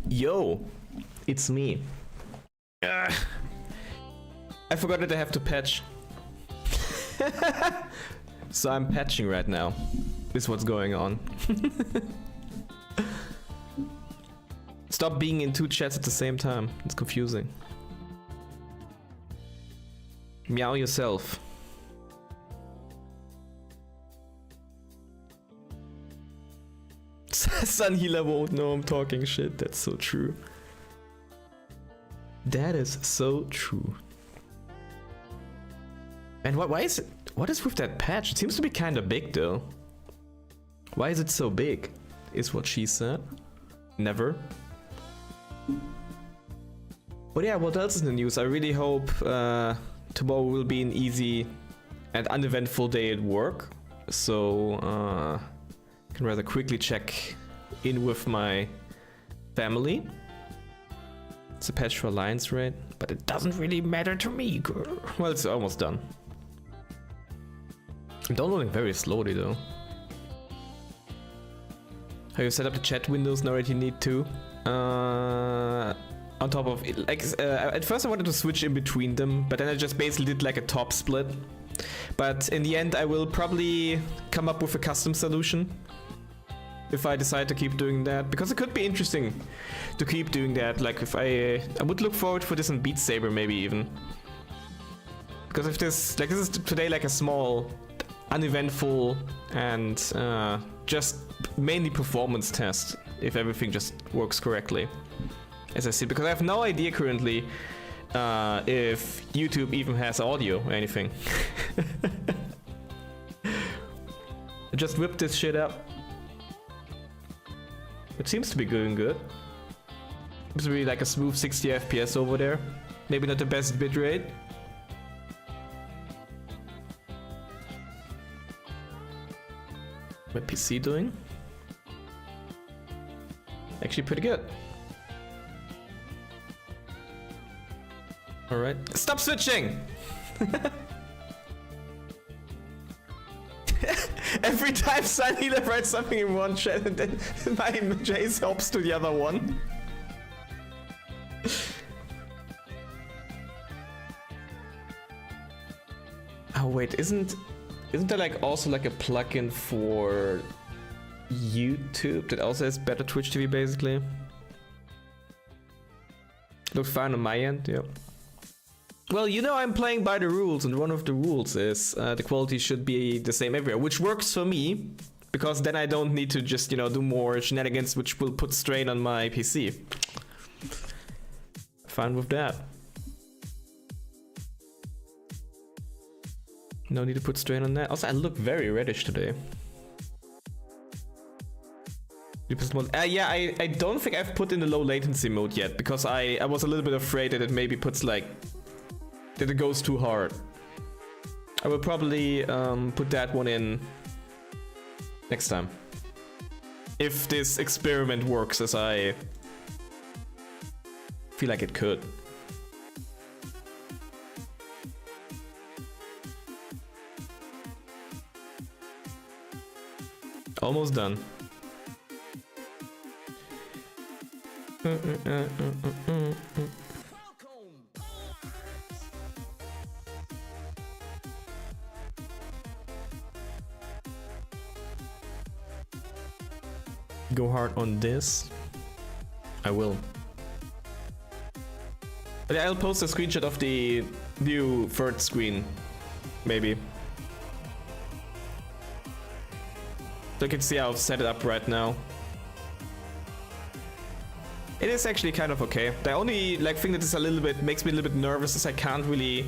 Yo, it's me. I forgot that I have to patch. So I'm patching right now. This is what's going on. Stop being in two chats at the same time. It's confusing. Meow yourself. Sun Healer won't know I'm talking shit. That's so true. That is so true. And why is it? What is with that patch? It seems to be kind of big though. Why is it so big? Is what she said. Never. But yeah, what else is in the news? I really hope tomorrow will be an easy and uneventful day at work. So I can rather quickly check in with my family. It's a patch for Alliance raid, but it doesn't really matter to me, girl. Well, it's almost done. I'm downloading very slowly though. Have you set up the chat windows now that you need to? On top of it, like at first I wanted to switch in between them, but then I just basically did like a top split. But in the end I will probably come up with a custom solution if I decide to keep doing that, because it could be interesting to keep doing that. Like if I would look forward for this on Beat Saber maybe even, because if this is today like a small uneventful and just mainly performance test if everything just works correctly, as I see, because I have no idea currently if YouTube even has audio or anything. I just whipped this shit up. It seems to be going good. Seems to be like a smooth 60 FPS over there. Maybe not the best bitrate. My PC doing? Actually pretty good. Alright. Stop switching! Every time Sun Healer writes something in one chat and then my Jace hops to the other one. Oh wait, isn't there like also like a plugin for YouTube that also has better Twitch TV basically? Looks fine on my end, yeah. Well, you know I'm playing by the rules, and one of the rules is the quality should be the same everywhere, which works for me, because then I don't need to just, you know, do more shenanigans which will put strain on my PC. Fine with that. No need to put strain on that. Also, I look very reddish today. Yeah, I don't think I've put in the low latency mode yet, because I was a little bit afraid that it maybe puts like... that it goes too hard. I will probably put that one in next time. If this experiment works as I feel like it could. Almost done. Go hard on this. I will. But I'll post a screenshot of the new third screen, maybe. So you can see how I've set it up right now. It is actually kind of okay. The only like thing that is a little bit makes me a little bit nervous is I can't really...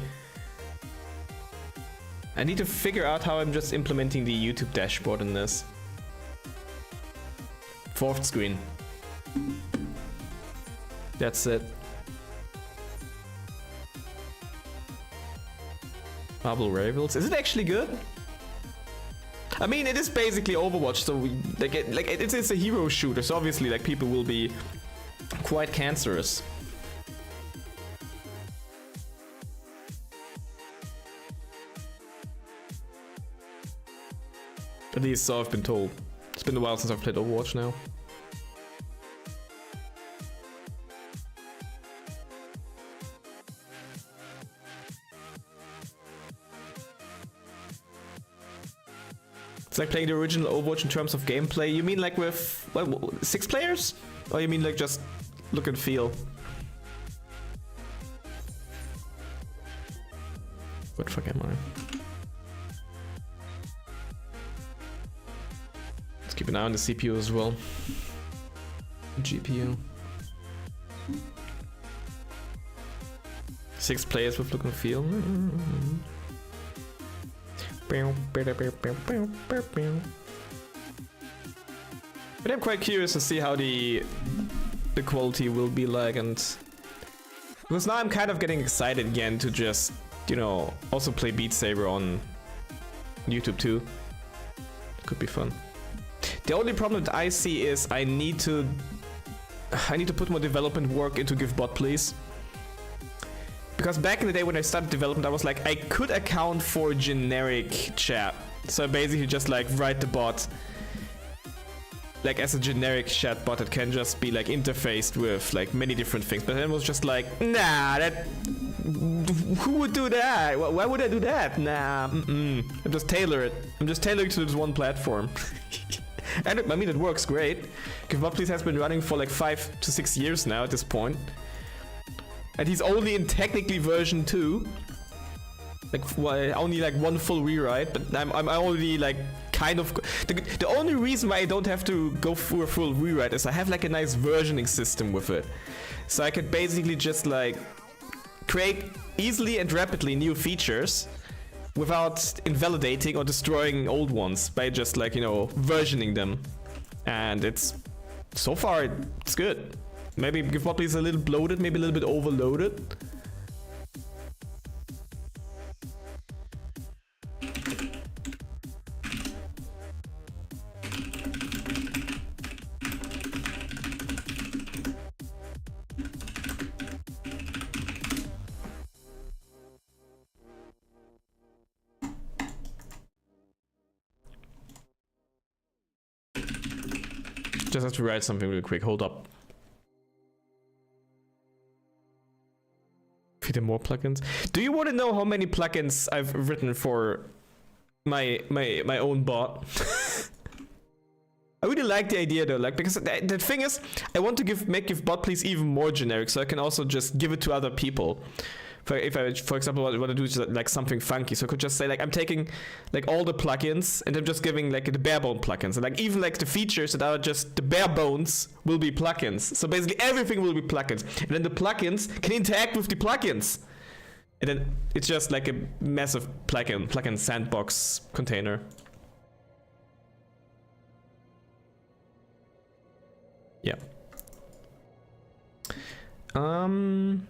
I need to figure out how I'm just implementing the YouTube dashboard in this. Fourth screen. That's it. Marble Rivals. Is it actually good? I mean, it is basically Overwatch, so it's a hero shooter, so obviously like people will be quite cancerous. At least so I've been told. It's been a while since I've played Overwatch now. It's like playing the original Overwatch in terms of gameplay. You mean like with what, 6 players? Or you mean like just look and feel? What the fuck am I? Let's keep an eye on the CPU as well. GPU. 6 players with look and feel. But I'm quite curious to see how the quality will be like, and because now I'm kind of getting excited again to just, you know, also play Beat Saber on YouTube too. Could be fun. The only problem that I see is I need to put more development work into Give Bot Please. Because back in the day when I started development, I was like, I could account for generic chat. So basically just like write the bot like as a generic chat bot that can just be like interfaced with like many different things. But then it was just like, nah, who would do that? Why would I do that? Nah, I'm just tailor it. I'm just tailoring to this one platform. And I mean, it works great. Give Bot Please has been running for like 5 to 6 years now at this point. And he's only in technically version 2. Like, only like one full rewrite, but I'm already like kind of... The only reason why I don't have to go through a full rewrite is I have like a nice versioning system with it. So I can basically just like create easily and rapidly new features without invalidating or destroying old ones by just like, you know, versioning them. And it's... so far, it's good. Maybe Give Bot Please a little bloated, maybe a little bit overloaded. Just have to write something real quick, hold up. Feed in more plugins. Do you want to know how many plugins I've written for my own bot? I really like the idea though, like, because the thing is, I want to make Give Bot Please even more generic, so I can also just give it to other people. If I, for example, want to do like something funky, so I could just say like I'm taking like all the plugins and I'm just giving like the bare bone plugins, and like even like the features that are just the bare bones will be plugins. So basically everything will be plugins, and then the plugins can interact with the plugins, and then it's just like a massive plugin sandbox container. Yeah.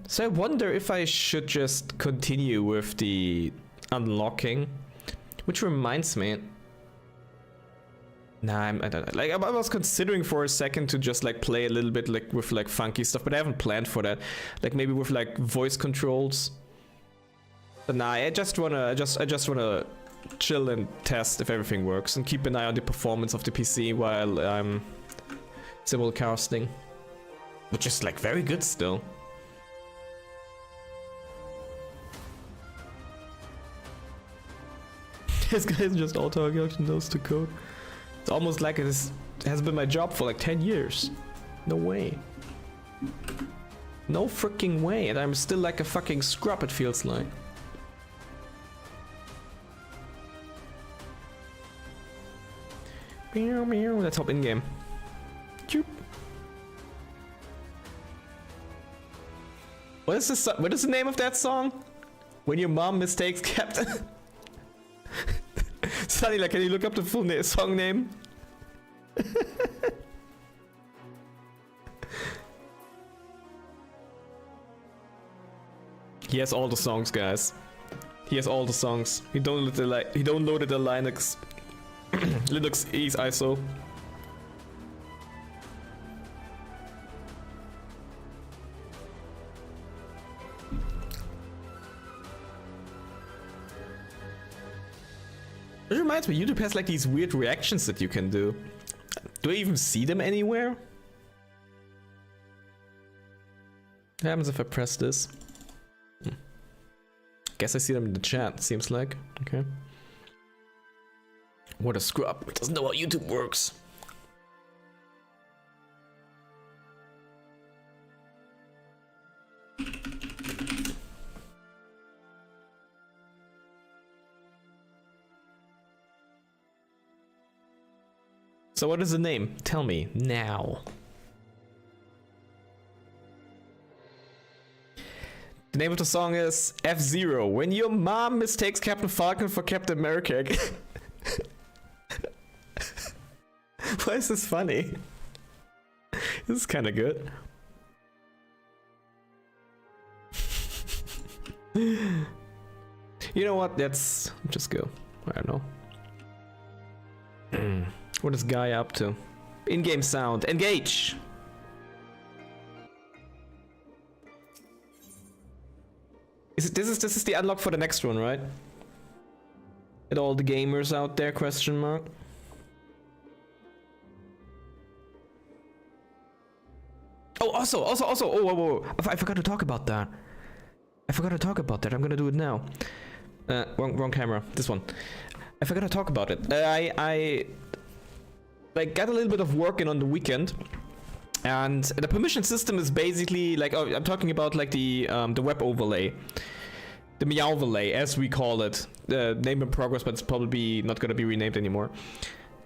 So I wonder if I should just continue with the unlocking, which reminds me. Nah, I don't know. Like, I was considering for a second to just like play a little bit like with like funky stuff, but I haven't planned for that. Like maybe with like voice controls. But nah, I just wanna chill and test if everything works and keep an eye on the performance of the PC while I'm simulcasting. Which is like very good still. This guy is just auto-action knows to code. It's almost like it has been my job for like 10 years. No way. No freaking way, and I'm still like a fucking scrub, it feels like. Let's hop in game. Choop. What is this? What is the name of that song? When your mom mistakes Captain. Sunny, like, can you look up the full song name? He has all the songs, guys. He has all the songs. He downloaded the Linux Linux Ease ISO. It reminds me, YouTube has like these weird reactions that you can do. Do I even see them anywhere? What happens if I press this? Guess I see them in the chat, seems like. Okay. What a scrub. Doesn't know how YouTube works. So what is the name? Tell me now. The name of the song is F-Zero. When your mom mistakes Captain Falcon for Captain America. Why is this funny? This is kind of good. You know what? Let's just go. I don't know. What is Guy up to? In-game sound. Engage! This is the unlock for the next one, right? At all the gamers out there, question mark. Oh, also, oh, whoa. I forgot to talk about that. I'm gonna do it now. Wrong camera. This one. I forgot to talk about it. I like got a little bit of work in on the weekend, and the permission system is basically like, oh, I'm talking about like the web overlay, the meow overlay as we call it. The name in progress, but it's probably not going to be renamed anymore.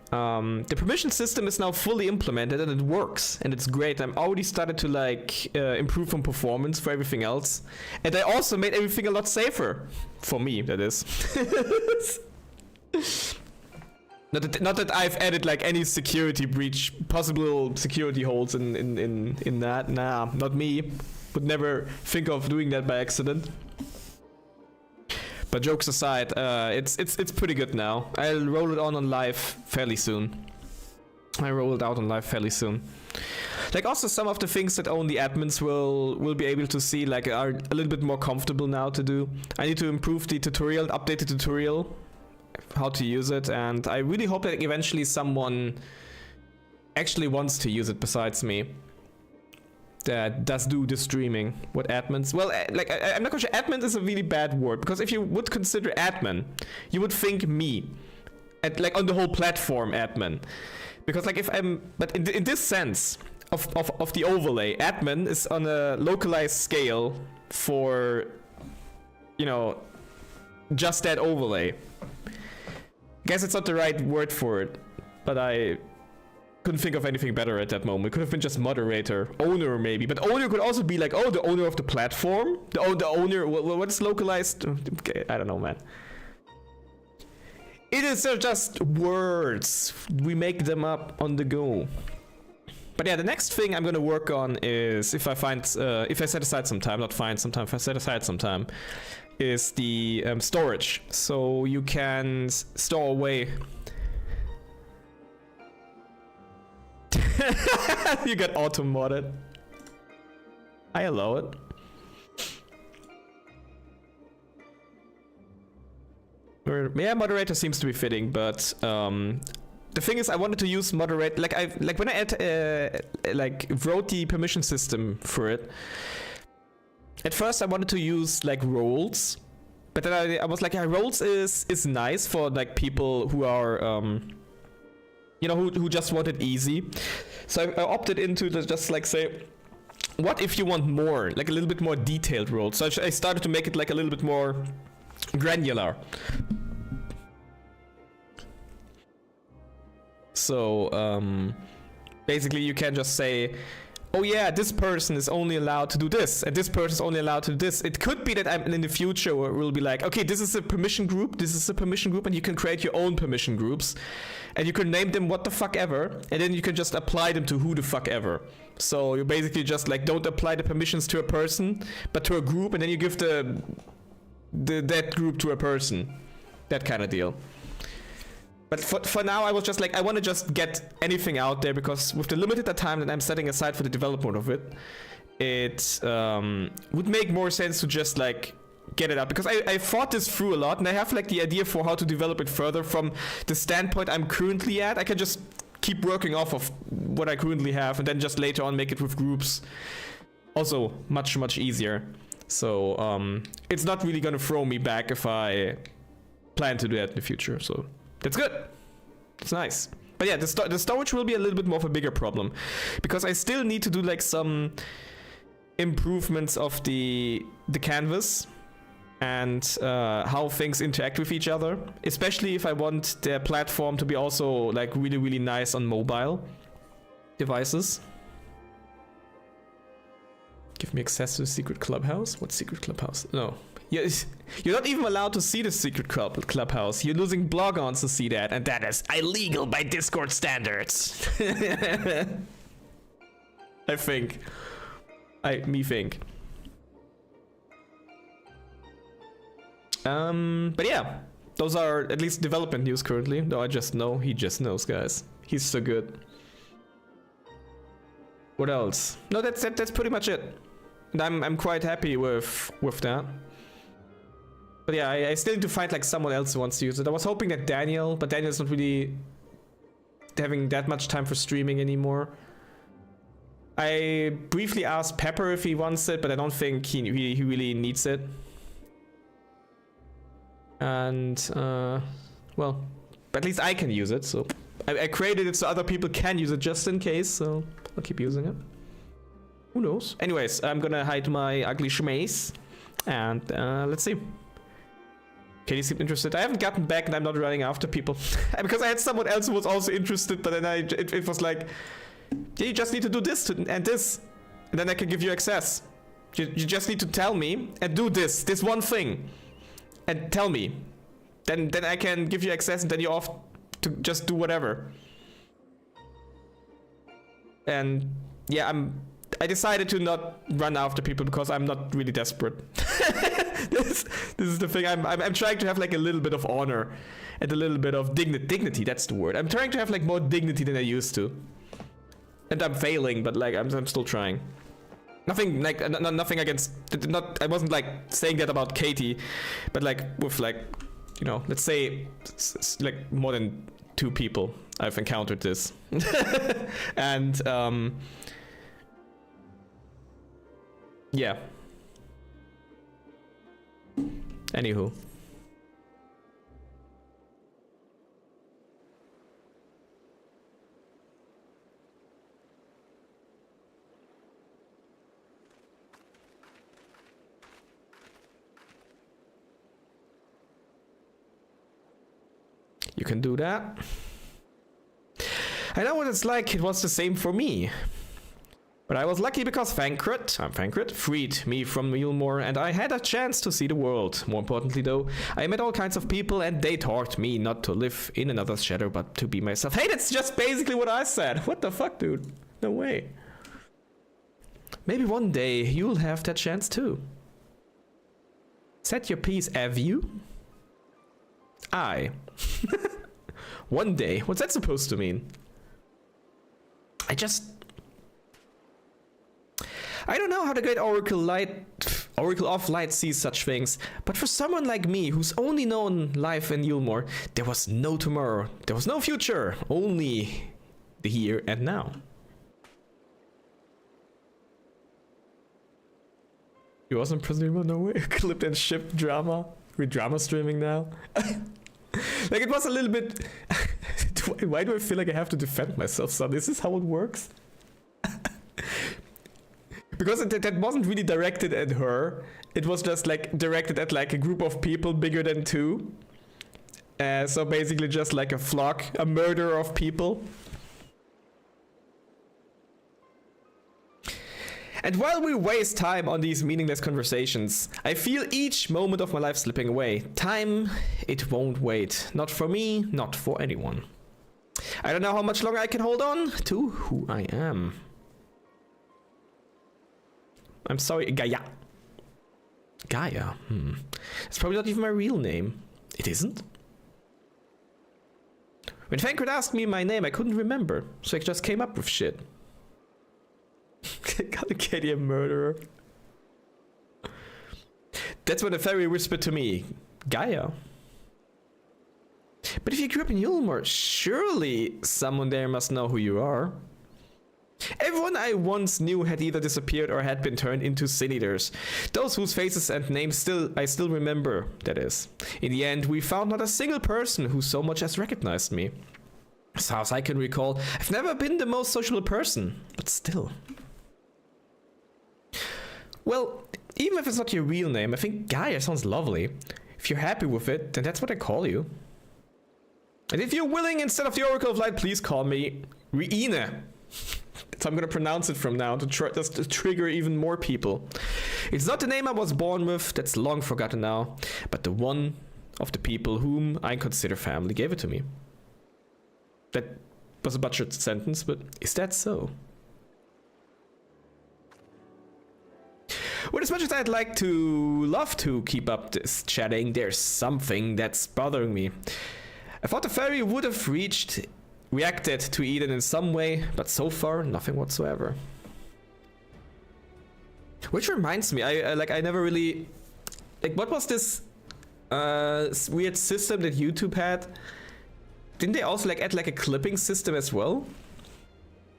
The permission system is now fully implemented and it works and it's great. I'm already started to like improve on performance for everything else, and I also made everything a lot safer for me. That is. Not that I've added like any security breach, possible security holes in that. Nah, not me. Would never think of doing that by accident. But jokes aside, it's pretty good now. I'll roll it on live fairly soon. I roll it out on live fairly soon. Like also some of the things that only admins will be able to see like are a little bit more comfortable now to do. I need to improve the tutorial, update the tutorial, how to use it, and I really hope that eventually someone actually wants to use it besides me. That does do the streaming. What admins? Well, like I'm not quite sure. Admin is a really bad word, because if you would consider admin, you would think me, like on the whole platform admin, because like if I'm, but in this sense of the overlay, admin is on a localized scale for, you know, just that overlay. I guess it's not the right word for it, but I couldn't think of anything better at that moment. It could have been just moderator, owner maybe, but owner could also be like, oh, the owner of the platform, the owner. What's localized? Okay, I don't know, man. It is just words. We make them up on the go. But yeah, the next thing I'm gonna work on is if I set aside some time, not find some time, if I set aside some time, is the storage. So you can store away. You got auto modded. I allow it. Yeah, moderator seems to be fitting, but the thing is, I wanted to use moderate. Like when I wrote the permission system for it. At first, I wanted to use like roles, but then I was like, yeah, roles is nice for like people who are you know, who just want it easy. So I opted into just like say, what if you want more, like a little bit more detailed roles? So I started to make it like a little bit more granular. So basically you can just say, oh yeah, this person is only allowed to do this, and this person is only allowed to do this. It could be that I'm in the future where we'll be like, okay, this is a permission group, this is a permission group, and you can create your own permission groups, and you can name them what the fuck ever, and then you can just apply them to who the fuck ever. So you basically just like don't apply the permissions to a person, but to a group, and then you give that group to a person. That kind of deal. But for now, I was just like, I want to just get anything out there, because with the limited time that I'm setting aside for the development of it, it would make more sense to just like get it out. Because I thought this through a lot, and I have like the idea for how to develop it further from the standpoint I'm currently at. I can just keep working off of what I currently have, and then just later on make it with groups. Also, much, much easier. So it's not really going to throw me back if I plan to do that in the future. So that's good. It's nice. But yeah, the storage will be a little bit more of a bigger problem, because I still need to do like some improvements of the canvas and how things interact with each other, especially if I want their platform to be also like really, really nice on mobile devices. Give me access to the secret clubhouse? What secret clubhouse? No. You're not even allowed to see the secret clubhouse. You're losing blog-ons to see that, and that is illegal by Discord standards. I think. Me think. But yeah, those are at least development news currently. Though I just know, he just knows, guys. He's so good. What else? No, that's pretty much it. And I'm quite happy with that. But yeah, I still need to find like someone else who wants to use it. I was hoping that Daniel, but Daniel's not really having that much time for streaming anymore. I briefly asked Pepper if he wants it, but I don't think he really needs it. And well, at least I can use it. So I created it so other people can use it just in case. So I'll keep using it. Who knows? Anyways, I'm gonna hide my ugly schmaze, and let's see. Katie seemed interested. I haven't gotten back, and I'm not running after people because I had someone else who was also interested, but then it was like, yeah, you just need to do this and this, and then I can give you access. You just need to tell me and do this one thing, and tell me. Then I can give you access, and then you're off to just do whatever. And yeah, I decided to not run after people because I'm not really desperate. This is the thing. I'm trying to have like a little bit of honor and a little bit of dignity. That's the word. I'm trying to have like more dignity than I used to. And I'm failing, but like I'm still trying. Nothing like nothing against. I wasn't like saying that about Katie, but like with like, you know, let's say like more than 2 people I've encountered this. And yeah. Anywho. You can do that. I know what it's like. It was the same for me. But I was lucky because Thancred freed me from Mulemore, and I had a chance to see the world. More importantly though, I met all kinds of people, and they taught me not to live in another's shadow, but to be myself. Hey, that's just basically what I said. What the fuck, dude? No way. Maybe one day you'll have that chance too. Set your piece, have you? One day? What's that supposed to mean? I don't know how the great Oracle of Light sees such things, but for someone like me who's only known life in Mulemore, there was no tomorrow, there was no future, only the here and now. You wasn't Presumer, no way. Clipped and shipped drama. We're drama streaming now. Like, it was a little bit. Why do I feel like I have to defend myself, son? Is this how it works? Because that wasn't really directed at her. It was just like directed at like a group of people bigger than 2. So basically just like a flock, a murder of people. And while we waste time on these meaningless conversations, I feel each moment of my life slipping away. Time, it won't wait. Not for me, not for anyone. I don't know how much longer I can hold on to who I am. I'm sorry, Gaia. Gaia? It's probably not even my real name. It isn't? When Thancred asked me my name, I couldn't remember, so I just came up with shit. Call Katie a murderer. That's when the fairy whispered to me, Gaia. But if you grew up in Mulemore, surely someone there must know who you are. Everyone I once knew had either disappeared or had been turned into sin eaters. Those whose faces and names I still remember, that is. In the end, we found not a single person who so much as recognized me. as far as I can recall. I've never been the most sociable person, but still. Well, even if it's not your real name, I think Gaia sounds lovely. If you're happy with it, then that's what I call you. And if you're willing, instead of the Oracle of Light, please call me Riine. So I'm gonna pronounce it from now to just to trigger even more people. It's not the name I was born with, that's long forgotten now, but the one of the people whom I consider family gave it to me. That was a butchered sentence, but is that so? Well, as much as I'd love to keep up this chatting, there's something that's bothering me. I thought the fairy would have reacted to Eden in some way, but so far, nothing whatsoever. Which reminds me, I never really... Like, what was this weird system that YouTube had? Didn't they also add a clipping system as well?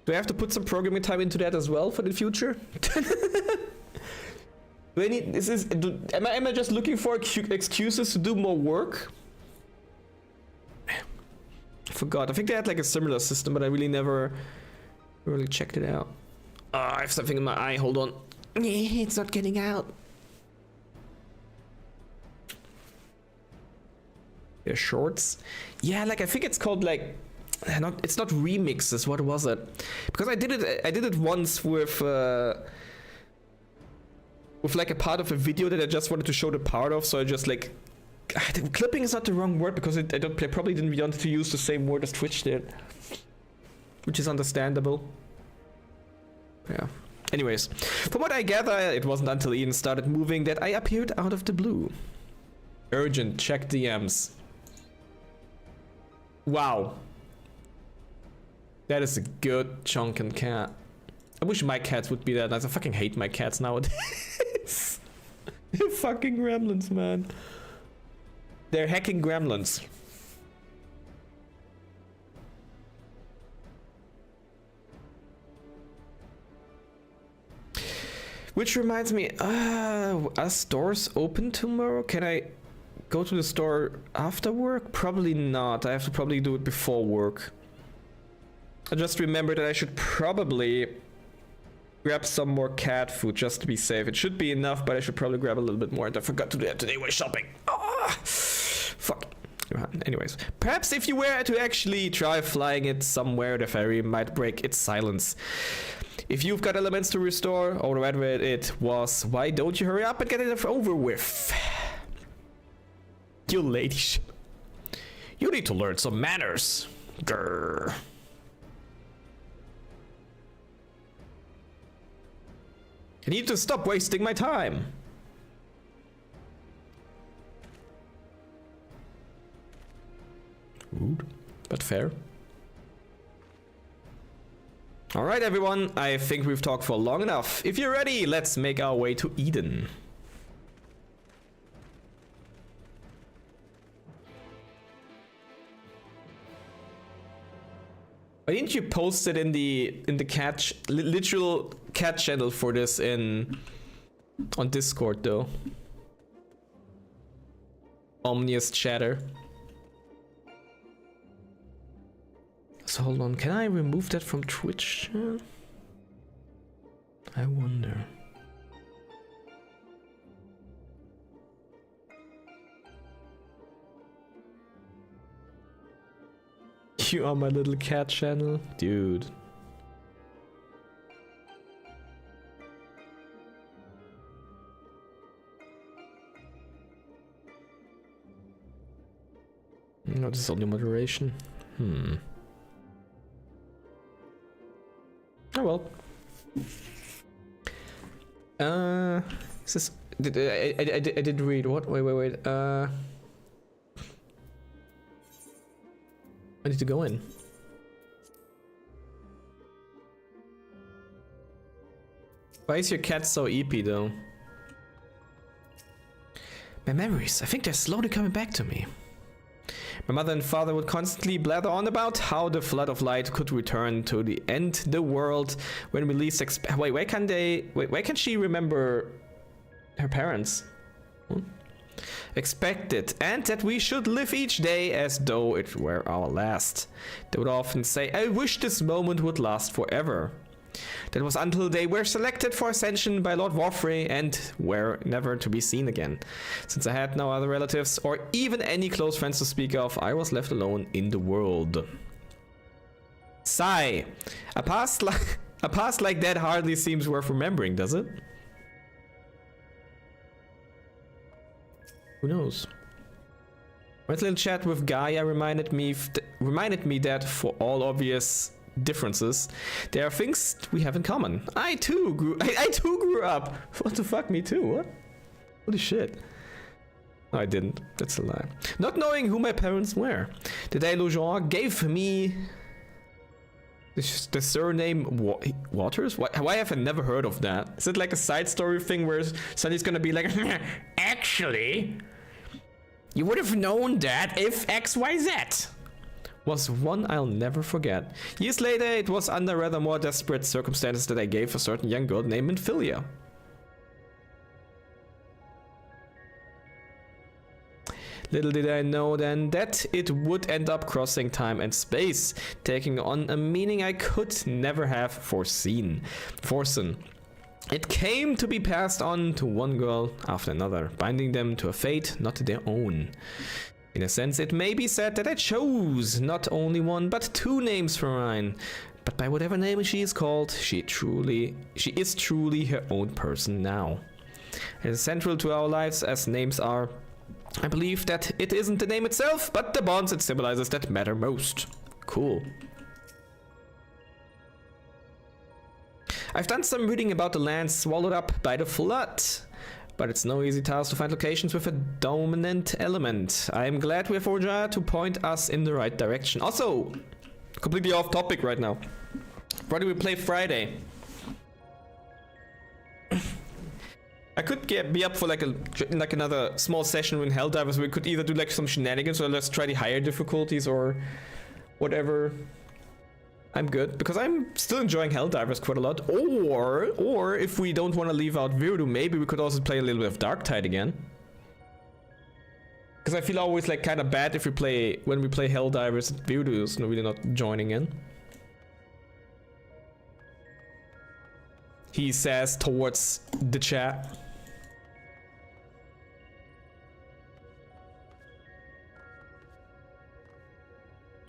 Do I have to put some programming time into that as well for the future? Am I just looking for excuses to do more work? I forgot. I think they had a similar system, but I really never really checked it out. I have something in my eye. Hold on. It's not getting out. Yeah, shorts. Yeah, I think it's called it's not remixes. What was it? Because I did it once with a part of a video that I just wanted to show the part of, so I just clipping is not the wrong word because I probably didn't want to use the same word as Twitch did, which is understandable. Yeah. Anyways, from what I gather, it wasn't until Ian started moving that I appeared out of the blue. Urgent, check DMs. Wow. That is a good chunkin' cat. I wish my cats would be that nice. I fucking hate my cats nowadays. They're fucking gremlins, man. They're hacking gremlins. Which reminds me, are stores open tomorrow? Can I go to the store after work? Probably not. I have to probably do it before work. I just remembered that I should probably grab some more cat food just to be safe. It should be enough, but I should probably grab a little bit more. And I forgot to do that today while shopping. Fuck. Anyways, perhaps if you were to actually try flying it somewhere, the ferry might break its silence. If you've got elements to restore, or whatever it was, why don't you hurry up and get it over with? You ladyship. You need to learn some manners. Grr. I need to stop wasting my time. Rude, but fair. Alright everyone, I think we've talked for long enough. If you're ready, let's make our way to Eden. Why didn't you post it in the literal cat channel for this on Discord though? Omnious chatter. So hold on, can I remove that from Twitch? I wonder. You are my little cat channel, dude. No, this is only moderation. Oh well. Is this? I did read what? Wait. I need to go in. Why is your cat so eepy though? My memories, I think they're slowly coming back to me. My mother and father would constantly blather on about how the flood of light could return to end the world when we least expect. Wait, why can't she remember her parents? expected, and that we should live each day as though it were our last. They would often say, I wish this moment would last forever. That was until they were selected for ascension by Lord Warfrey and were never to be seen again. Since I had no other relatives or even any close friends to speak of, I was left alone in the world. Sigh. A past like that hardly seems worth remembering, does it? Who knows? My little chat with Gaia reminded me that for all obvious differences, there are things we have in common. I too grew up. What the fuck, me too? What? Holy shit. No, I didn't. That's a lie. Not knowing who my parents were, the Delusion gave me the surname Waters? Why have I never heard of that? Is it like a side story thing where Sunny's gonna be like, actually, you would have known that if XYZ was one I'll never forget. Years later, it was under rather more desperate circumstances that I gave a certain young girl named Philia. Little did I know then that it would end up crossing time and space, taking on a meaning I could never have foreseen. It came to be passed on to one girl after another, binding them to a fate not their own. In a sense, it may be said that I chose not only one but two names for mine. But by whatever name she is called, she is truly her own person now. It is central to our lives as names are. I believe that it isn't the name itself, but the bonds it symbolizes that matter most. Cool. I've done some reading about the lands swallowed up by the flood, but it's no easy task to find locations with a dominant element. I am glad we have Orja to point us in the right direction. Also, completely off topic right now. Why do we play Friday? I could be up for like another small session with Helldivers. We could either do like some shenanigans or let's try the higher difficulties or whatever. I'm good because I'm still enjoying Helldivers quite a lot. Or if we don't want to leave out Virudu, maybe we could also play a little bit of Darktide again. Because I feel always like kind of bad if when we play Helldivers, Virudu is really not joining in. He says towards the chat.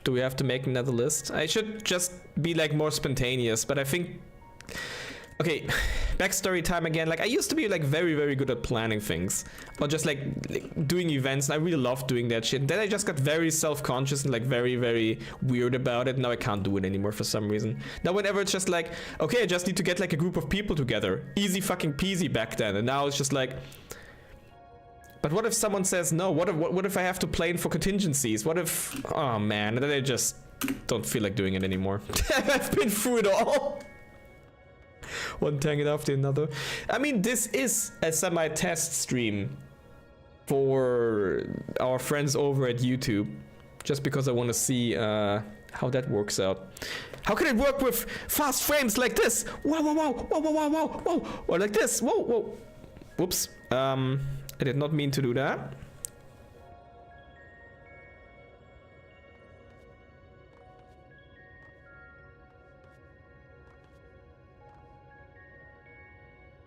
Do we have to make another list? I should just be like more spontaneous, but I think... Okay, backstory time again. Like I used to be like very, very good at planning things. Or just like doing events, and I really loved doing that shit. And then I just got very self-conscious and like very, very weird about it. Now I can't do it anymore for some reason. Now whenever it's just like, okay, I just need to get like a group of people together. Easy fucking peasy back then. And now it's just like... But what if someone says no? What if I have to plan for contingencies? What if... Oh man, then I just don't feel like doing it anymore. I've been through it all. One tangent after another. I mean, this is a semi-test stream for our friends over at YouTube. Just because I want to see how that works out. How can it work with fast frames like this? Whoa, whoa, whoa, whoa, whoa, whoa, whoa, whoa. Or like this. Whoa, whoa. Whoops. I did not mean to do that.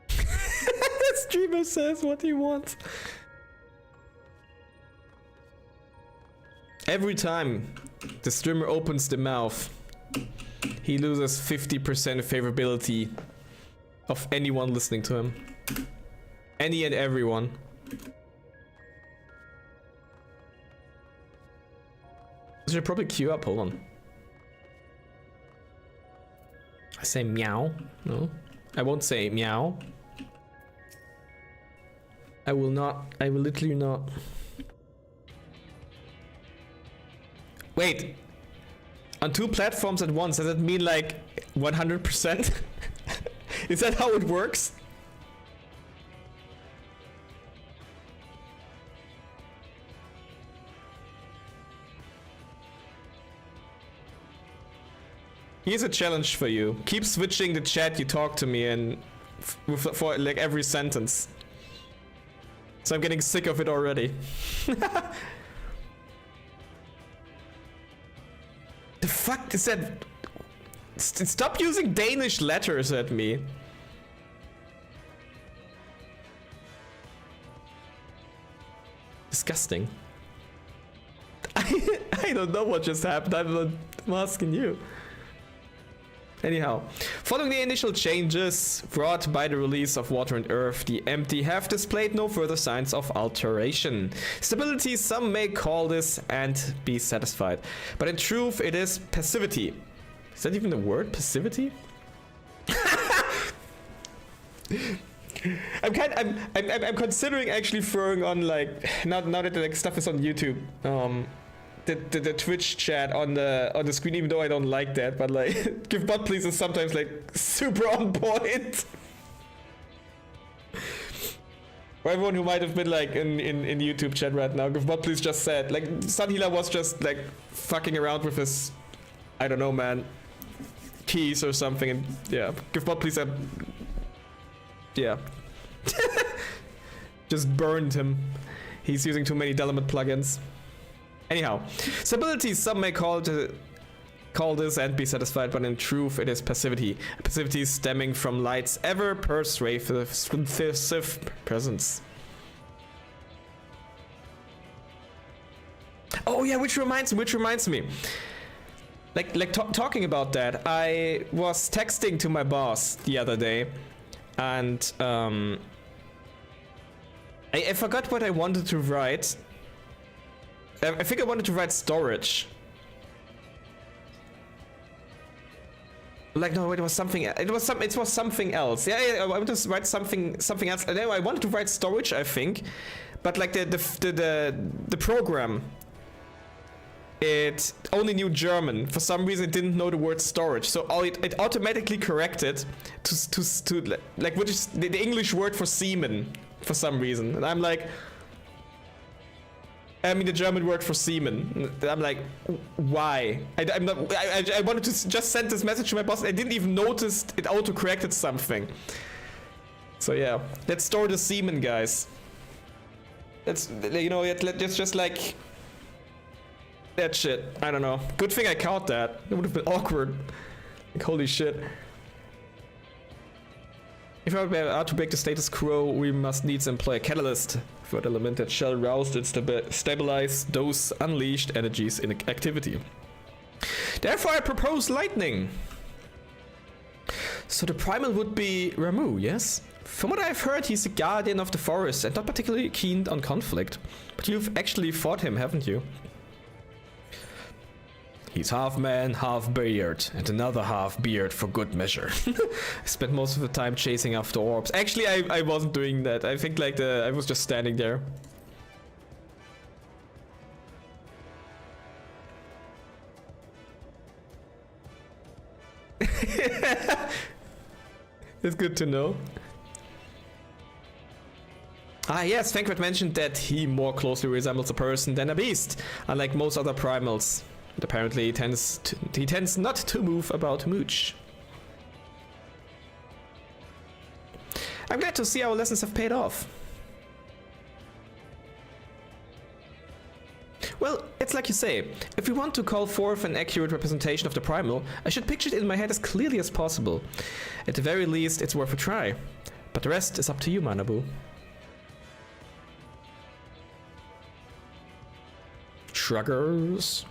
The streamer says what he wants. Every time the streamer opens the mouth, he loses 50% favorability of anyone listening to him. Any and everyone. I should probably queue up, hold on. I say meow. No, I won't say meow. I will not, I will literally not. Wait, on two platforms at once, does that mean like 100%? Is that how it works? Here's a challenge for you. Keep switching the chat you talk to me in for like every sentence. So I'm getting sick of it already. The fuck is that? Stop using Danish letters at me. Disgusting. I don't know what just happened. I'm asking you. Anyhow, following the initial changes brought by the release of Water and Earth, the empty have displayed no further signs of alteration. Stability, some may call this, and be satisfied. But in truth, it is passivity. Is that even a word? Passivity? I'm considering actually throwing on, like, now that like stuff is on YouTube, the Twitch chat on the screen, even though I don't like that, but like give bot please is sometimes like super on point. For everyone who might have been like in YouTube chat right now, give bot please just said like Sunhealer was just like fucking around with his, I don't know man, keys or something, and yeah, give bot please yeah. Just burned him. He's using too many Delamet plugins. Anyhow, stability, some may call this and be satisfied, but in truth it is passivity. Passivity stemming from light's ever persuasive presence. Oh yeah, which reminds me. Like talking about that, I was texting to my boss the other day, and I forgot what I wanted to write. I think I wanted to write storage. Like no, it was something. It was something else. Yeah, I wanted to write something else. And then I wanted to write storage, I think, but like the program, it only knew German. For some reason, it didn't know the word storage, so it automatically corrected to like which is the English word for semen for some reason. And I'm like, I mean the German word for semen. I'm like, why? I wanted to just send this message to my boss. I didn't even notice it auto-corrected something. So yeah, let's store the semen, guys. Let's, you know, let's just like that shit. I don't know. Good thing I caught that. It would have been awkward. Like holy shit. If we are to break the status quo, we must needs employ a catalyst for the element that shall rouse and stabilize those unleashed energies in activity. Therefore, I propose lightning. So the primal would be Ramu, yes? From what I've heard, he's a guardian of the forest and not particularly keen on conflict. But you've actually fought him, haven't you? He's half man, half beard, and another half beard for good measure. I spent most of the time chasing after orbs. Actually, I wasn't doing that. I think like I was just standing there. It's good to know. Ah yes, Fankred mentioned that he more closely resembles a person than a beast, unlike most other primals. But apparently he tends not to move about much. I'm glad to see our lessons have paid off. Well, it's like you say, if we want to call forth an accurate representation of the primal, I should picture it in my head as clearly as possible. At the very least, it's worth a try. But the rest is up to you, Manabu. Shruggers.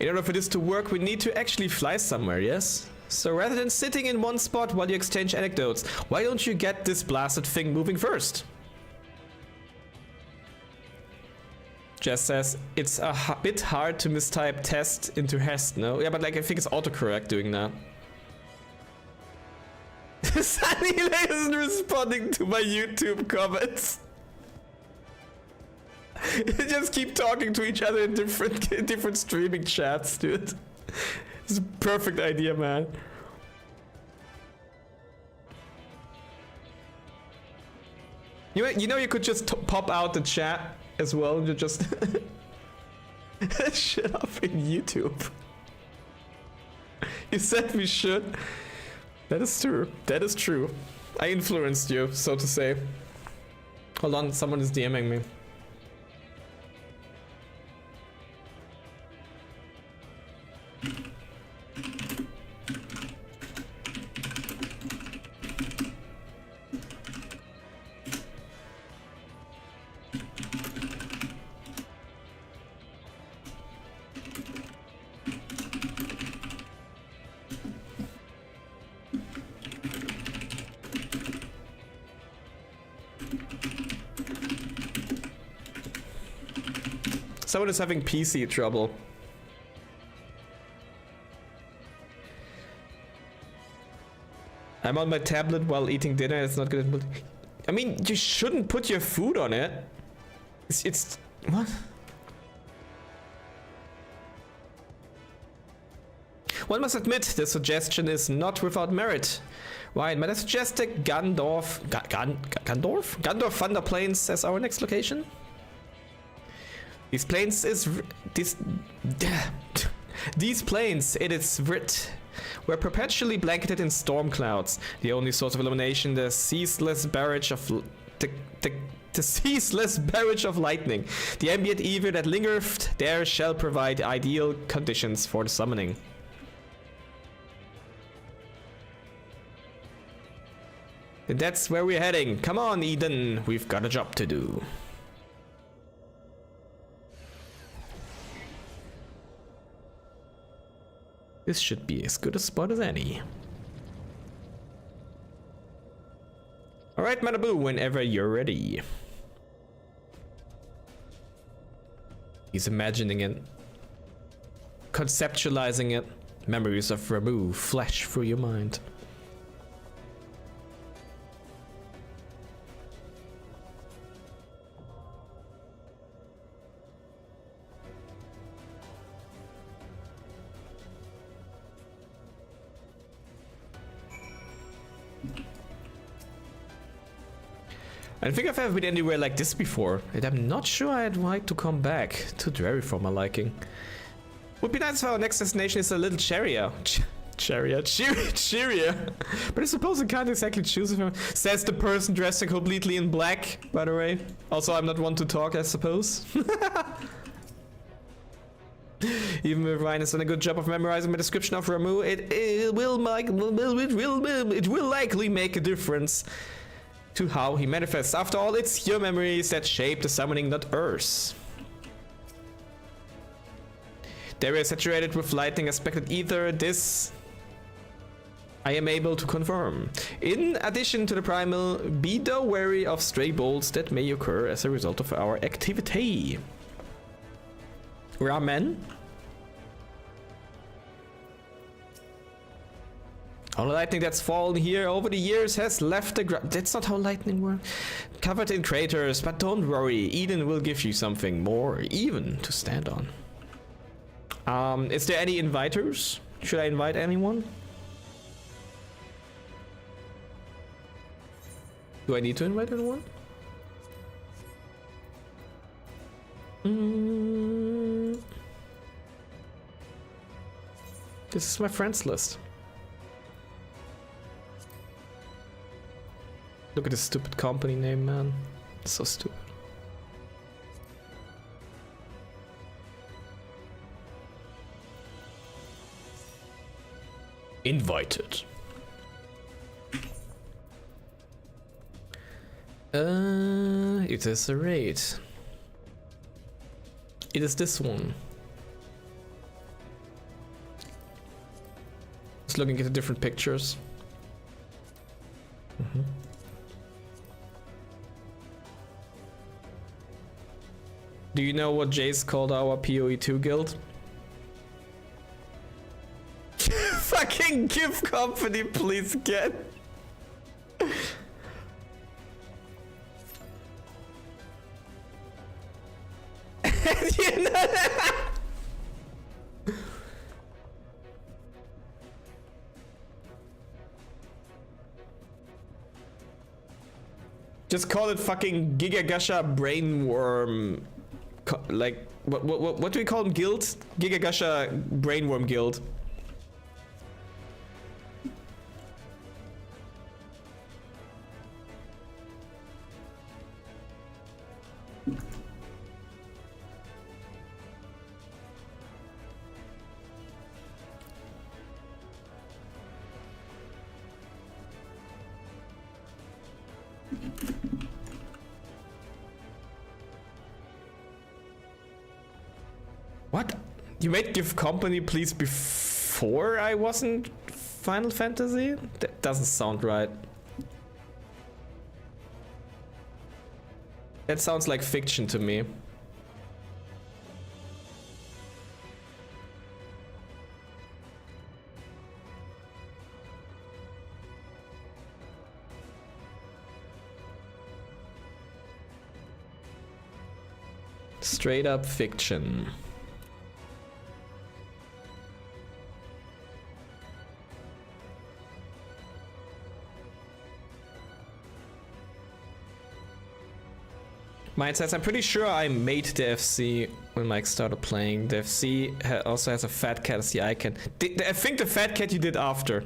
In order for this to work, we need to actually fly somewhere, yes? So rather than sitting in one spot while you exchange anecdotes, why don't you get this blasted thing moving first? Jess says, it's a bit hard to mistype test into hest, no? Yeah, but like I think it's autocorrect doing that. Sunny isn't responding to my YouTube comments. Just keep talking to each other in different streaming chats, dude. It's a perfect idea, man. You know you could just pop out the chat as well and you just shut up in YouTube. You said we should. That is true. That is true. I influenced you, so to say. Hold on, someone is DMing me. Someone is having PC trouble. I'm on my tablet while eating dinner. It's not good. I mean, you shouldn't put your food on it. It's what? One must admit, the suggestion is not without merit. Why? Might I suggest the Gandorf Thunder Plains as our next location? These plains, it is writ, were perpetually blanketed in storm clouds. The only source of illumination, the ceaseless barrage of lightning. The ambient evil that lingereth there shall provide ideal conditions for the summoning. And that's where we're heading. Come on, Eden, we've got a job to do. This should be as good a spot as any. Alright, Manabu, whenever you're ready. He's imagining it. Conceptualizing it. Memories of Ramu flash through your mind. I don't think I've ever been anywhere like this before, and I'm not sure I'd like to come back. Too dreary for my liking. Would be nice if our next destination is a little cheerier. Cheerier. But I suppose I can't exactly choose if I... Says the person dressing completely in black, by the way. Also, I'm not one to talk, I suppose. Even if Ryan has done a good job of memorizing my description of Ramu, it will likely make a difference to how he manifests. After all, it's your memories that shape the summoning, not Earth's. They were saturated with lightning aspected ether. This I am able to confirm. In addition to the primal, be though wary of stray bolts that may occur as a result of our activity. Ramen? All the lightning that's fallen here over the years has left the ground. That's not how lightning works. Covered in craters, but don't worry. Eden will give you something more even to stand on. Is there any inviters? Should I invite anyone? Do I need to invite anyone? This is my friends list. Look at this stupid company name, man. It's so stupid. Invited. It is a raid. It is this one. Just looking at the different pictures. Do you know what Jace called our PoE2 guild? Fucking give company, please get. You know just call it fucking Gigagasha Brainworm. Like what do we call them? Guild? Gigagasha Brainworm Guild. What? You made Give Company Please before I wasn't Final Fantasy? That doesn't sound right. That sounds like fiction to me. Straight up fiction. Mine says, I'm pretty sure I made the FC when Mike started playing. The FC also has a fat cat as the icon. I think the fat cat you did after.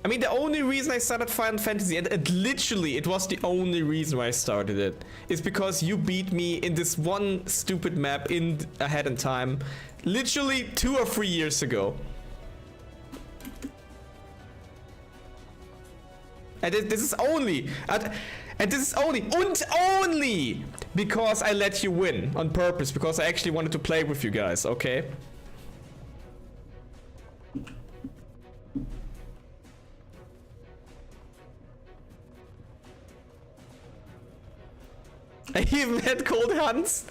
I mean, the only reason I started Final Fantasy, and literally it was the only reason why I started it, is because you beat me in this one stupid map in ahead in time, literally 2 or 3 years ago. And this is only, only because I let you win on purpose, because I actually wanted to play with you guys, okay? I even had cold hands.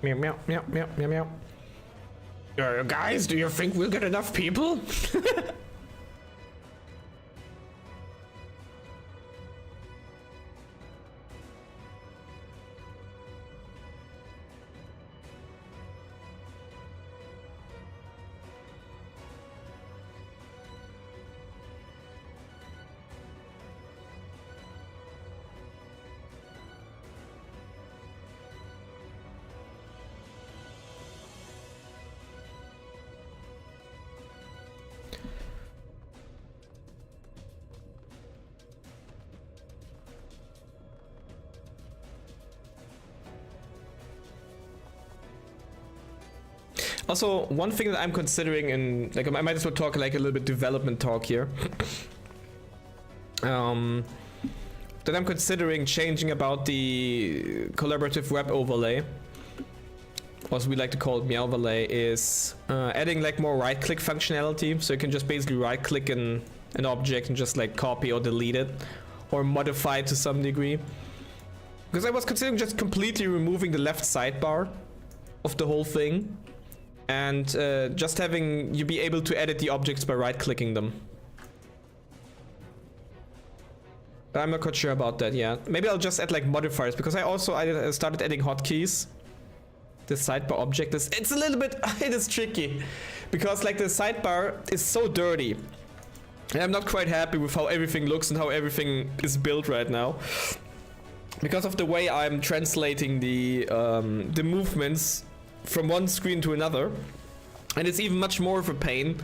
Meow, meow, meow, meow, meow, meow. Guys, do you think we'll get enough people? Also, one thing that I'm considering, and like I might as well talk like a little bit development talk here. That I'm considering changing about the collaborative web overlay, or as we like to call it, Meowverlay, is adding like more right-click functionality, so you can just basically right-click an object and just like copy or delete it, or modify it to some degree. Because I was considering just completely removing the left sidebar of the whole thing, and just having you be able to edit the objects by right-clicking them. But I'm not quite sure about that yet. Maybe I'll just add like modifiers, because I started adding hotkeys. The sidebar object is, it's a little bit, it is tricky, because like the sidebar is so dirty, and I'm not quite happy with how everything looks and how everything is built right now, because of the way I'm translating the movements from one screen to another, and it's even much more of a pain.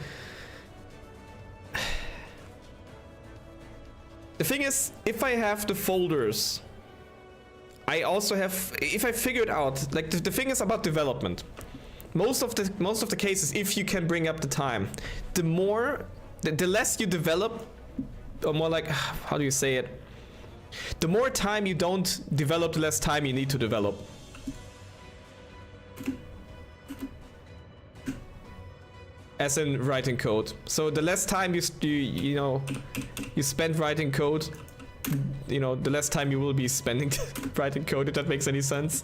The thing is, if I have the folders, I also have, if I figured out, like the thing is about development, most of the cases, if you can bring up the time, the less you develop, or more like, how do you say it, the more time you don't develop, the less time you need to develop. As in writing code. So the less time you spend writing code, the less time you will be spending writing code, if that makes any sense.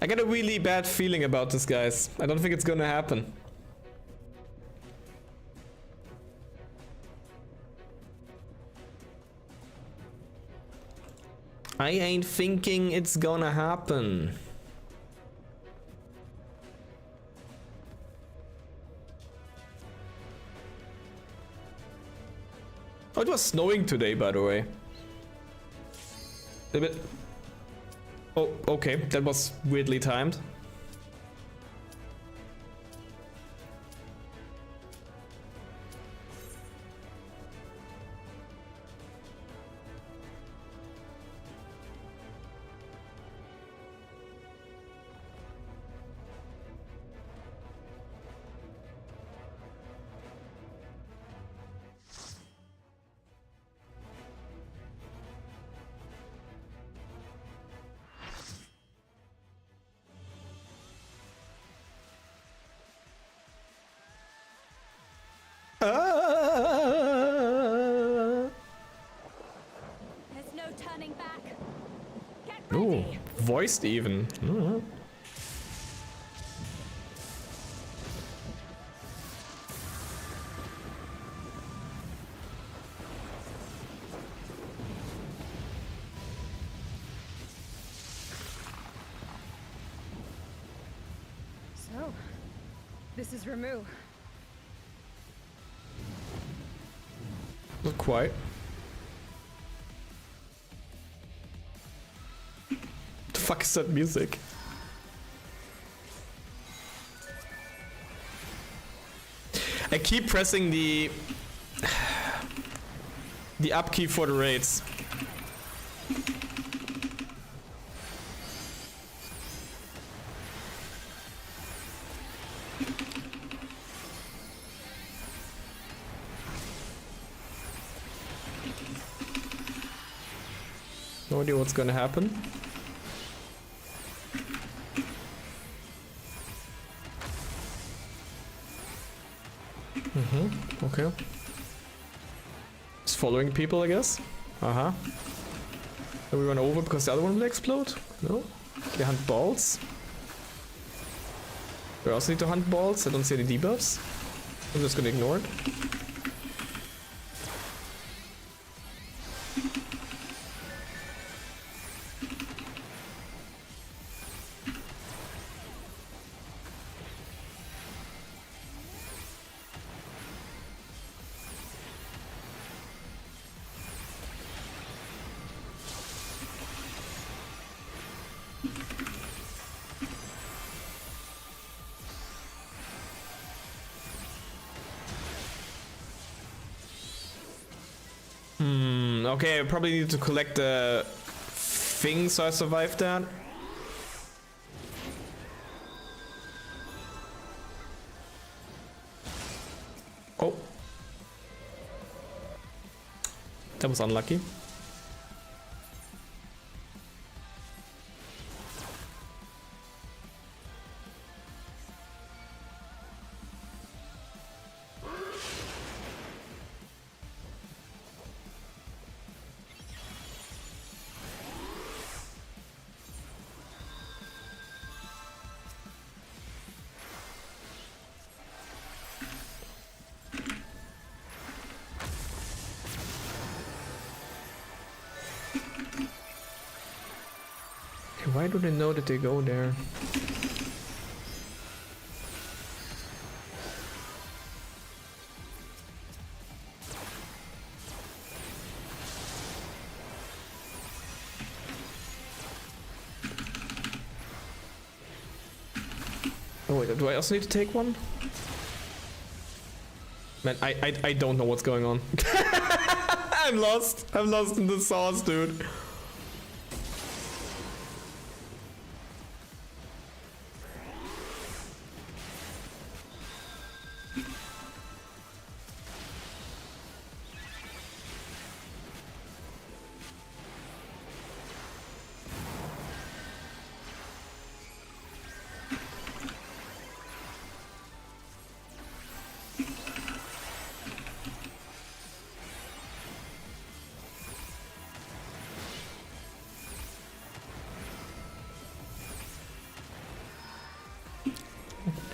I got a really bad feeling about this, guys. I don't think it's gonna happen. I ain't thinking it's gonna happen. Oh, it was snowing today, by the way. A bit. Oh, okay. That was weirdly timed. There's no turning back. Get Ooh, ready. voiced even. So, this is Ramu. Not quite. The fuck is that music? I keep pressing the up key for the raids. No idea what's gonna happen. Okay. Just following people, I guess. Then we run over because the other one will explode? No? They hunt balls. We also need to hunt balls. I don't see any debuffs. I'm just gonna ignore it. Okay, I probably need to collect the thing so I survive that. Oh. That was unlucky. Why do they know that they go there? Oh wait, do I also need to take one? Man, I don't know what's going on. I'm lost. I'm lost in the sauce, dude.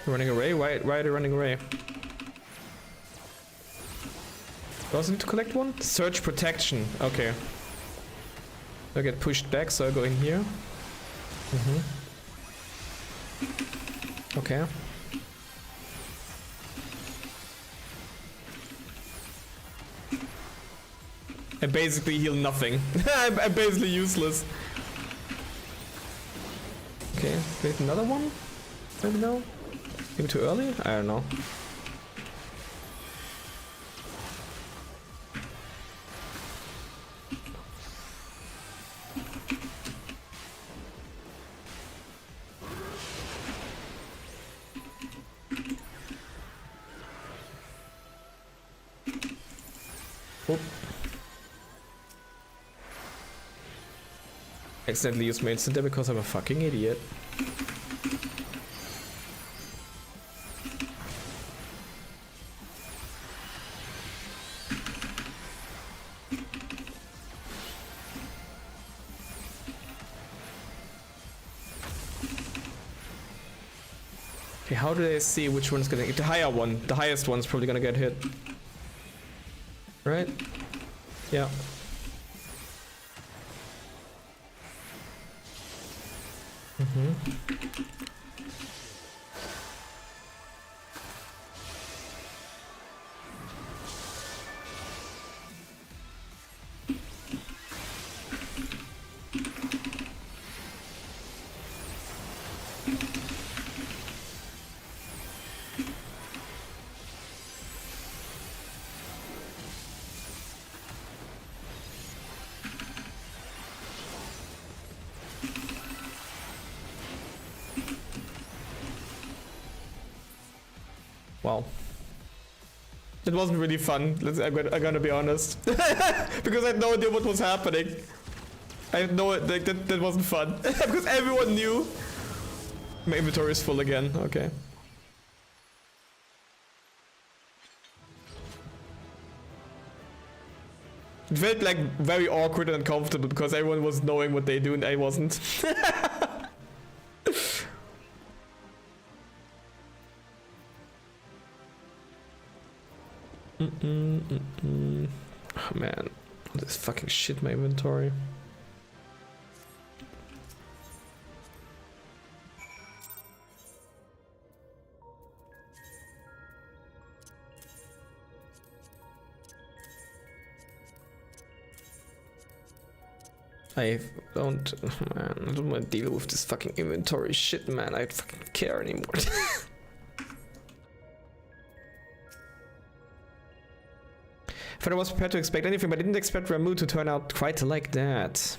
Running away? Why are they running away? Do I also need to collect one? Search protection. Okay. I get pushed back, so I go in here. Okay. I basically heal nothing. I'm basically useless. Okay, wait, another one? Maybe no? Maybe too early? I don't know. Oop. Accidentally used my instant there because I'm a fucking idiot. Okay, how do they see which one's gonna get the higher one? The highest one's probably gonna get hit. Right? Yeah. Wow. It wasn't really fun, I'm gonna be honest. Because I had no idea what was happening. I had no, like, that wasn't fun. Because everyone knew. My inventory is full again, okay. It felt like very awkward and uncomfortable because everyone was knowing what they do and I wasn't. Oh man, all this fucking shit in my inventory. I don't want to deal with this fucking inventory shit, man. I don't fucking care anymore. I was prepared to expect anything, but I didn't expect Ramu to turn out quite like that.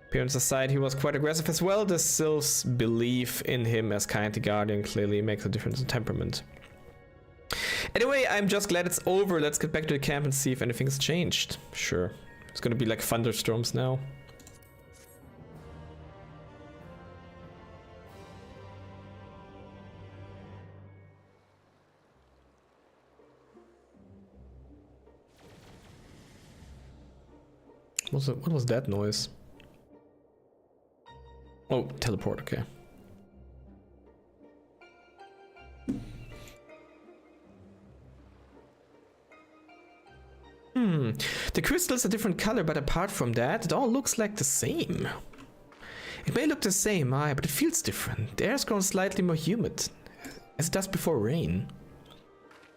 Appearance aside, he was quite aggressive as well. The Sylph's belief in him as kind guardian clearly makes a difference in temperament. Anyway, I'm just glad it's over. Let's get back to the camp and see if anything's changed. Sure. It's gonna be like thunderstorms now. What was that noise? Oh, teleport, okay. The crystal's a different color, but apart from that, it all looks like the same. It may look the same, but it feels different. The air's grown slightly more humid, as it does before rain.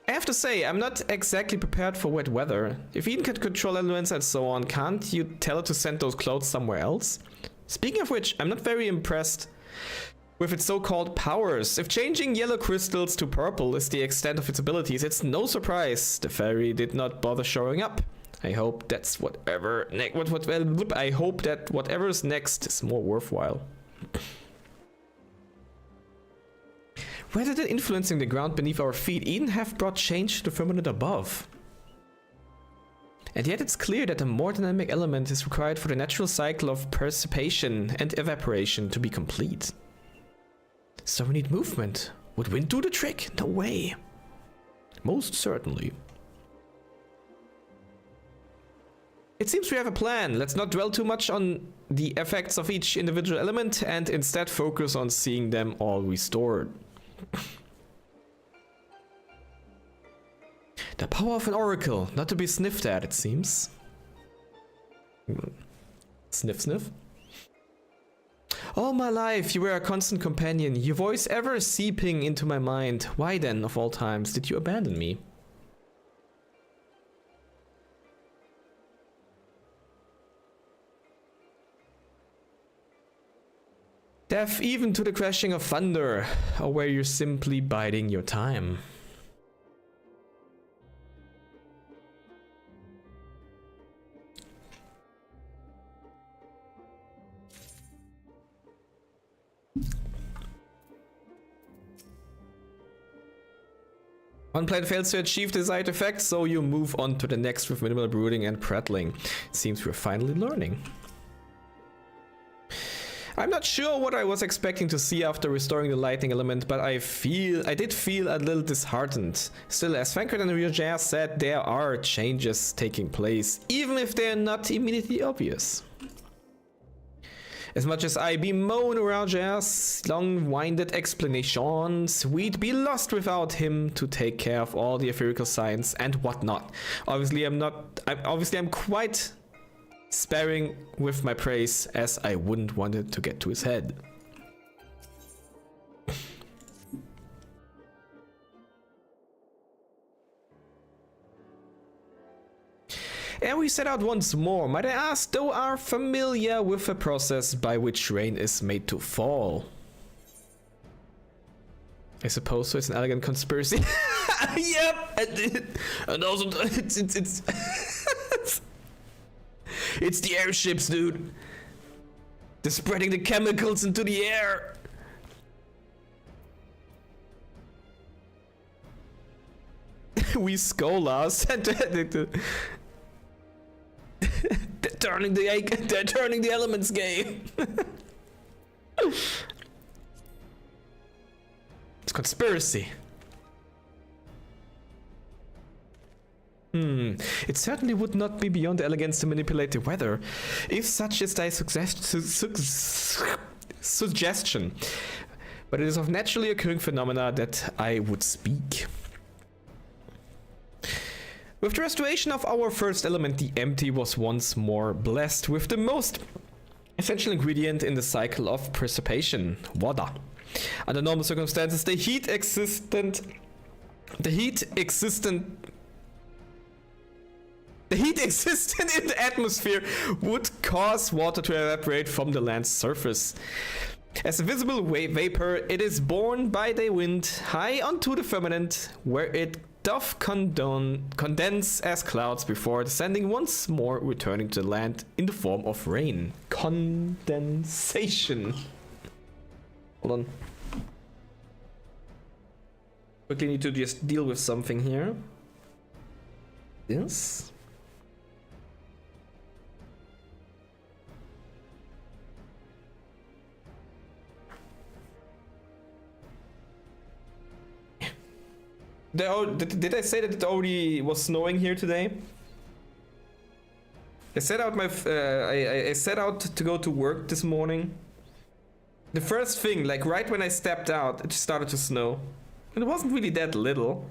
I have to say, I'm not exactly prepared for wet weather. If Eden can control elements and so on, can't you tell it to send those clouds somewhere else? Speaking of which, I'm not very impressed with its so-called powers. If changing yellow crystals to purple is the extent of its abilities, it's no surprise the fairy did not bother showing up. I hope that's I hope that whatever's next is more worthwhile. Rather than influencing the ground beneath our feet, Eden have brought change to the firmament above. And yet it's clear that a more dynamic element is required for the natural cycle of precipitation and evaporation to be complete. So we need movement. Would wind do the trick? No way. Most certainly. It seems we have a plan. Let's not dwell too much on the effects of each individual element and instead focus on seeing them all restored. The power of an oracle, not to be sniffed at, it seems. Sniff, sniff. All my life, you were a constant companion, your voice ever seeping into my mind. Why then, of all times, did you abandon me? Deaf even to the crashing of thunder, or were you simply biding your time? One plan fails to achieve the desired effect, so you move on to the next with minimal brooding and prattling. It seems we're finally learning. I'm not sure what I was expecting to see after restoring the lightning element, but I did feel a little disheartened. Still, as Vankard and Ryujaya said, there are changes taking place, even if they're not immediately obvious. As much as I bemoan Raja's long-winded explanations, we'd be lost without him to take care of all the etherical science and whatnot. Obviously, I'm quite sparing with my praise, as I wouldn't want it to get to his head. And we set out once more. Might I ask, though are familiar with the process by which rain is made to fall? I suppose so. It's an elegant conspiracy. Yep, and also it's it's the airships, dude. They're spreading the chemicals into the air. We Skolas. They're turning the elements gay. It's conspiracy. It certainly would not be beyond elegance to manipulate the weather, if such is thy suggestion. But it is of naturally occurring phenomena that I would speak. With the restoration of our first element, the empty was once more blessed with the most essential ingredient in the cycle of precipitation, water. Under normal circumstances, the heat existent in the atmosphere would cause water to evaporate from the land's surface. As a visible vapor, it is borne by the wind high onto the firmament, where it doth condense as clouds before descending once more, returning to the land in the form of rain. Condensation. Hold on. Quickly need to just deal with something here. This. Did I say that it already was snowing here today? I set out I set out to go to work this morning. The first thing, like right when I stepped out, it started to snow. And it wasn't really that little.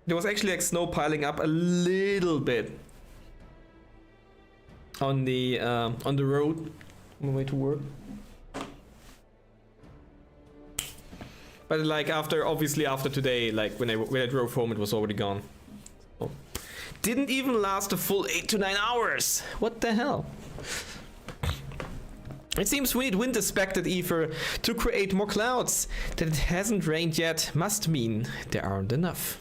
There was actually like snow piling up a little bit on the road on the way to work. But like obviously after today, like when I drove home, it was already gone. So, didn't even last a full 8 to 9 hours. What the hell? It seems we need wind aspected ether to create more clouds. That it hasn't rained yet must mean there aren't enough.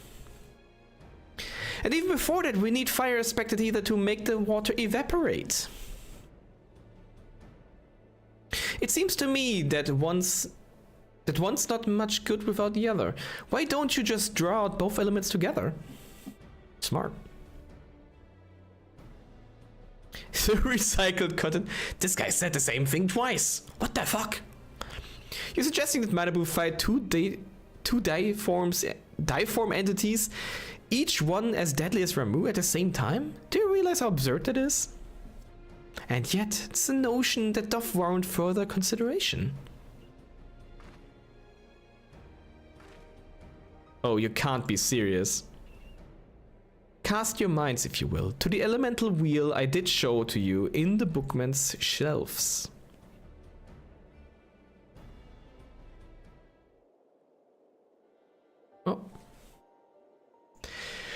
And even before that, we need fire aspected ether to make the water evaporate. It seems to me that one's not much good without the other. Why don't you just draw out both elements together? Smart. The recycled cotton. This guy said the same thing twice. What the fuck? You're suggesting that Manabu fight two diform entities, each one as deadly as Ramu at the same time? Do you realize how absurd that is? And yet, it's a notion that doth warrant further consideration. Oh, you can't be serious. cast your minds, if you will, to the elemental wheel I did show to you in the bookman's shelves. Oh.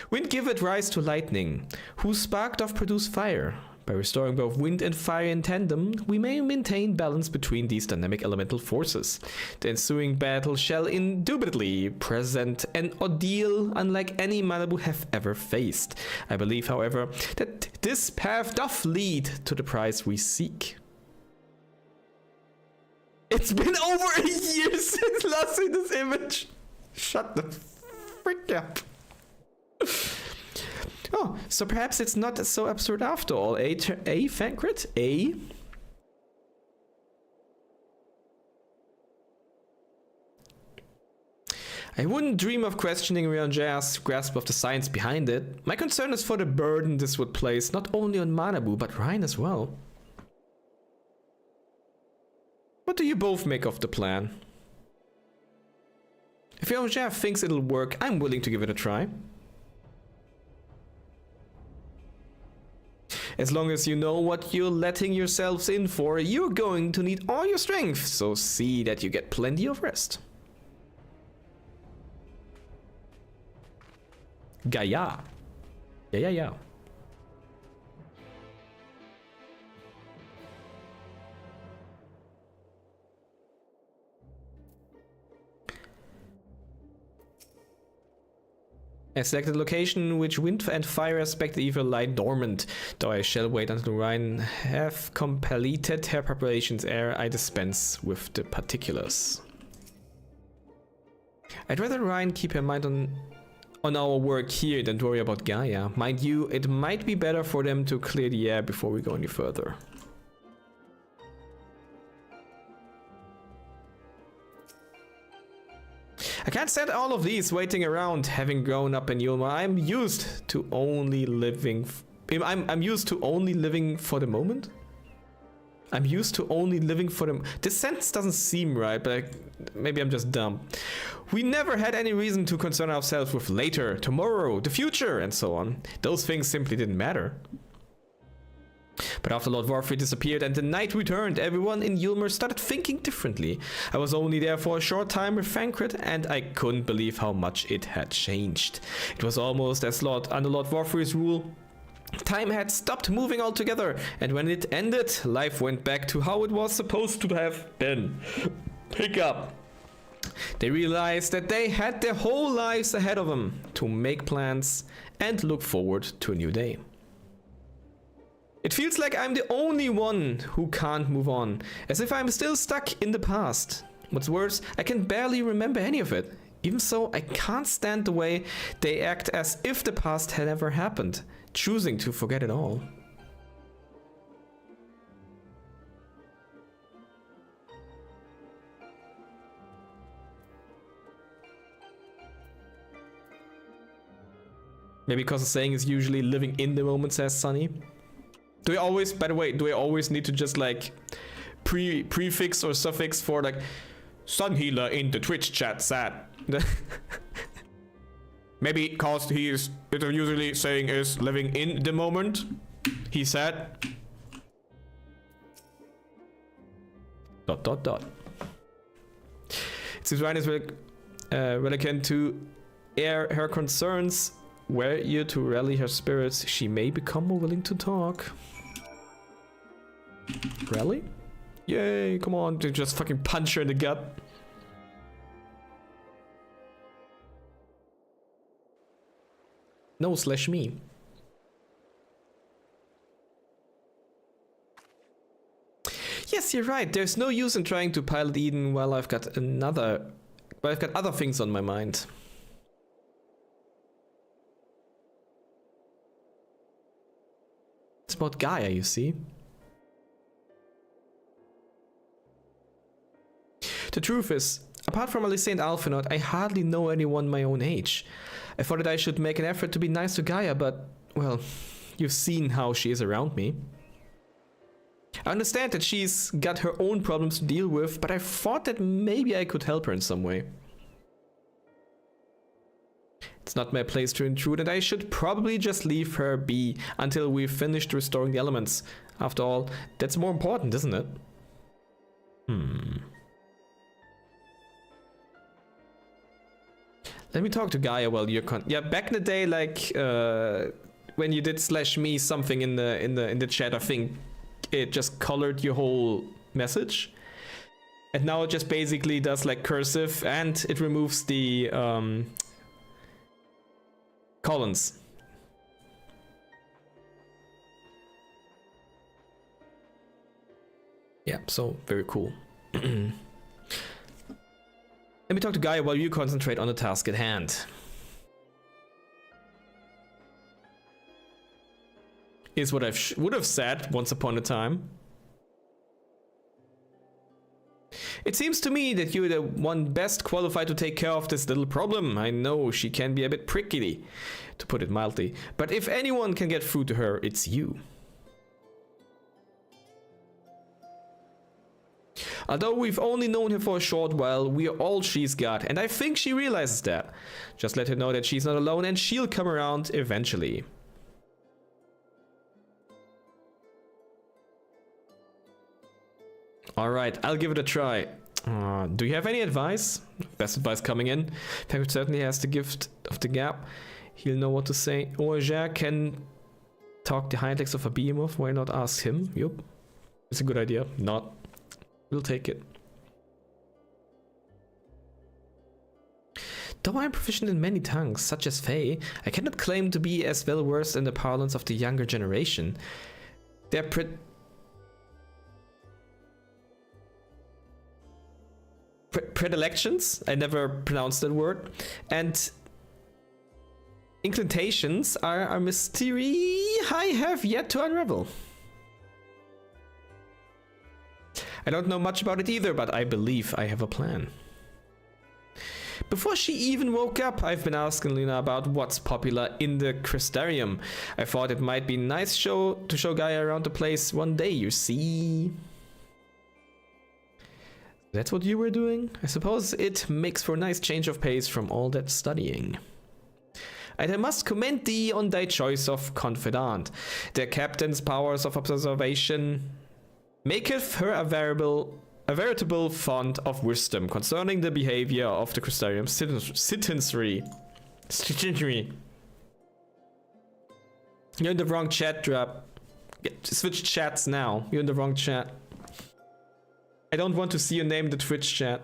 Wind giveth rise to lightning, whose spark doth produce fire. By restoring both wind and fire in tandem, we may maintain balance between these dynamic elemental forces. The ensuing battle shall indubitably present an ordeal unlike any Malibu have ever faced. I believe, however, that this path doth lead to the prize we seek. It's been over a year since last seen this image. Shut the frick up. Oh, so perhaps it's not so absurd after all. A Fancrit? A? I wouldn't dream of questioning Ryanja's grasp of the science behind it. My concern is for the burden this would place not only on Manabu, but Ryan as well. What do you both make of the plan? If Ryan thinks it'll work, I'm willing to give it a try. As long as you know what you're letting yourselves in for, you're going to need all your strength, so see that you get plenty of rest. Gaia. Yeah. I selected a location which wind and fire aspect either lie dormant, though I shall wait until Ryan have completed her preparations ere I dispense with the particulars. I'd rather Ryan keep her mind on our work here than worry about Gaia. Mind you, it might be better for them to clear the air before we go any further. I can't stand all of these waiting around. Having grown up in Yulma, I'm used to only living for the moment. I'm used to only living for them. This sentence doesn't seem right, but maybe I'm just dumb. We never had any reason to concern ourselves with later, tomorrow, the future, and so on. Those things simply didn't matter. But after Lord Warfrey disappeared and the night returned, everyone in Yulmer started thinking differently. I was only there for a short time with Fancrit, and I couldn't believe how much it had changed. It was almost as under Lord Warfrey's rule. Time had stopped moving altogether, and when it ended, life went back to how it was supposed to have been. Pick up. They realized that they had their whole lives ahead of them to make plans and look forward to a new day. It feels like I'm the only one who can't move on, as if I'm still stuck in the past. What's worse, I can barely remember any of it. Even so, I can't stand the way they act as if the past had never happened, choosing to forget it all. Maybe because the saying is usually living in the moment, says Sunny. Do we always, by the way, do we always need to just like prefix or suffix for like Sun Healer in the Twitch chat said? Maybe because he is usually saying is living in the moment, he said. ... It seems Ryan is reluctant to air her concerns. Were you to rally her spirits, she may become more willing to talk. Rally? Yay, come on, just fucking punch her in the gut. No/me. Yes, you're right. There's no use in trying to pilot Eden while I've got other things on my mind. It's about Gaia, you see. The truth is, apart from Alice and Alphinaud, I hardly know anyone my own age. I thought that I should make an effort to be nice to Gaia, but, well, you've seen how she is around me. I understand that she's got her own problems to deal with, but I thought that maybe I could help her in some way. It's not my place to intrude, and I should probably just leave her be until we've finished restoring the elements. After all, that's more important, isn't it? Let me talk to Gaia while you're yeah, back in the day, like when you did /me something in the chat, I think it just colored your whole message. And now it just basically does like cursive, and it removes the colons. Yeah, so very cool. Let me talk to Gaia while you concentrate on the task at hand. Is what I would have said once upon a time. It seems to me that you're the one best qualified to take care of this little problem. I know she can be a bit prickly, to put it mildly, but if anyone can get through to her, it's you. Although we've only known her for a short while, we're all she's got, and I think she realizes that. Just let her know that she's not alone, and she'll come around eventually. Alright, I'll give it a try. Do you have any advice? Best advice coming in. Penguin certainly has the gift of the gap. He'll know what to say. Or Jack can talk the hind legs of a behemoth. Why not ask him? Yup. It's a good idea. Not. We'll take it. Though I'm proficient in many tongues, such as Fey, I cannot claim to be as well versed in the parlance of the younger generation. Their predilections, I never pronounced that word, and inclinations are a mystery I have yet to unravel. I don't know much about it either, but I believe I have a plan. Before she even woke up, I've been asking Lena about what's popular in the Crystarium. I thought it might be nice to show Gaia around the place one day, you see. That's what you were doing? I suppose it makes for a nice change of pace from all that studying. And I must commend thee on thy choice of confidant. The captain's powers of observation maketh her a veritable font of wisdom concerning the behavior of the Crystarium citizenry. You're in the wrong chat, Drop. Switch chats now. You're in the wrong chat. I don't want to see your name in the Twitch chat.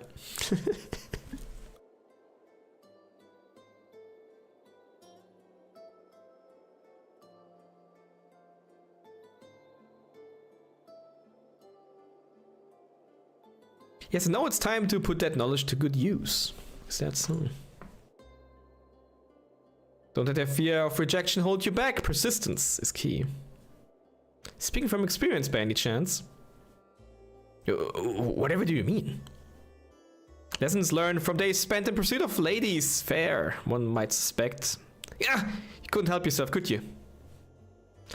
Yes, now it's time to put that knowledge to good use. Is that so? Don't let their fear of rejection hold you back. Persistence is key. Speaking from experience by any chance? Whatever do you mean? Lessons learned from days spent in pursuit of ladies. Fair, one might suspect. Yeah, you couldn't help yourself, could you?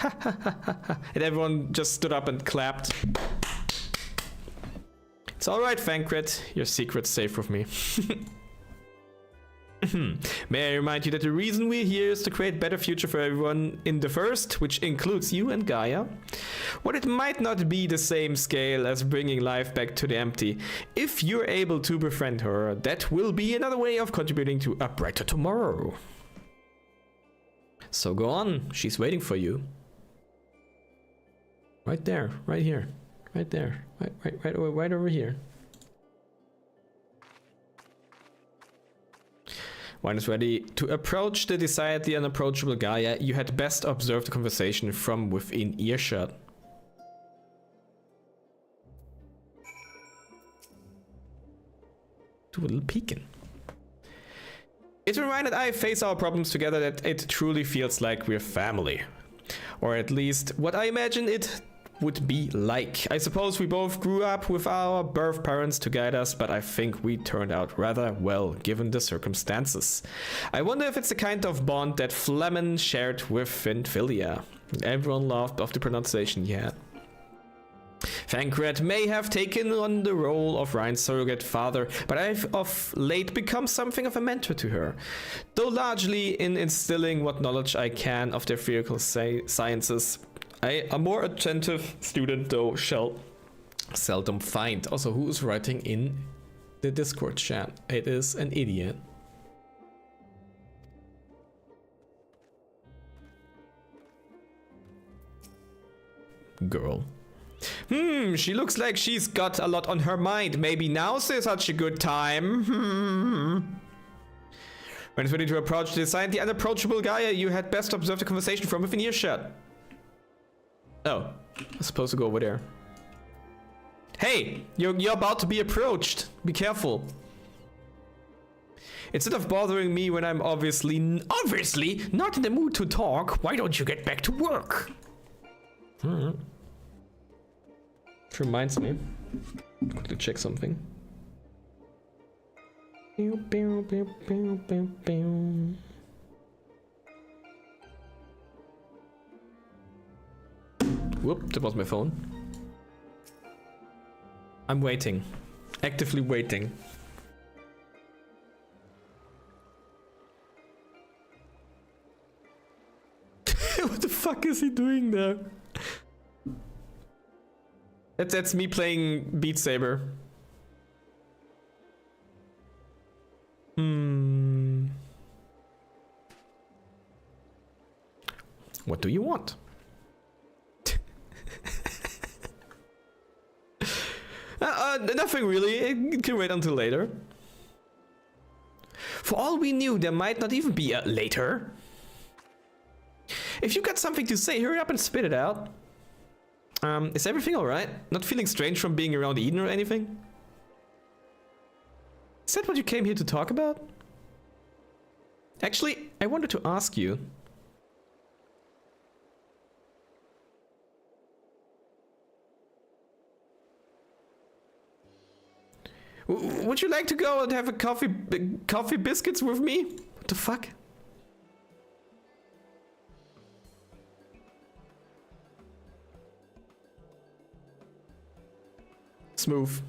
Ha ha ha ha ha. And everyone just stood up and clapped. It's alright, Fankrit. Your secret's safe with me. May I remind you that the reason we're here is to create a better future for everyone in the first, which includes you and Gaia. While it might not be the same scale as bringing life back to the empty, if you're able to befriend her, that will be another way of contributing to a brighter tomorrow. So go on, she's waiting for you. Right there, right here, right there, right over here. One is ready to approach the decidedly unapproachable Gaia. You had best observe the conversation from within earshot. Do a little peeking. It's a reminder that I face our problems together, that it truly feels like we're family. Or at least what I imagine it would be like. I suppose we both grew up with our birth parents to guide us, but I think we turned out rather well given the circumstances. I wonder if it's the kind of bond that Flemmen shared with Finfilia. Everyone laughed off the pronunciation he had. Thancred may have taken on the role of Ryan's surrogate father, but I've of late become something of a mentor to her, though largely in instilling what knowledge I can of their physical sciences. A more attentive student, though, shall seldom find. Also, who's writing in the Discord chat? It is an idiot. Girl. She looks like she's got a lot on her mind. Maybe now's such a good time. When it's ready to approach the unapproachable Gaia, you had best observe the conversation from within earshot. Oh, I'm supposed to go over there. Hey, you're about to be approached. Be careful. Instead of bothering me when I'm obviously not in the mood to talk, why don't you get back to work? Which reminds me, quickly check something. Whoop, that was my phone. I'm waiting. Actively waiting. What the fuck is he doing there? That's me playing Beat Saber. What do you want? Nothing really. It can wait until later. For all we knew, there might not even be a later. If you got something to say, hurry up and spit it out. Is everything alright? Not feeling strange from being around Eden or anything? Is that what you came here to talk about? Actually, I wanted to ask you. Would you like to go and have a coffee biscuits with me? What the fuck? Smooth.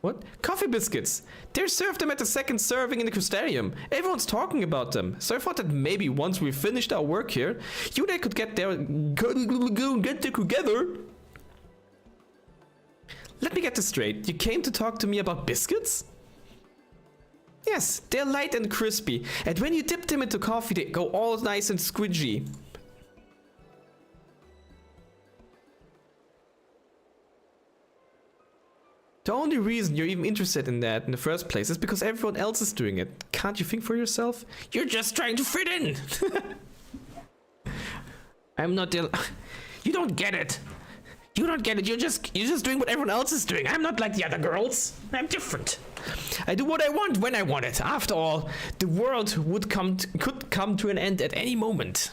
What? Coffee biscuits! They served them at the second serving in the Crystarium. Everyone's talking about them. So I thought that maybe once we finished our work here, you and I could get there together. Let me get this straight. You came to talk to me about biscuits? Yes, they're light and crispy. And when you dip them into coffee, they go all nice and squidgy. The only reason you're even interested in that in the first place is because everyone else is doing it. Can't you think for yourself? You're just trying to fit in. I'm not You don't get it. You don't get it. You're just doing what everyone else is doing. I'm not like the other girls. I'm different. I do what I want when I want it. After all, the world could come to an end at any moment.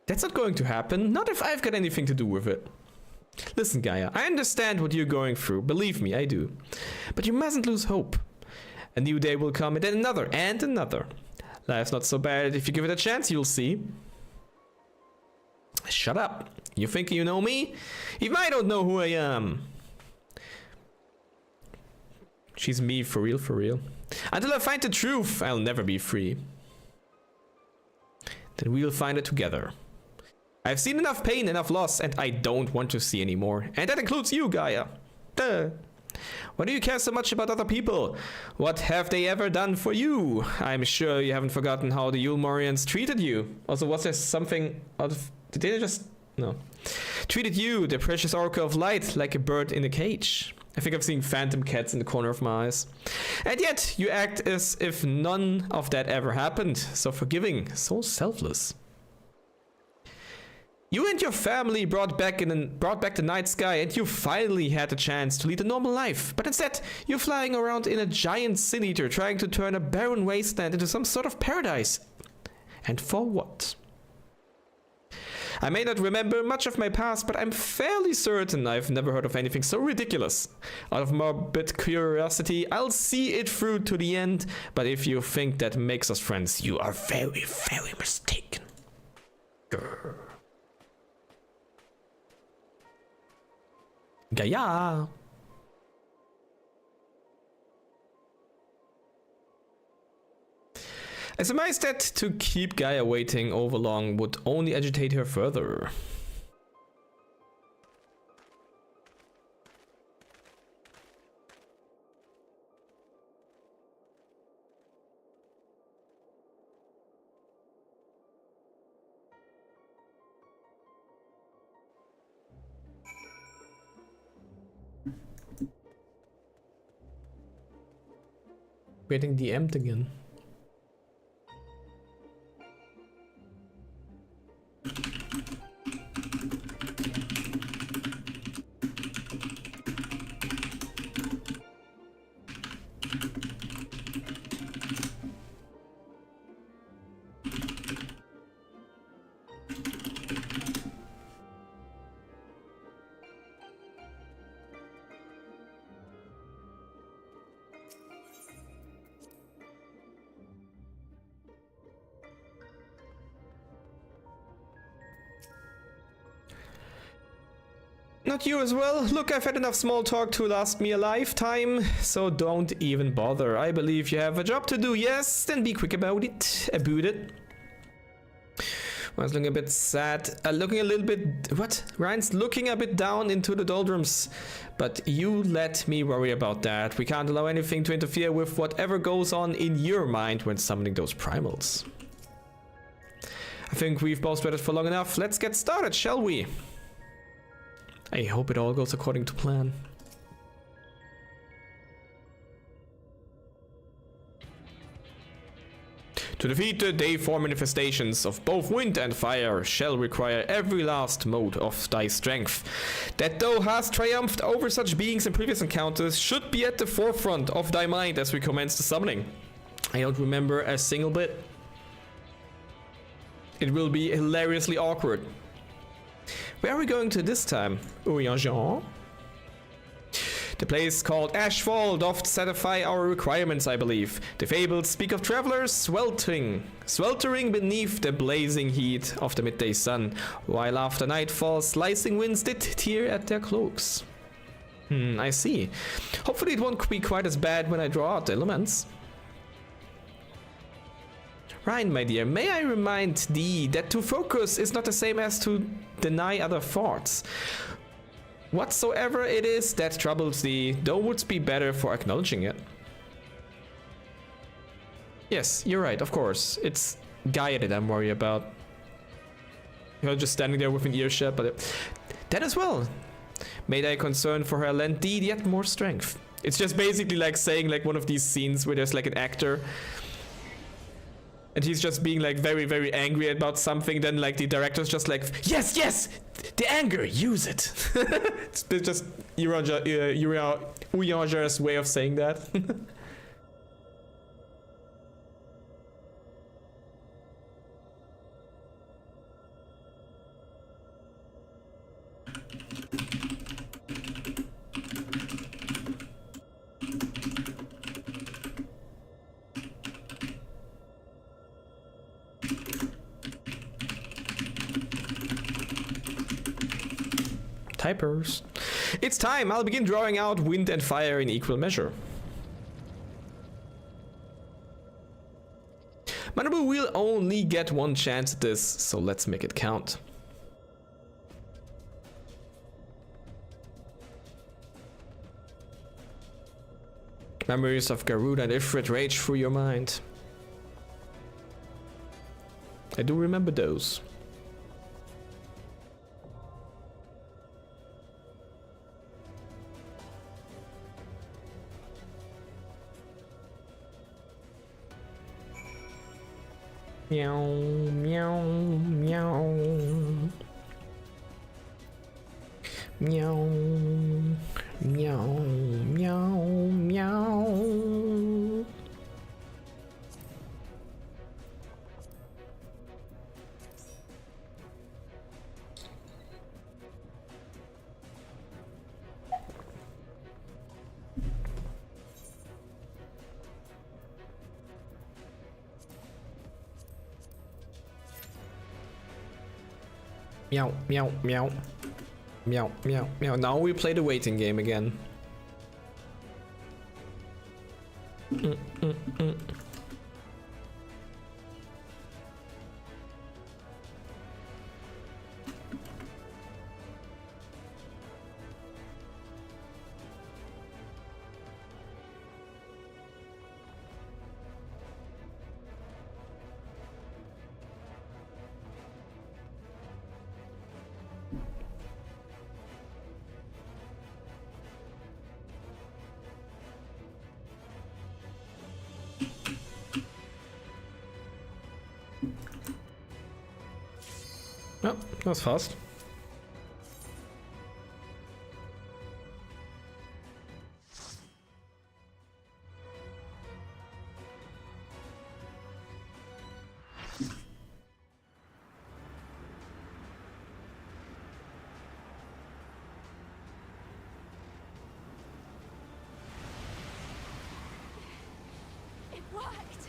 That's not going to happen. Not if I've got anything to do with it. Listen, Gaia, I understand what you're going through. Believe me, I do. But you mustn't lose hope. A new day will come, and then another, and another. Life's not so bad. If you give it a chance, you'll see. Shut up. You think you know me? Even I don't know who I am. She's me, for real, for real. Until I find the truth, I'll never be free. Then we'll find it together. I've seen enough pain, enough loss, and I don't want to see anymore. And that includes you, Gaia. Duh. Why do you care so much about other people? What have they ever done for you? I'm sure you haven't forgotten how the Yulmorians treated you. Also, was there something out of... Did they just... No. Treated you, the precious orca of light, like a bird in a cage. I think I've seen phantom cats in the corner of my eyes. And yet, you act as if none of that ever happened. So forgiving, so selfless. You and your family brought back the night sky, and you finally had the chance to lead a normal life. But instead, you're flying around in a giant sin-eater, trying to turn a barren wasteland into some sort of paradise. And for what? I may not remember much of my past, but I'm fairly certain I've never heard of anything so ridiculous. Out of morbid curiosity, I'll see it through to the end, but if you think that makes us friends, you are very, very mistaken. Grr. Gaia! I surmise that to keep Gaia waiting over long would only agitate her further. Getting DM'd again. Not you as well? Look, I've had enough small talk to last me a lifetime, so don't even bother. I believe you have a job to do, yes? Then be quick about it. Ryan's looking a bit sad. Looking a little bit... What? Ryan's looking a bit down into the doldrums. But you let me worry about that. We can't allow anything to interfere with whatever goes on in your mind when summoning those primals. I think we've both waited for long enough. Let's get started, shall we? I hope it all goes according to plan. To defeat the day 4 manifestations of both wind and fire shall require every last mode of thy strength. That thou hast triumphed over such beings in previous encounters should be at the forefront of thy mind as we commence the summoning. I don't remember a single bit. It will be hilariously awkward. Where are we going to this time? Jean? The place called Ashfall doth satisfy our requirements, I believe. The fables speak of travelers sweltering beneath the blazing heat of the midday sun, while after nightfall slicing winds did tear at their cloaks. I see. Hopefully it won't be quite as bad when I draw out the elements. Ryan, my dear, may I remind thee that to focus is not the same as to deny other thoughts. Whatsoever it is that troubles thee, thou wouldst be better for acknowledging it. Yes, you're right, of course. It's Gaia that I'm worried about. You're just standing there with an earshot, but that as well. May thy concern for her lend thee yet more strength. It's just basically like saying like one of these scenes where there's like an actor and he's just being like very, very angry about something. Then like the director's just like, yes, yes, the anger, use it. It's just Uyanger's way of saying that. Typers. It's time. I'll begin drawing out wind and fire in equal measure. Manabu will only get one chance at this, so let's make it count. Memories of Garuda and Ifrit rage through your mind. I do remember those. Meow, meow, meow. Meow, meow, meow, meow. Meow, meow, meow. Meow, meow, meow. Now we play the waiting game again. Oh, that was fast. It worked!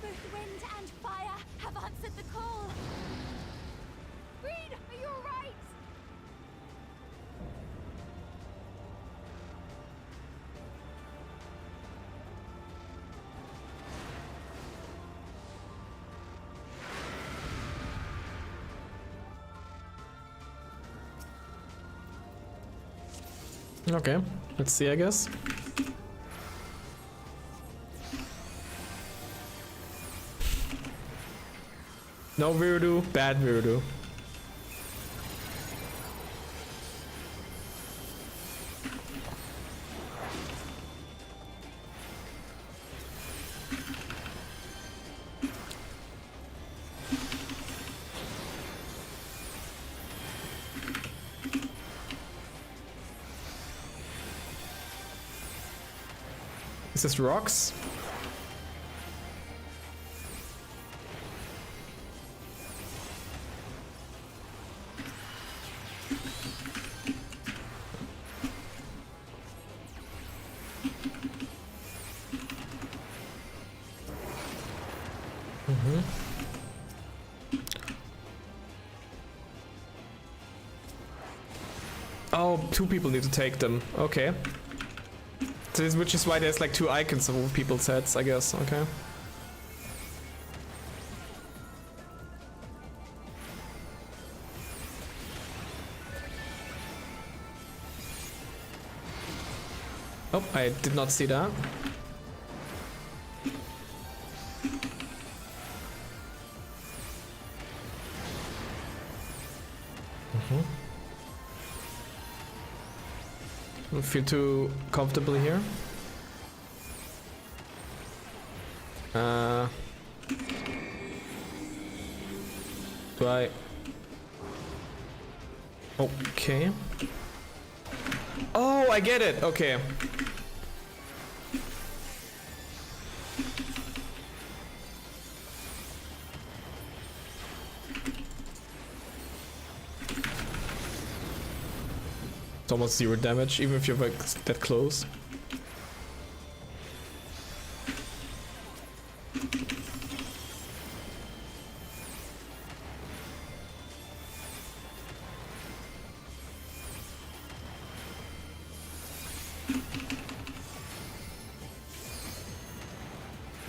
Both wind and fire have answered the call. Reed, are you alright? Okay, let's see, I guess. No voodoo, bad voodoo. Is this rocks? Oh, two people need to take them. Okay. Which is why there's like two icons of people's heads, I guess. Okay. Oh, I did not see that. Don't feel too comfortable here. Do I? Okay. Oh, I get it. Okay. It's almost 0 damage, even if you're like that close.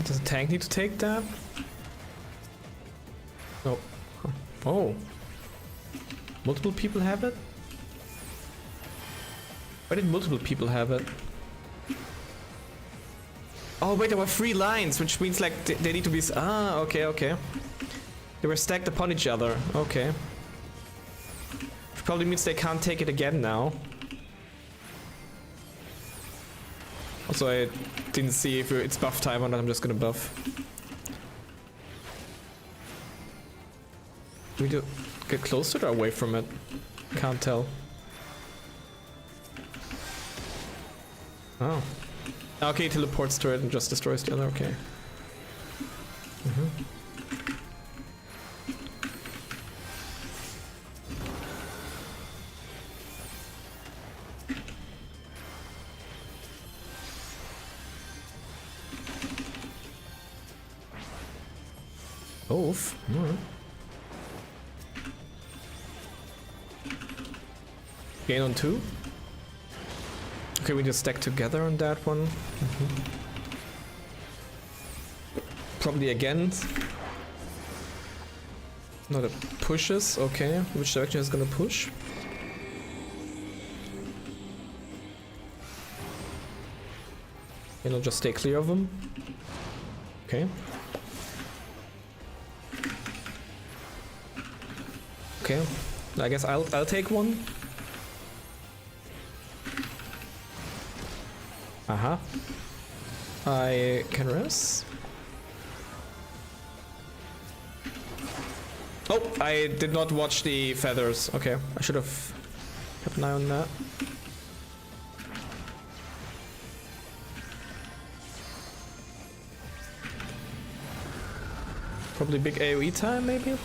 Does the tank need to take that? No. Oh. Multiple people have it? Why did multiple people have it? Oh wait, there were 3 lines, which means like they need to be... Ah, okay, okay. They were stacked upon each other. Okay. Which probably means they can't take it again now. Also, I didn't see if it's buff time or not. I'm just gonna buff. Do we get close to it or away from it? Can't tell. Oh. Okay, he teleports to it and just destroys the other, okay. Oof. Alright. Gain on 2. Okay, we just stack together on that one. Probably again. Not a pushes, okay. Which direction is gonna push? And I'll just stay clear of them. Okay. Okay. I guess I'll take one. Aha. I can rest. Oh, I did not watch the feathers. Okay, I should have kept an eye on that. Probably big AoE time, maybe? I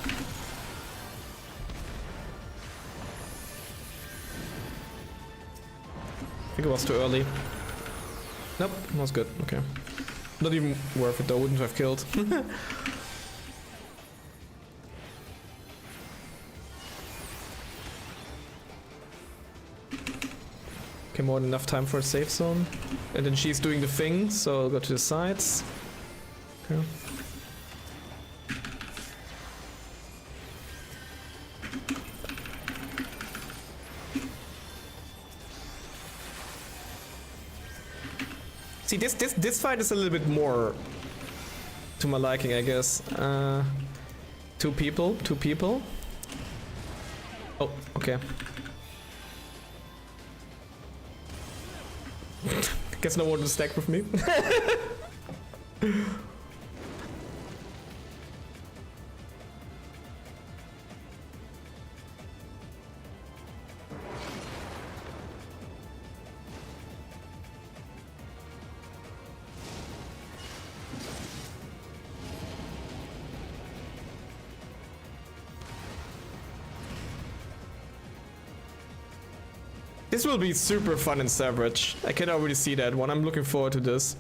think it was too early. Nope, it was good. Okay. Not even worth it though, wouldn't have killed. Okay, more than enough time for a safe zone. And then she's doing the thing, so I'll go to the sides. Okay. See, this fight is a little bit more to my liking, I guess. Two people. Oh, okay. Guess no one to stack with me. This will be super fun and savage. I can already see that one. I'm looking forward to this.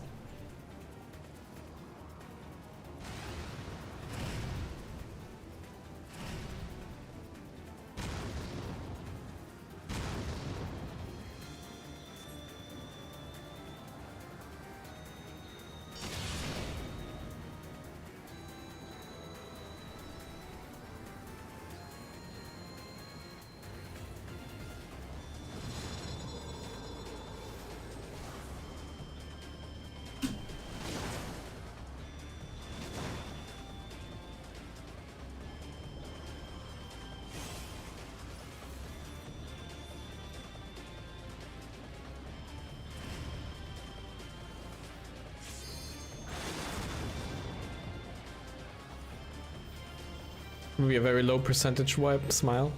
Maybe a very low percentage wipe smile.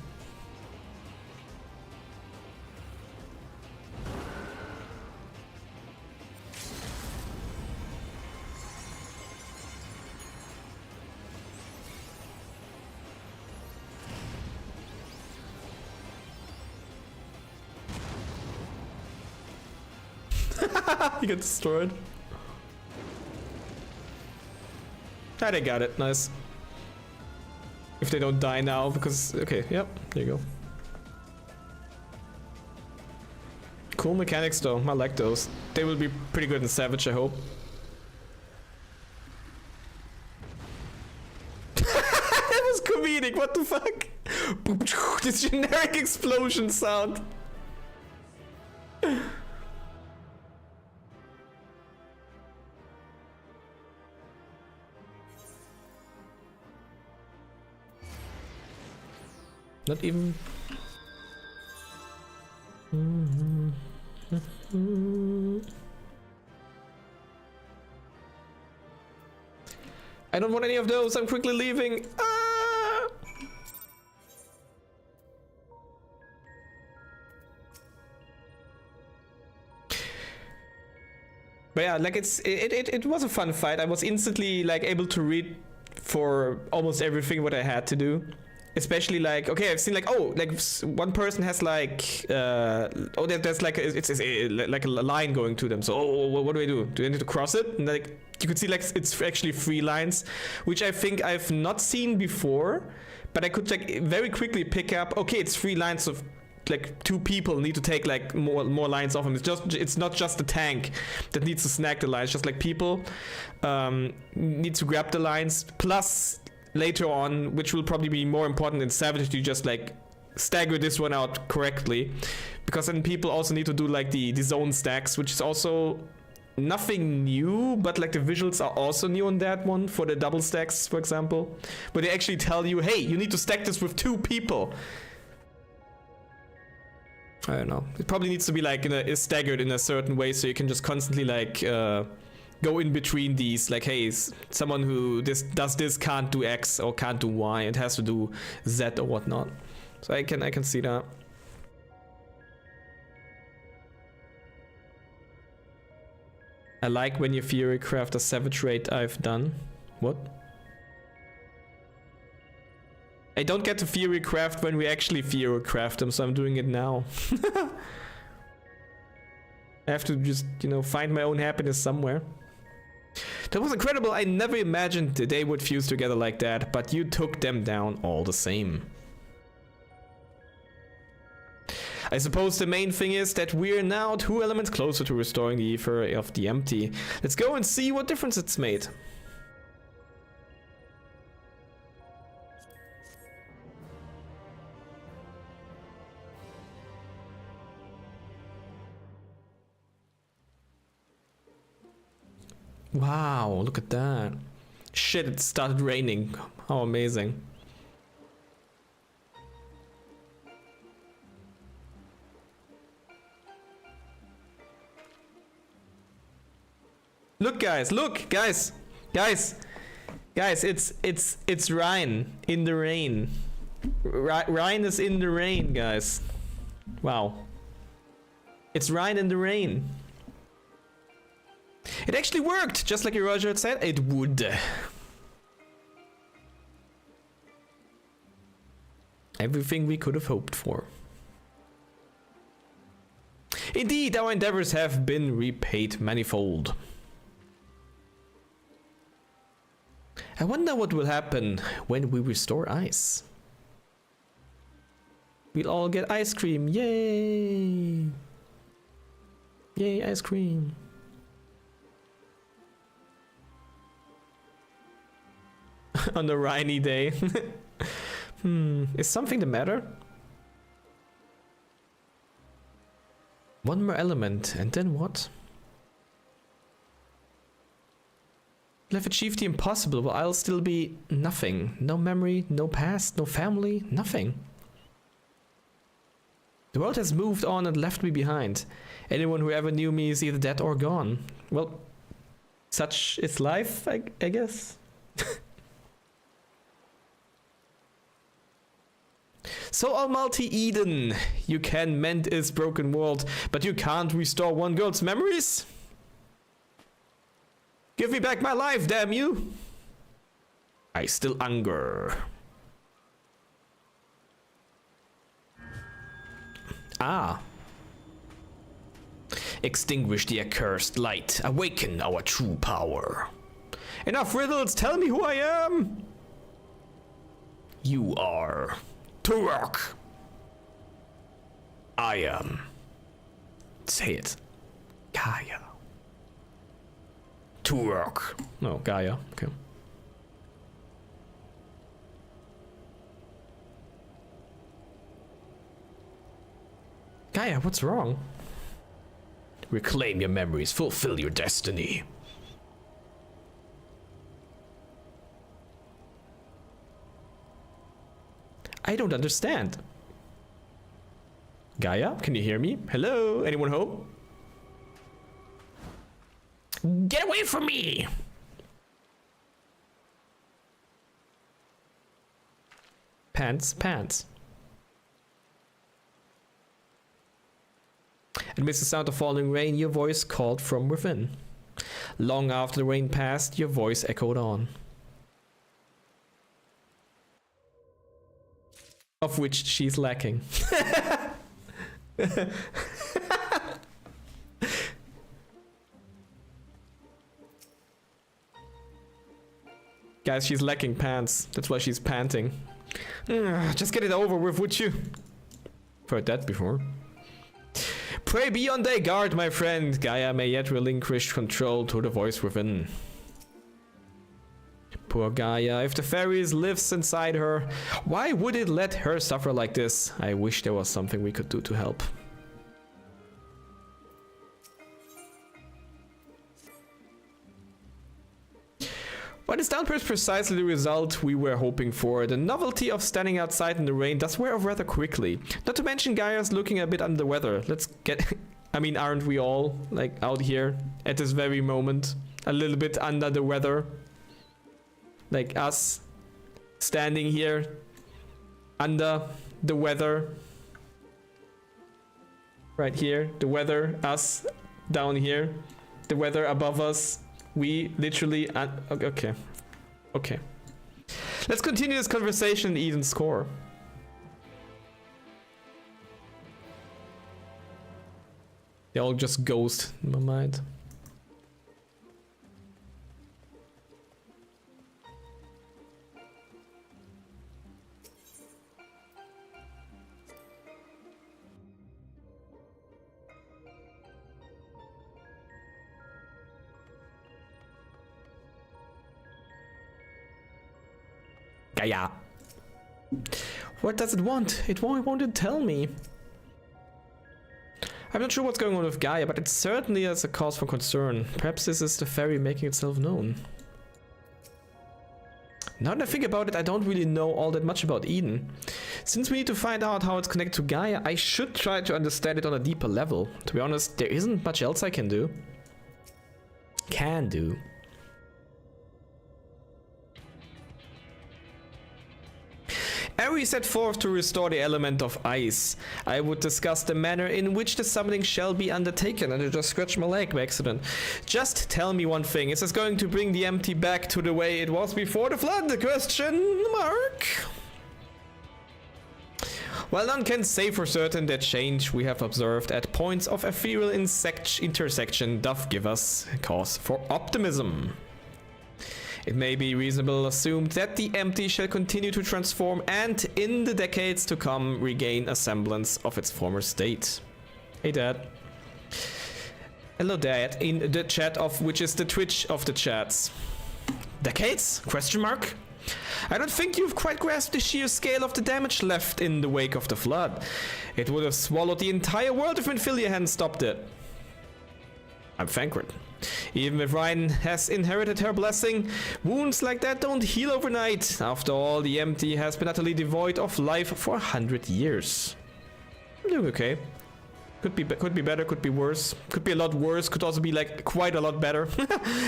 He got destroyed. Ah, they got it. Nice. If they don't die now, because... Okay, yep, there you go. Cool mechanics though, I like those. They will be pretty good in Savage, I hope. That was comedic, what the fuck? This generic explosion sound. Not even... I don't want any of those, I'm quickly leaving. Ah! But yeah, like it was a fun fight. I was instantly like able to read for almost everything what I had to do. Especially like, okay, I've seen like, oh, like one person has like, oh, there's like, it's like a line going to them. So, oh, what do? Do I need to cross it? And like, you could see like, it's actually 3 lines, which I think I've not seen before, but I could like very quickly pick up, okay, it's 3 lines of like 2 people need to take like more lines off him. It's not just the tank that needs to snag the lines, just like people need to grab the lines, plus later on, which will probably be more important in Savage, to just like stagger this one out correctly, because then people also need to do like the zone stacks, which is also nothing new, but like the visuals are also new on that one for the double stacks, for example, where they actually tell you, hey, you need to stack this with 2 people. I don't know. It probably needs to be like staggered in a certain way, so you can just constantly like go in between these. Like, hey, someone who does this can't do X or can't do Y. It has to do Z or whatnot. So I can see that. I like when you Fury craft a Savage raid I've done. What? I don't get to Fury craft when we actually Fury craft them, so I'm doing it now. I have to just, you know, find my own happiness somewhere. That was incredible. I never imagined they would fuse together like that, but you took them down all the same. I suppose the main thing is that we're now 2 elements closer to restoring the ether of the empty. Let's go and see what difference it's made. Wow, look at that. Shit, it started raining. How amazing. Look, guys, it's Ryan in the rain. Ryan is in the rain, guys. Wow. It's Ryan in the rain. It actually worked, just like Roger had said it would. Everything we could have hoped for. Indeed, our endeavors have been repaid manifold. I wonder what will happen when we restore ice. We'll all get ice cream, yay! Yay, ice cream. On a rainy day. Is something the matter? One more element, and then what? I've achieved the impossible, but I'll still be nothing. No memory, no past, no family, nothing. The world has moved on and left me behind. Anyone who ever knew me is either dead or gone. Well, such is life, I guess. So Almighty Eden, you can mend this broken world, but you can't restore one girl's memories? Give me back my life, damn you! I still hunger. Ah. Extinguish the accursed light. Awaken our true power. Enough riddles, tell me who I am! You are Turok. I am. Say it. Gaia. Turok. No, Gaia. Okay. Gaia, what's wrong? Reclaim your memories. Fulfill your destiny. I don't understand. Gaia, can you hear me? Hello? Anyone home? Get away from me! Pants, pants. Amidst the sound of falling rain, your voice called from within. Long after the rain passed, your voice echoed on. Of which she's lacking. Guys, she's lacking pants. That's why she's panting. Just get it over with, would you? Heard that before. Pray be on thy guard, my friend. Gaia may yet relinquish control to the voice within. Poor Gaia. If the fairies lives inside her, why would it let her suffer like this? I wish there was something we could do to help. But this downpour is precisely the result we were hoping for. The novelty of standing outside in the rain does wear off rather quickly. Not to mention Gaia's looking a bit under the weather. Let's get... I mean, aren't we all, like, out here at this very moment? A little bit under the weather. Like us, standing here, under the weather. Right here, the weather, us, down here. The weather above us. We literally... okay. Okay. Let's continue this conversation and even score. They all just ghost in my mind. Gaia. What does it want? It won't tell me. I'm not sure what's going on with Gaia, but it certainly is a cause for concern. Perhaps this is the fairy making itself known. Now that I think about it, I don't really know all that much about Eden. Since we need to find out how it's connected to Gaia, I should try to understand it on a deeper level. To be honest, there isn't much else I can do. Eri set forth to restore the element of ice. I would discuss the manner in which the summoning shall be undertaken, and I just scratched my leg by accident. Just tell me one thing, is this going to bring the empty back to the way it was before the flood? The question mark? While none can say for certain that change we have observed at points of ethereal intersection doth give us cause for optimism. It may be reasonably assumed that the empty shall continue to transform and, in the decades to come, regain a semblance of its former state. Hey Dad. Hello Dad, in the chat of which is the Twitch of the chats. Decades? Question mark? I don't think you've quite grasped the sheer scale of the damage left in the wake of the flood. It would have swallowed the entire world if Minfilia hadn't stopped it. I'm thankful. Even if Ryan has inherited her blessing, wounds like that don't heal overnight. After all, the empty has been utterly devoid of life for 100 years. I'm doing okay. Could be better, could be worse. Could be a lot worse, could also be like quite a lot better.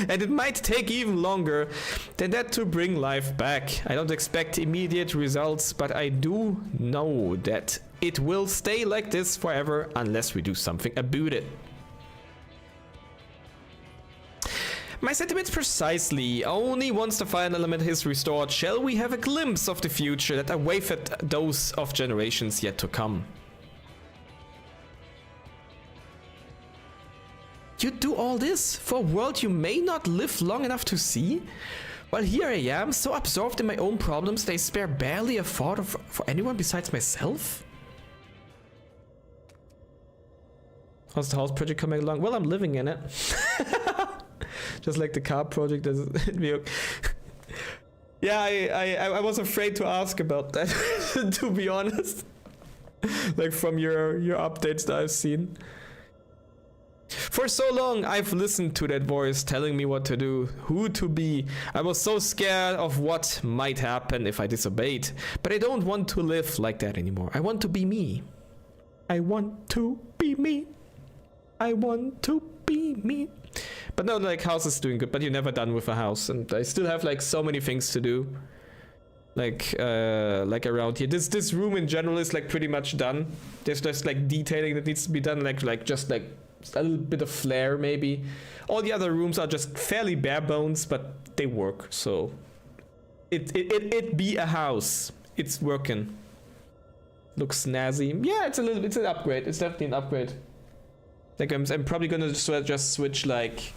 And it might take even longer than that to bring life back. I don't expect immediate results, but I do know that it will stay like this forever unless we do something about it. My sentiments precisely. Only once the final element is restored shall we have a glimpse of the future that awaited those of generations yet to come. You do all this for a world you may not live long enough to see? While here I am, so absorbed in my own problems that I spare barely a thought for anyone besides myself? How's the house project coming along? Well, I'm living in it. Just like the car project is yeah, I was afraid to ask about that, to be honest. Like from your updates that I've seen. For so long, I've listened to that voice telling me what to do, who to be. I was so scared of what might happen if I disobeyed. But I don't want to live like that anymore. I want to be me. I want to be me. I want to be me. But no, like, house is doing good, but you're never done with a house. And I still have, like, so many things to do. Like around here. This room in general is, like, pretty much done. There's just, like, detailing that needs to be done. Like just, like, a little bit of flair, maybe. All the other rooms are just fairly bare bones, but they work, so... It be a house. It's working. Looks snazzy. Yeah, it's an upgrade. It's definitely an upgrade. Like, I'm probably gonna just switch, like,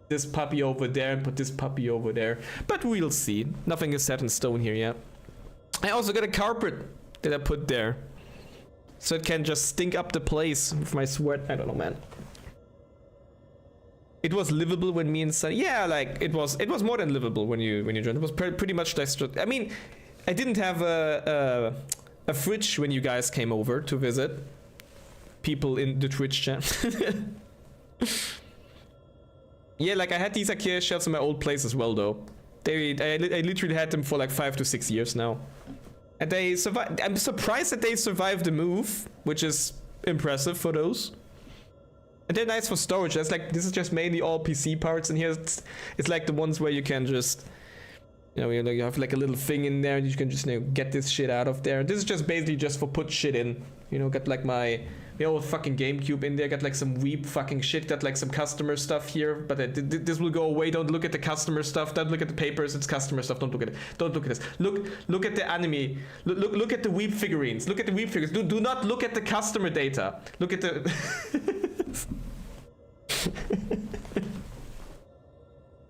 this puppy over there and put this puppy over there. But we'll see. Nothing is set in stone here yet. I also got a carpet that I put there. so it can just stink up the place with my sweat. I don't know, man. It was livable when me and Sunny. Yeah, like it was more than livable when you joined. It was pretty much I mean, I didn't have a fridge when you guys came over to visit. People in the Twitch chat. Yeah, like I had these IKEA shelves in my old place as well, though. I literally had them for like 5 to 6 years now, and they survived. I'm surprised that they survived the move, which is impressive for those. And they're nice for storage. That's like, this is just mainly all PC parts, and here it's like the ones where you can just, you know, you have like a little thing in there, and you can just, you know, get this shit out of there. This is just basically just for put shit in. You know, got like my old fucking GameCube in there. Got like some weep fucking shit. Got like some customer stuff here, but this will go away. Don't look at the customer stuff. Don't look at the papers. It's customer stuff. Don't look at it. Don't look at this. Look at the anime. Look at the weep figurines. Look at the weep figures. Do not look at the customer data. Look at the.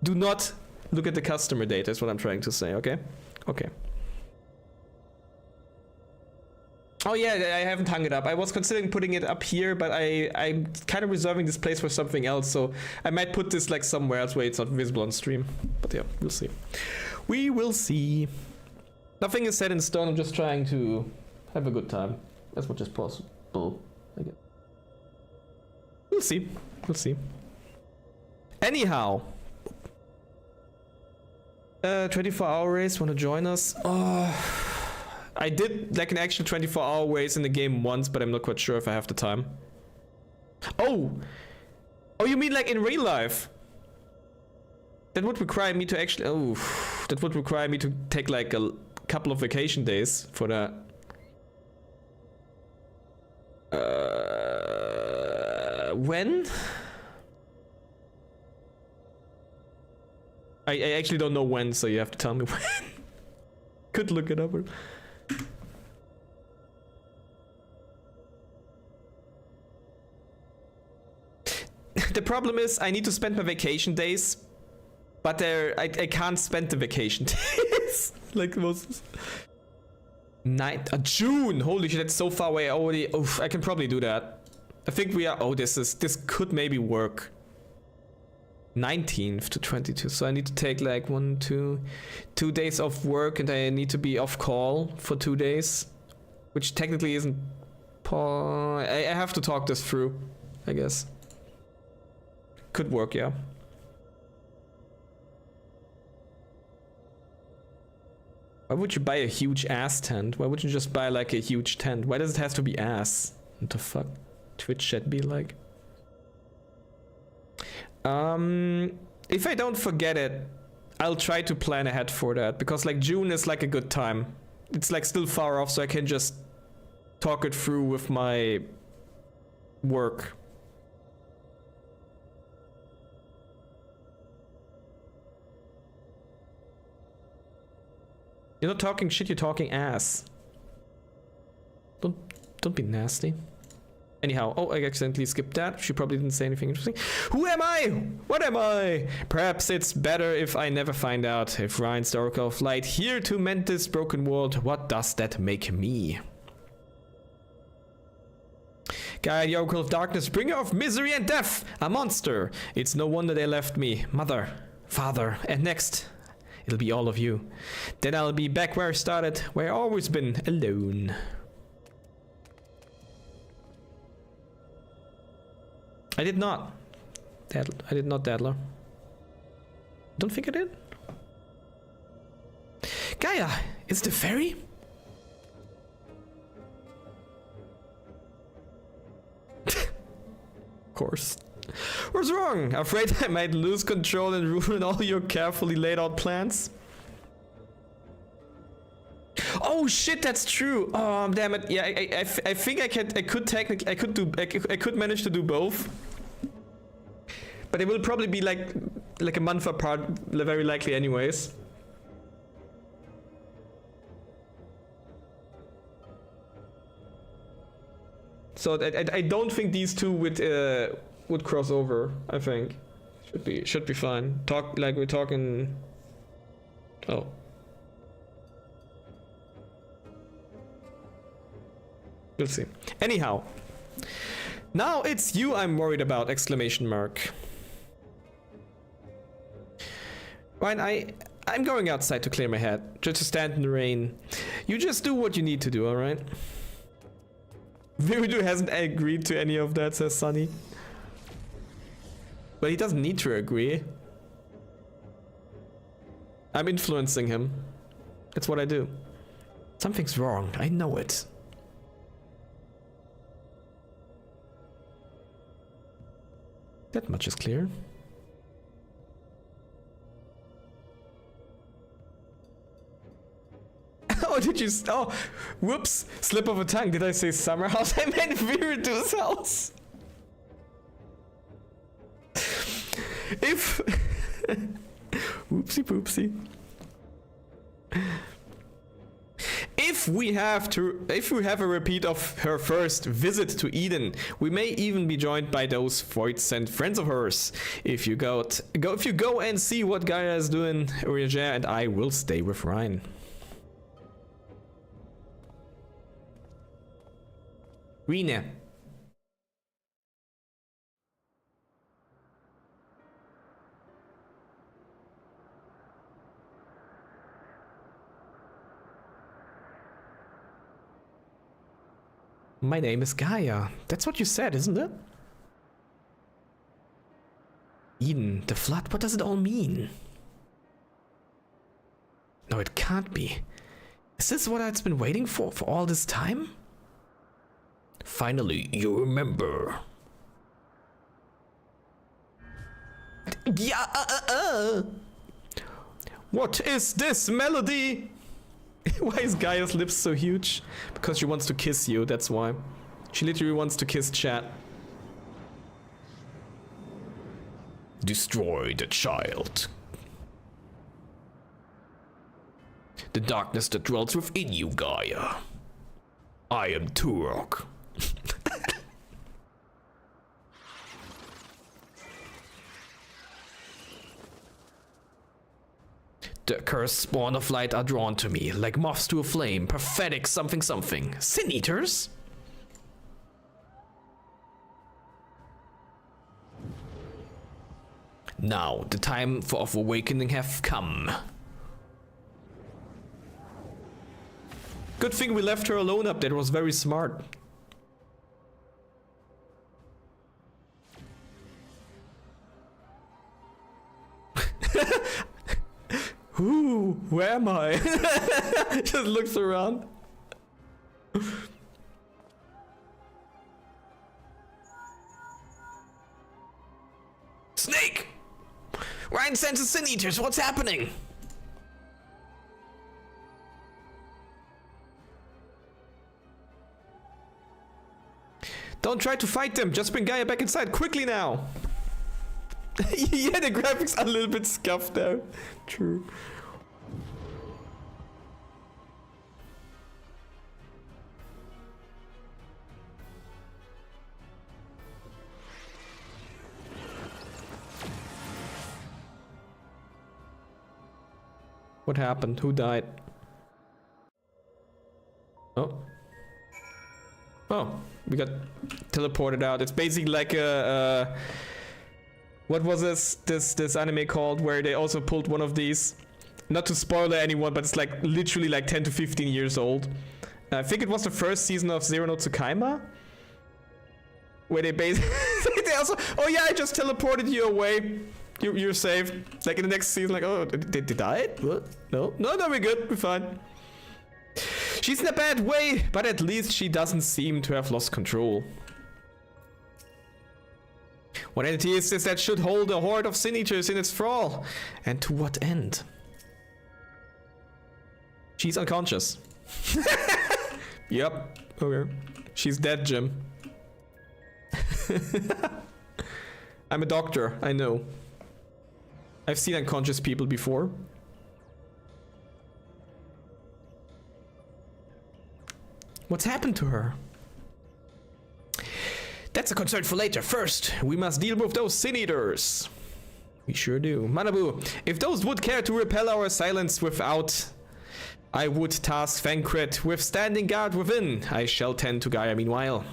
Do not look at the customer data. Is what I'm trying to say. Okay. Okay. Oh yeah, I haven't hung it up. I was considering putting it up here, but I'm kind of reserving this place for something else, so I might put this like somewhere else where it's not visible on stream. But yeah, we'll see. We will see. Nothing is set in stone. I'm just trying to have a good time as much as possible, I guess. We'll see. We'll see. Anyhow. 24-hour race, wanna join us? Oh, I did like an actual 24-hour race in the game once, but I'm not quite sure if I have the time. Oh, you mean like in real life? That would require me to actually. Oh, that would require me to take like a couple of vacation days for that. When? I actually don't know when, so you have to tell me when. Could look it up. The problem is I need to spend my vacation days, but I can't spend the vacation days. Like most. June. Holy shit, that's so far away already. Oof, I can probably do that. I think we are. Oh, this could maybe work. 19th to 22. So I need to take like 2 days off work, and I need to be off call for 2 days, which technically isn't. I have to talk this through, I guess. Could work, yeah. Why would you buy a huge ass tent? Why wouldn't you just buy like a huge tent? Why does it have to be ass? What the fuck? Twitch chat be like? If I don't forget it, I'll try to plan ahead for that, because like June is like a good time. It's like still far off, so I can just talk it through with my work. You're not talking shit, you're talking ass. Don't be nasty. Anyhow, oh, I accidentally skipped that. She probably didn't say anything interesting. Who am I? What am I? Perhaps it's better if I never find out. If Ryan's the Oracle of Light here to mend this broken world, what does that make me? Gaia, the Oracle of Darkness, bringer of misery and death, a monster. It's no wonder they left me. Mother, father, and next, it'll be all of you. Then I'll be back where I started, where I've always been, alone. I did not. I did not, Dadler. Don't think I did. Gaia, is the ferry? Of course. What's wrong? Afraid I might lose control and ruin all your carefully laid out plans? Oh shit, that's true. Oh damn it. Yeah, I think I could manage to do both. But it will probably be like a month apart, very likely anyways. So I don't think these two would cross over. I think should be fine. We're talking. Oh. We'll see. Anyhow. Now it's you I'm worried about, exclamation mark. Ryan, I'm going outside to clear my head. Just to stand in the rain. You just do what you need to do, alright? Virudu hasn't agreed to any of that, says Sunny. But he doesn't need to agree. I'm influencing him. That's what I do. Something's wrong, I know it. That much is clear. Oh, did you? Oh, whoops! Slip of a tongue. Did I say summer house? I meant Virudu's house. If whoopsie poopsie. If we have a repeat of her first visit to Eden, we may even be joined by those Void-sent friends of hers. If you go and see what Gaia is doing, Uriager and I will stay with Ryan. Rina. My name is Gaia. That's what you said, isn't it? Eden, the flood, what does it all mean? No, it can't be. Is this what I've been waiting for all this time? Finally, you remember. Yeah, What is this melody? Why is Gaia's lips so huge? Because she wants to kiss you, that's why. She literally wants to kiss chat. Destroy the child. The darkness that dwells within you, Gaia. I am Turok. The cursed spawn of light are drawn to me, like moths to a flame, prophetic something something. Sin eaters? Now, the time of awakening have come. Good thing we left her alone up there, it was very smart. Ooh, where am I? Just looks around. Snake! Ryan sends the Sin Eaters, what's happening? Don't try to fight them, just bring Gaia back inside, quickly now! Yeah, the graphics are a little bit scuffed there. True. What happened? Who died? Oh. Oh, we got teleported out. It's basically like a what was this anime called where they also pulled one of these? Not to spoil anyone, but it's like literally like 10 to 15 years old. I think it was the first season of Zero no Tsukaima, where they basically they also, oh yeah, I just teleported you away. You're safe. Like in the next season, like, oh, they died? What? No, we're good. We're fine. She's in a bad way, but at least she doesn't seem to have lost control. What entity is this that should hold a horde of Sin Eaters in its thrall? And to what end? She's unconscious. Yep. Okay. She's dead, Jim. I'm a doctor, I know. I've seen unconscious people before. What's happened to her? That's a concern for later. First, we must deal with those Sin Eaters. We sure do. Manabu, if those would care to repel our silence without I would task Vankrit with standing guard within. I shall tend to Gaia meanwhile.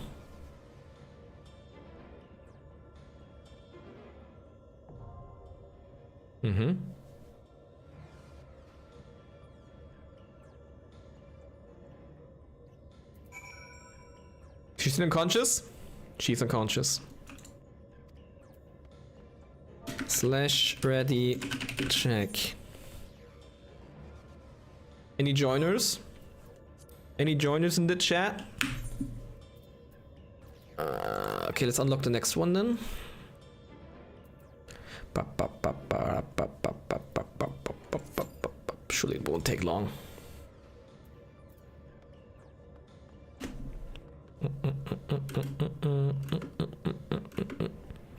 Mm-hmm. She's unconscious? She's unconscious. Slash ready check. Any joiners? Any joiners in the chat? Okay, let's unlock the next one then. Surely it won't take long.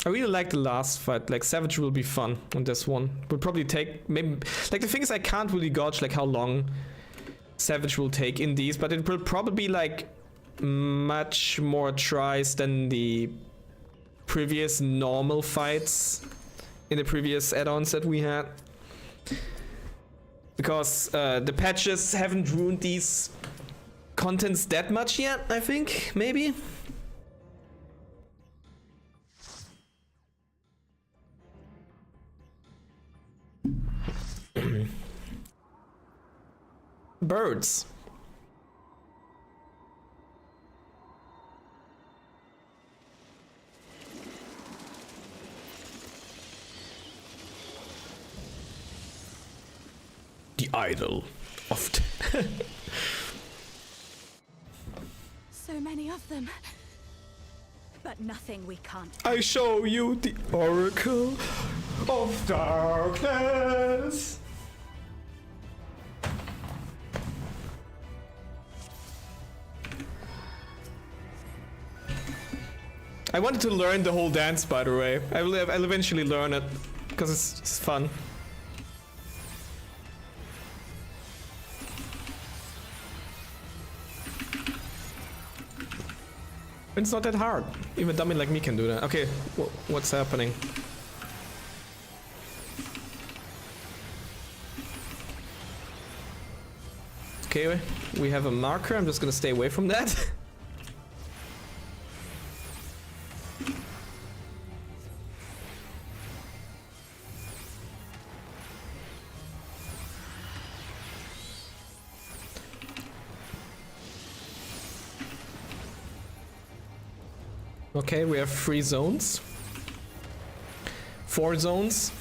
I really like the last fight. Like Savage will be fun on this one. Will probably take maybe like the thing is I can't really gauge like how long Savage will take in these, but it will probably be like much more tries than the previous normal fights in the previous add-ons that we had. Because the patches haven't ruined these contents that much yet, I think, maybe. Birds. The idol of So many of them. But nothing we can't. I show you the oracle of darkness. I wanted to learn the whole dance, by the way. I'll eventually learn it because it's fun. It's not that hard. Even a dummy like me can do that. Okay, what's happening? Okay, we have a marker. I'm just gonna stay away from that. Okay, we have 3 zones. 4 zones.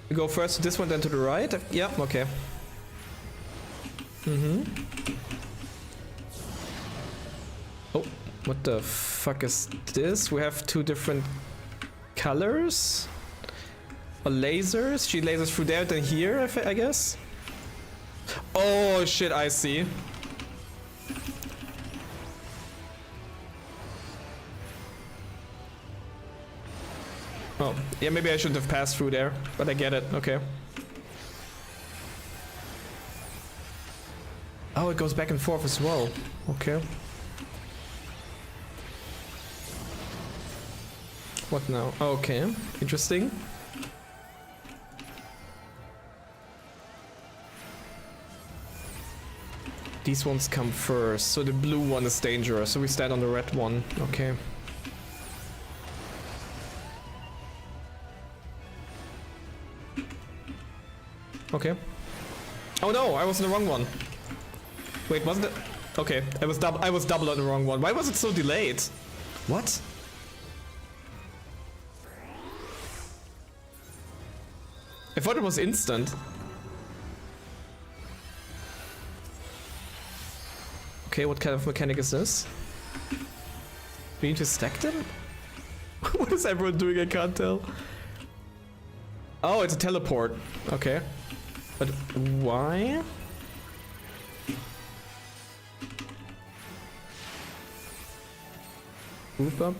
We go first to this one, then to the right. Yeah, okay. Oh, what the fuck is this? We have 2 different colors. Or lasers. She lasers through there, then here, I guess. Oh shit, I see. Oh, yeah, maybe I shouldn't have passed through there, but I get it, okay. Oh, it goes back and forth as well, okay. What now? Okay, interesting. These ones come first, so the blue one is dangerous, so we stand on the red one, okay. Okay. Oh no, I was in the wrong one. Wait, wasn't it? Okay, I was double on the wrong one. Why was it so delayed? What? I thought it was instant. Okay, what kind of mechanic is this? We need to stack them? What is everyone doing? I can't tell. Oh, it's a teleport. Okay. But why? Move up.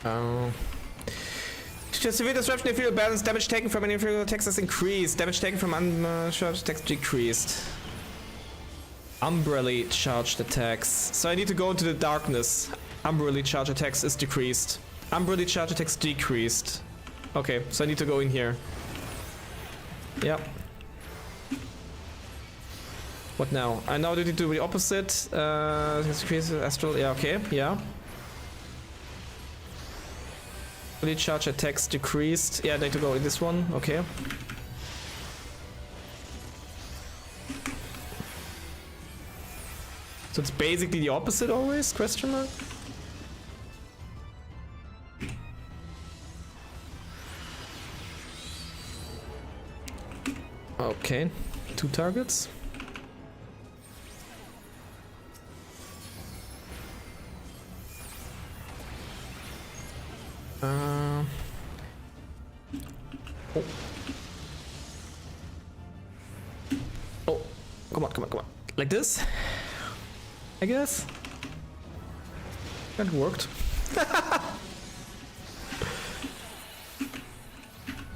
Oh. To severe disruption, if you balance, damage taken from any inferior attacks has increased. Damage taken from uncharged attacks decreased. Umbrally charged attacks. So I need to go into the darkness. Umbrally charged attacks is decreased. Umbrally charged attacks decreased. Okay, so I need to go in here. Yep. What now? I now need to do the opposite. Decrease astral. Yeah, okay, yeah. Fully charge attacks decreased. Yeah, I need to go in this one. Okay. So it's basically the opposite always? Question mark? Okay. 2 targets. Oh. Oh, come on, come on, come on. Like this? I guess? That worked.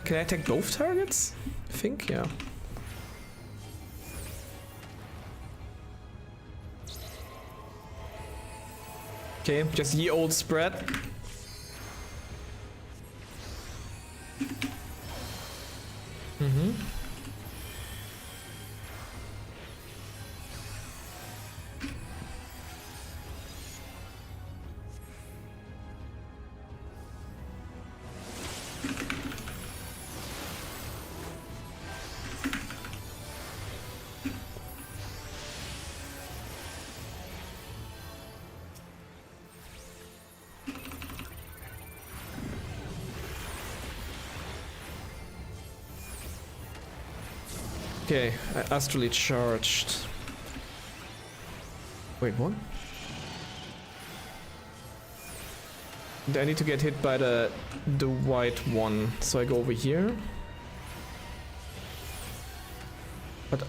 Can I attack both targets? I think, yeah. Okay, just ye old spread. Mm-hmm. Okay, I astrally charged. Wait, what? I need to get hit by the white one, so I go over here. But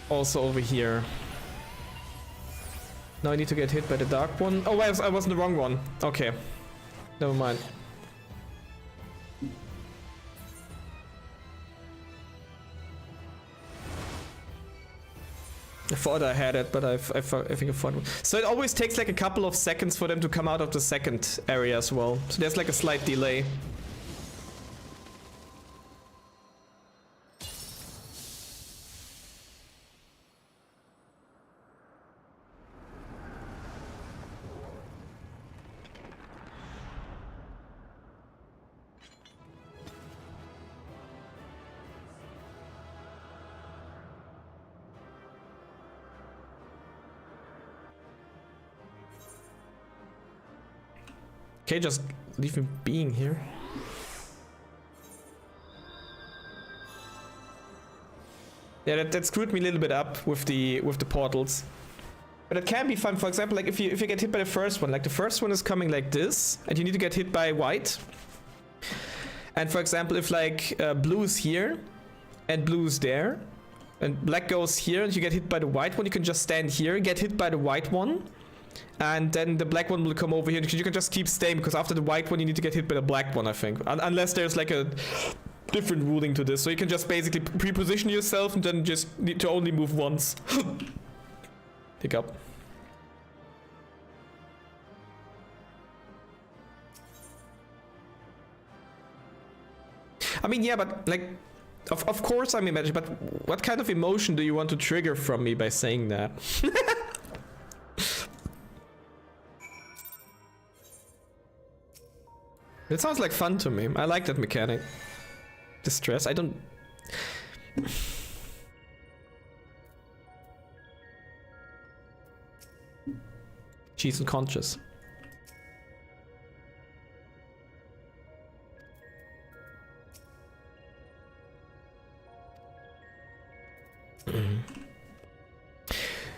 also over here. Now I need to get hit by the dark one. Oh, I was in the wrong one. Okay, never mind. I thought I had it, but I think I thought. So it always takes like a couple of seconds for them to come out of the second area as well. So there's like a slight delay. Okay, just leave me being here. Yeah, that screwed me a little bit up with the portals. But it can be fun. For example, like if you get hit by the first one, like the first one is coming like this, and you need to get hit by white. And for example, if like blue is here and blue is there, and black goes here, and you get hit by the white one, you can just stand here, get hit by the white one. And then the black one will come over here. You can just keep staying, because after the white one you need to get hit by the black one, I think. Unless there's like a different ruling to this. So you can just basically pre-position yourself and then just need to only move once. Pick up. I mean, yeah, but like, of course I'm imagining, but what kind of emotion do you want to trigger from me by saying that? It sounds like fun to me. I like that mechanic. Distress, I don't... She's unconscious.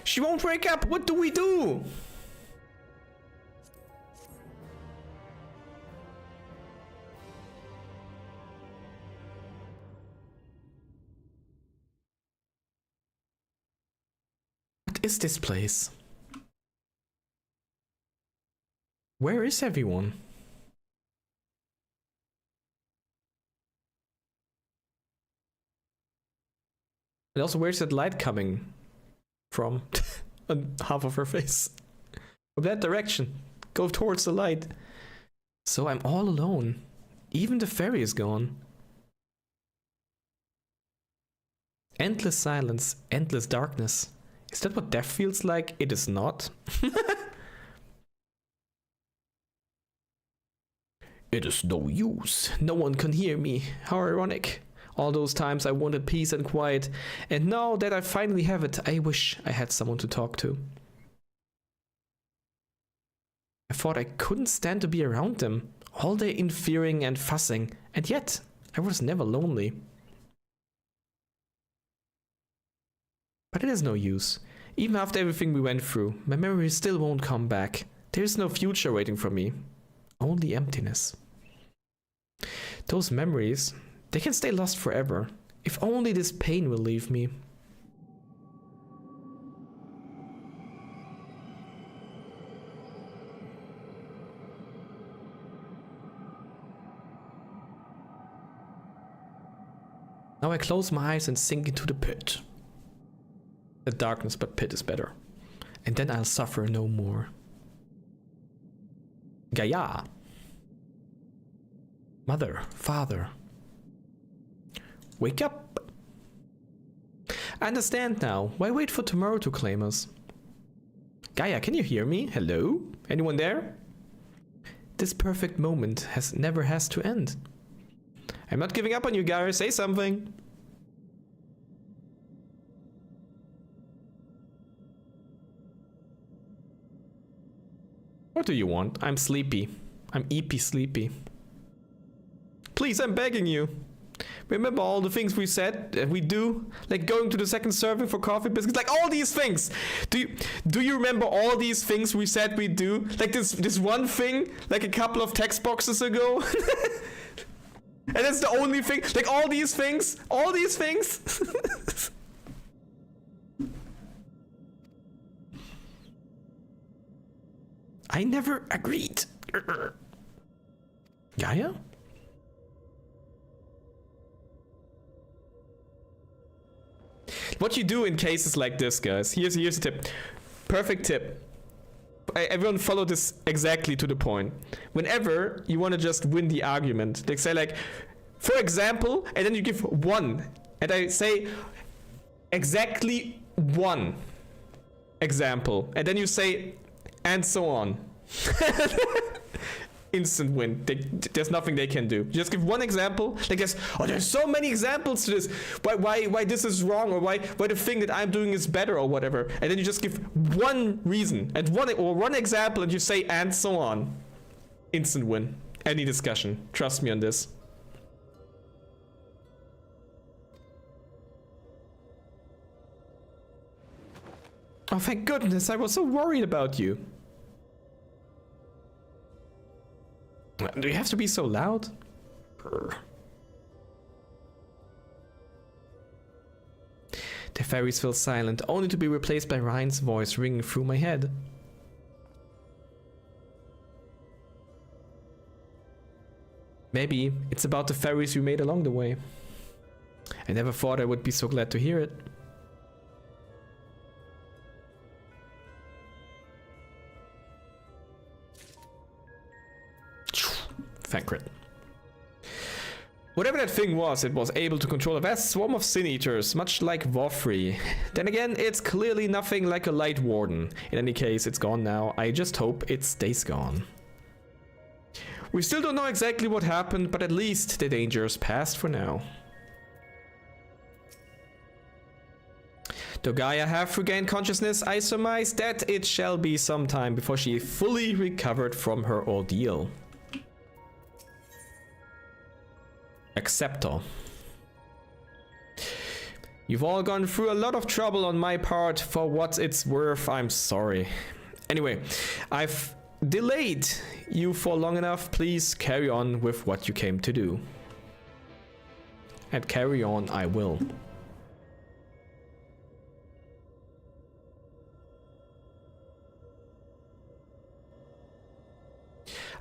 She won't wake up! What do we do? What is this place? Where is everyone? And also, where's that light coming from? On half of her face. From that direction. Go towards the light. So I'm all alone. Even the fairy is gone. Endless silence, endless darkness. Is that what death feels like? It is not. It is no use. No one can hear me. How ironic. All those times I wanted peace and quiet, and now that I finally have it, I wish I had someone to talk to. I thought I couldn't stand to be around them, all day interfering and fussing, and yet I was never lonely. But it is no use. Even after everything we went through, my memory still won't come back. There is no future waiting for me. Only emptiness. Those memories, they can stay lost forever. If only this pain will leave me. Now I close my eyes and sink into the pit. The darkness, but pit is better. And then I'll suffer no more. Gaia. Mother, father. Wake up. I understand now. Why wait for tomorrow to claim us? Gaia, can you hear me? Hello? Anyone there? This perfect moment never has to end. I'm not giving up on you, Gaia. Say something. What do you want? I'm sleepy. I'm eepy sleepy. Please, I'm begging you. Remember all the things we said and we do? Like going to the second serving for coffee biscuits? Like all these things! Do you remember all these things we said we do? Like this one thing, like a couple of text boxes ago? And that's the only thing? Like all these things? All these things? I never agreed. Gaia? What you do in cases like this, guys, here's a tip. Perfect tip. Everyone follow this exactly to the point. Whenever you want to just win the argument, they say like, for example, and then you give one. And I say exactly one example. And then you say, and so on. Instant win. There's nothing they can do. Just give one example. Like there's so many examples to this. Why this is wrong, or why the thing that I'm doing is better, or whatever. And then you just give one reason and one example, and you say and so on. Instant win. Any discussion. Trust me on this. Oh, thank goodness! I was so worried about you. Do you have to be so loud? The fairies fell silent, only to be replaced by Ryan's voice ringing through my head. Maybe it's about the fairies we made along the way. I never thought I would be so glad to hear it. Thankrit. Whatever that thing was, it was able to control a vast swarm of sin eaters, much like Vofri. Then again, it's clearly nothing like a light warden. In any case, it's gone now. I just hope it stays gone. We still don't know exactly what happened, but at least the danger is past for now. Though Gaia have regained consciousness, I surmise that it shall be some time before she fully recovered from her ordeal. Acceptor. You've all gone through a lot of trouble on my part. For what it's worth, I'm sorry. Anyway, I've delayed you for long enough. Please carry on with what you came to do. And carry on I will.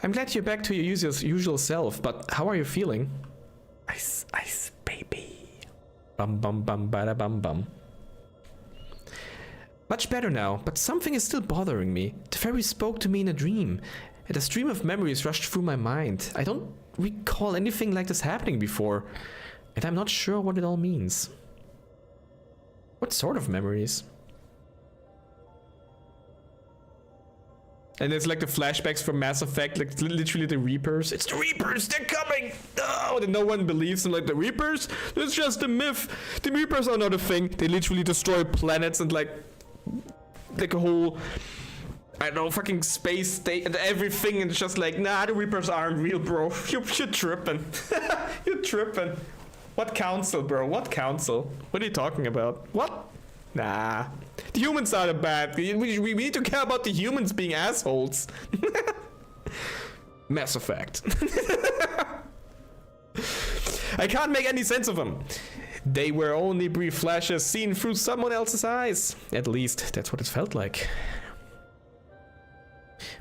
I'm glad you're back to your usual self, but how are you feeling? Ice, baby. Bum bum bum bada bum bum. Much better now, but something is still bothering me. The fairy spoke to me in a dream, and a stream of memories rushed through my mind. I don't recall anything like this happening before, and I'm not sure what it all means. What sort of memories? And it's like the flashbacks from Mass Effect, like literally the Reapers. It's the Reapers, they're coming! Oh, and no one believes them, like the Reapers? It's just a myth. The Reapers are not a thing. They literally destroy planets and like a whole, I don't know, fucking space state and everything, and it's just like, nah, the Reapers aren't real, bro. You're tripping. You're tripping. What council, bro? What council? What are you talking about? What? Nah. The humans are the bad. We need to care about the humans being assholes. Mass Effect. I can't make any sense of them. They were only brief flashes seen through someone else's eyes. At least, that's what it felt like.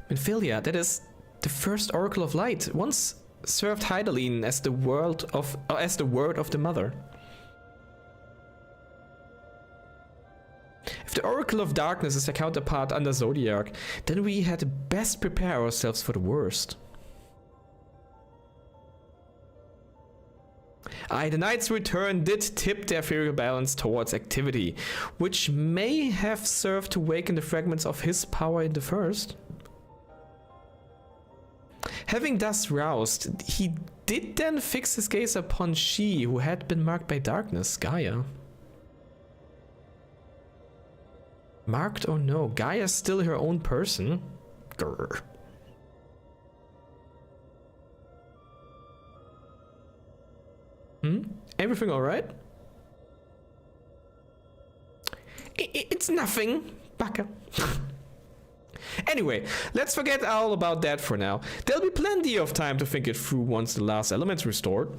Minfilia, that is the first Oracle of Light, once served Hydaline as the word of the Mother. If the Oracle of Darkness is a counterpart under Zodiac, then we had best prepare ourselves for the worst. Aye, the Knight's return did tip the ethereal balance towards activity, which may have served to waken the fragments of his power in the first. Having thus roused, he did then fix his gaze upon she who had been marked by darkness, Gaia. Marked or no, Gaia's still her own person. Grr. Everything alright? It's nothing, Baka. Anyway, let's forget all about that for now. There'll be plenty of time to think it through once the last element's restored.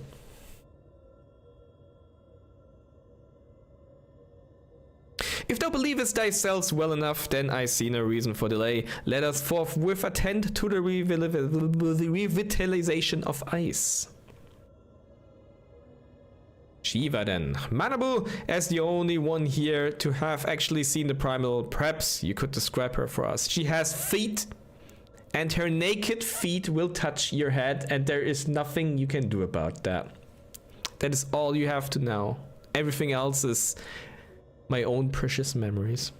If thou believest thyself well enough, then I see no reason for delay. Let us forthwith attend to the revitalization of ice. Shiva then. Manabu, as the only one here to have actually seen the primal, perhaps you could describe her for us. She has feet, and her naked feet will touch your head, and there is nothing you can do about that. That is all you have to know. Everything else is my own precious memories.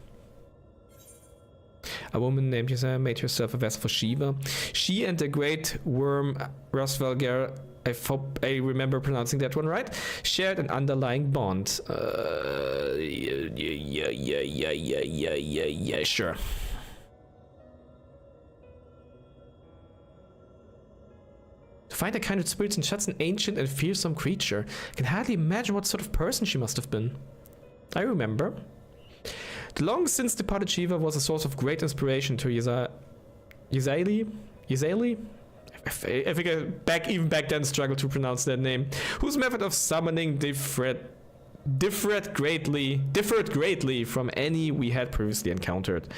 A woman named Yasa made herself a vessel for Shiva. She and the great worm Rasvalgar, I hope I remember pronouncing that one right, shared an underlying bond. Yeah, sure. To find a kind of spirits in such an ancient and fearsome creature, I can hardly imagine what sort of person she must have been. I remember. The long since departed Shiva was a source of great inspiration to Yzaili? I think I even back then struggled to pronounce that name. Whose method of summoning differed greatly from any we had previously encountered.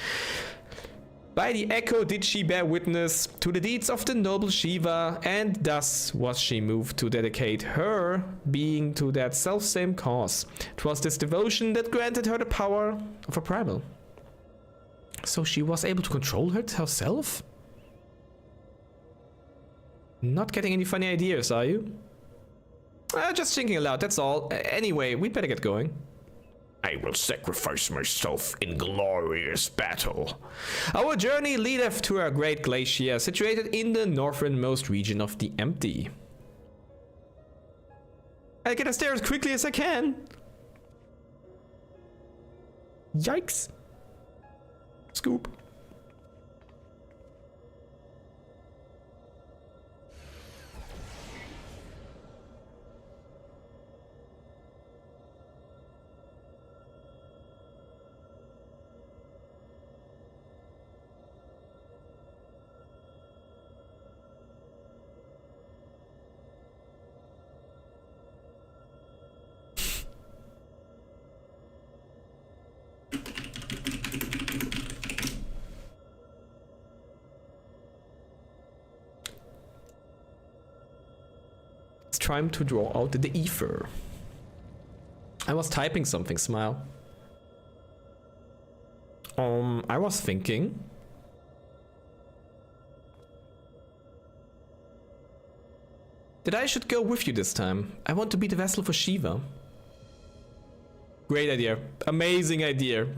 By the echo did she bear witness to the deeds of the noble Shiva, and thus was she moved to dedicate her being to that selfsame cause. 'Twas this devotion that granted her the power of a primal. So she was able to control herself? Not getting any funny ideas, are you? Just thinking aloud, that's all. Anyway, we'd better get going. I will sacrifice myself in glorious battle. Our journey leadeth to a great glacier situated in the northernmost region of the Empty. I'll get us there as quickly as I can. Yikes. Scoop. Time to draw out the ether. I was typing something, smile. I was thinking. That I should go with you this time. I want to be the vessel for Shiva. Great idea. Amazing idea.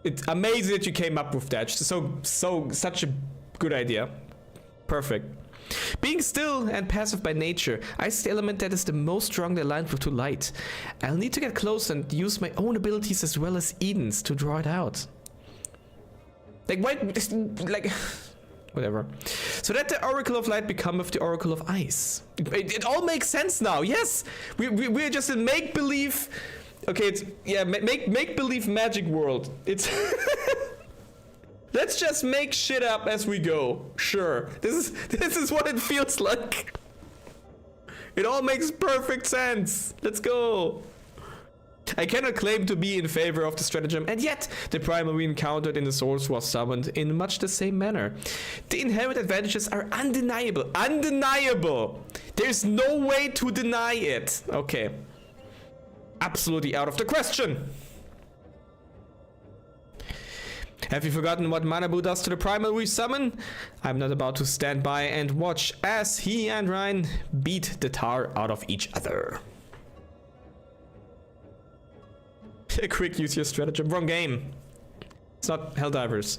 It's amazing that you came up with that. Such a good idea. Perfect. Being still and passive by nature, I see the element that is the most strongly aligned with to light. I'll need to get close and use my own abilities as well as Eden's to draw it out. Whatever. So that the Oracle of Light becometh the Oracle of Ice. It all makes sense now. Yes, we're just in make-believe. Okay, it's make-believe magic world. It's let's just make shit up as we go. Sure, this is what it feels like. It all makes perfect sense. Let's go. I cannot claim to be in favor of the stratagem, and yet the primal we encountered in the source was summoned in much the same manner. The inherent advantages are undeniable. Undeniable! There's no way to deny it. Okay. Absolutely out of the question. Have you forgotten what Manabu does to the primal we summon? I'm not about to stand by and watch as he and Ryan beat the tar out of each other. Quick, use your stratagem. Wrong game. It's not Helldivers.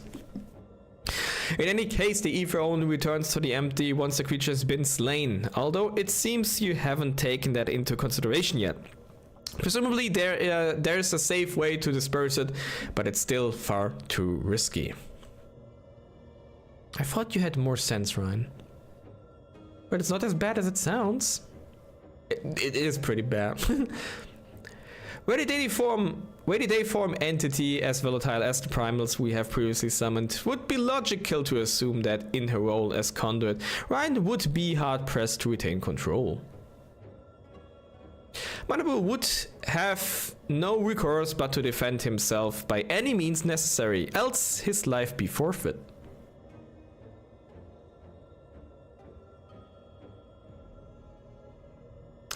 In any case, the ether only returns to the empty once the creature has been slain, although it seems you haven't taken that into consideration yet. Presumably there's a safe way to disperse it, but it's still far too risky. I thought you had more sense, Ryan. But it's not as bad as it sounds. It is pretty bad. Where did they form entity as volatile as the primals we have previously summoned? Would be logical to assume that in her role as conduit, Ryan would be hard-pressed to retain control. Manabu would have no recourse but to defend himself by any means necessary, else his life be forfeit.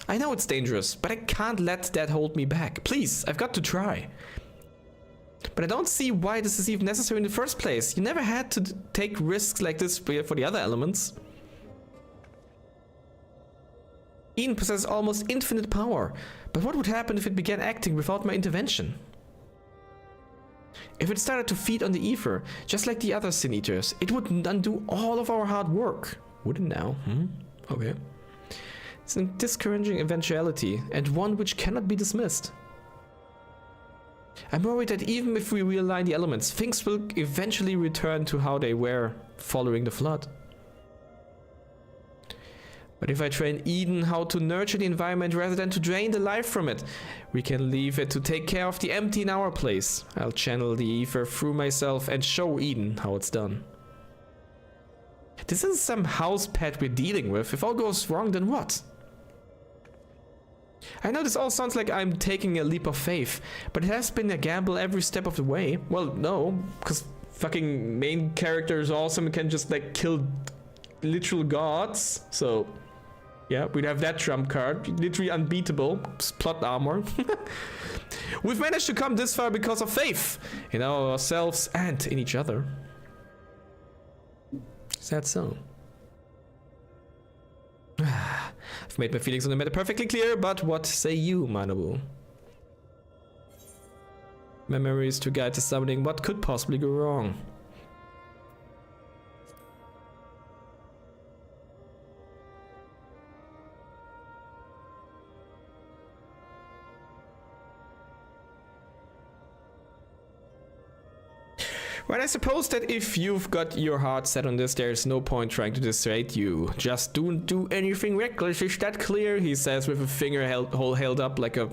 I know it's dangerous, but I can't let that hold me back. Please, I've got to try. But I don't see why this is even necessary in the first place. You never had to take risks like this for the other elements. Eden possesses almost infinite power, but what would happen if it began acting without my intervention? If it started to feed on the ether, just like the other Sin Eaters, it would undo all of our hard work. Would it now? Okay. It's a discouraging eventuality, and one which cannot be dismissed. I'm worried that even if we realign the elements, things will eventually return to how they were following the flood. But if I train Eden how to nurture the environment rather than to drain the life from it, we can leave it to take care of the empty in our place. I'll channel the ether through myself and show Eden how it's done. This isn't some house pet we're dealing with. If all goes wrong, then what? I know this all sounds like I'm taking a leap of faith, but it has been a gamble every step of the way. Well, no, because fucking main character is awesome and can just like kill literal gods. So, yeah, we'd have that trump card. Literally unbeatable. Plot armor. We've managed to come this far because of faith in ourselves and in each other. Is that so? I've made my feelings on the matter perfectly clear, but what say you, Manabu? Memories to guide the summoning, what could possibly go wrong? Well, I suppose that if you've got your heart set on this, there's no point trying to dissuade you. Just don't do anything reckless, is that clear? He says with a finger held up like a...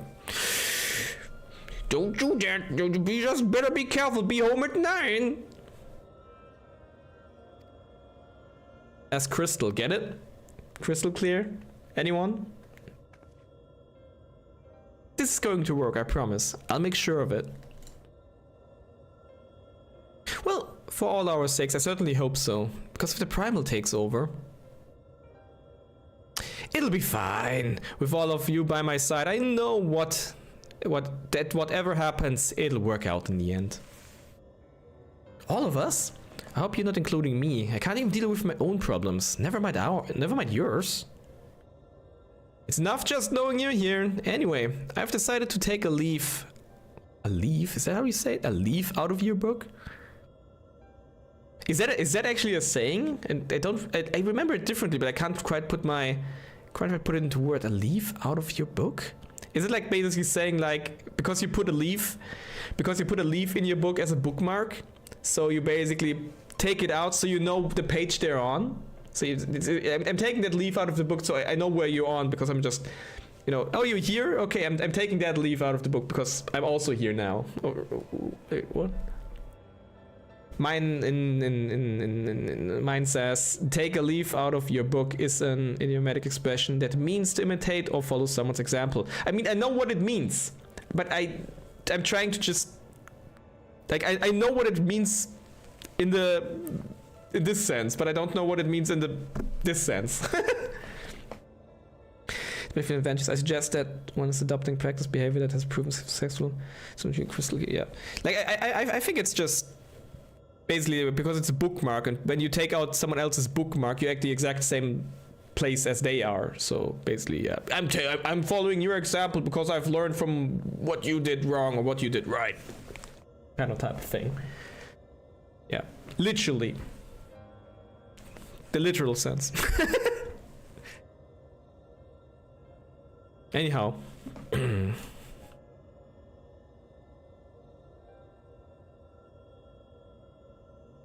Don't do that, you just better be careful, be home at 9. As crystal, get it? Crystal clear? Anyone? This is going to work, I promise. I'll make sure of it. Well, for all our sakes, I certainly hope so. Because if the primal takes over, It'll be fine with all of you by my side. I know whatever happens, it'll work out in the end. All of us? I hope you're not including me. I can't even deal with my own problems. Never mind yours. It's enough just knowing you're here. Anyway, I've decided to take a leaf. A leaf? Is that how you say it? A leaf out of your book? Is that actually a saying? And I remember it differently, but I can't quite put it into word. A leaf out of your book? Is it like basically saying like because you put a leaf in your book as a bookmark, so you basically take it out so you know the page they're on? So I'm taking that leaf out of the book so I know where you're on, because I'm just, you know, oh, you're here? Okay, I'm taking that leaf out of the book because I'm also here now. Wait, what? Mine mine says, take a leaf out of your book is an idiomatic expression that means to imitate or follow someone's example. I mean, I know what it means, but I'm trying to just, like, I know what it means in this sense, but I don't know what it means in this sense. With adventures, I suggest that one is adopting practice behavior that has proven successful. So crystal, yeah. Like I think it's just basically because it's a bookmark, and when you take out someone else's bookmark, you're at the exact same place as they are. So basically, yeah, I'm following your example because I've learned from what you did wrong or what you did right, kind of type of thing. Yeah, literally, the literal sense. Anyhow.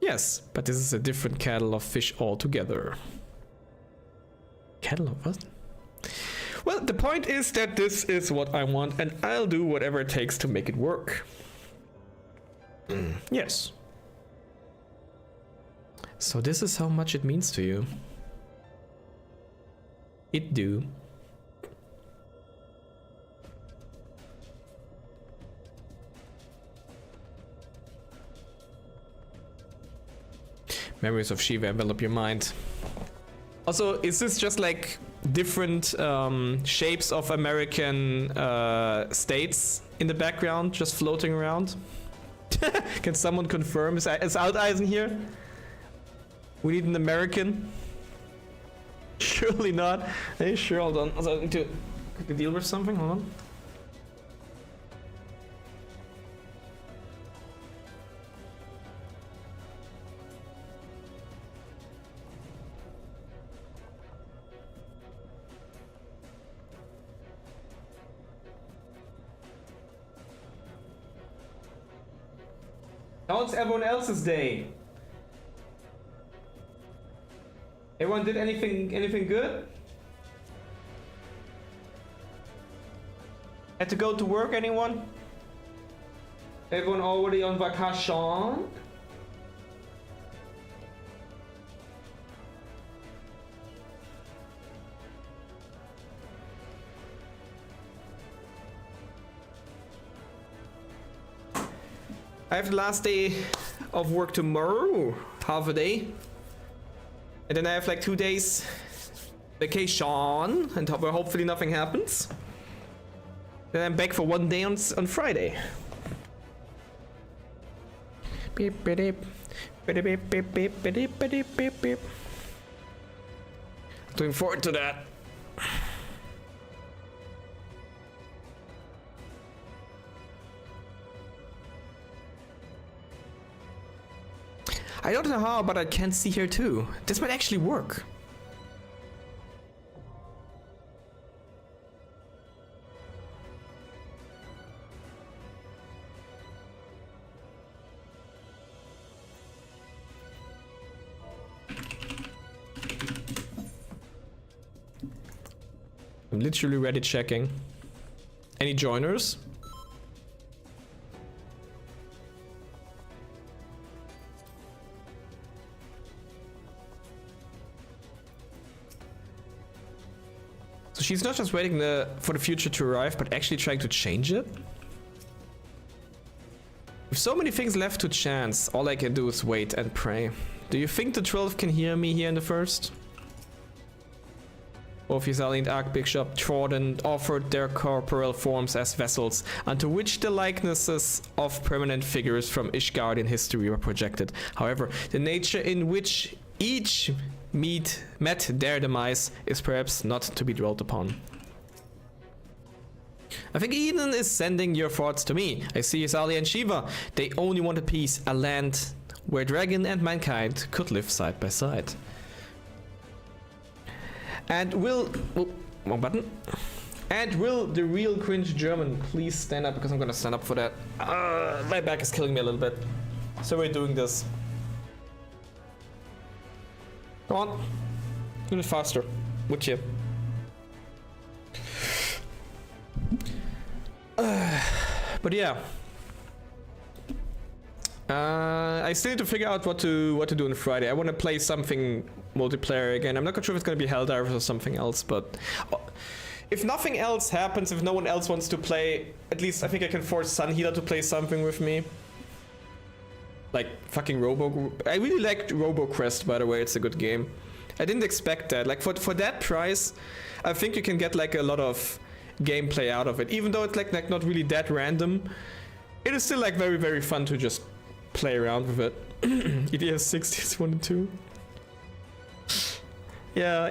Yes, but this is a different kettle of fish altogether. Kettle of what? Well, the point is that this is what I want, and I'll do whatever it takes to make it work. Yes. So this is how much it means to you. It do. Memories of Shiva envelop your mind. Also, is this just like different shapes of American states in the background just floating around? Can someone confirm? Is Alteisen here? We need an American? Surely not. Hey, sure, hold on. Also, I need to quickly deal with something. Hold on. Now it's everyone else's day. Everyone did anything good? Had to go to work, anyone? Everyone already on vacation? I have the last day of work tomorrow, half a day. And then I have like 2 days vacation, and hopefully nothing happens. Then I'm back for 1 day on Friday. Beep, beep, beep, beep, beep, beep, beep, beep, beep, beep, beep. Looking forward to that. I don't know how, but I can see here too. This might actually work. I'm literally ready checking. Any joiners? So she's not just waiting for the future to arrive, but actually trying to change it? With so many things left to chance, all I can do is wait and pray. Do you think the 12 can hear me here in the first? of Thessalian Archbishop Trodden offered their corporeal forms as vessels, onto which the likenesses of permanent figures from Ishgardian history were projected. However, the nature in which each met their demise is perhaps not to be dwelt upon. I think Eden is sending your thoughts to me. I see Azali and Shiva. They only wanted peace, a land where dragon and mankind could live side by side. And will... Oh, wrong button. And will the real Cringy German please stand up, because I'm gonna stand up for that. My back is killing me a little bit. So we're doing this. Come on. A little faster. Would you? But yeah. I still need to figure out what to do on Friday. I want to play something multiplayer again. I'm not quite sure if it's going to be Helldivers or something else, but if nothing else happens, if no one else wants to play, at least I think I can force Sunhealer to play something with me. Like fucking Robo. I really liked RoboQuest, by the way. It's a good game. I didn't expect that. Like for that price, I think you can get like a lot of gameplay out of it. Even though it's like not really that random, it is still like very, very fun to just play around with it. EDS 60s 1 and 2. Yeah,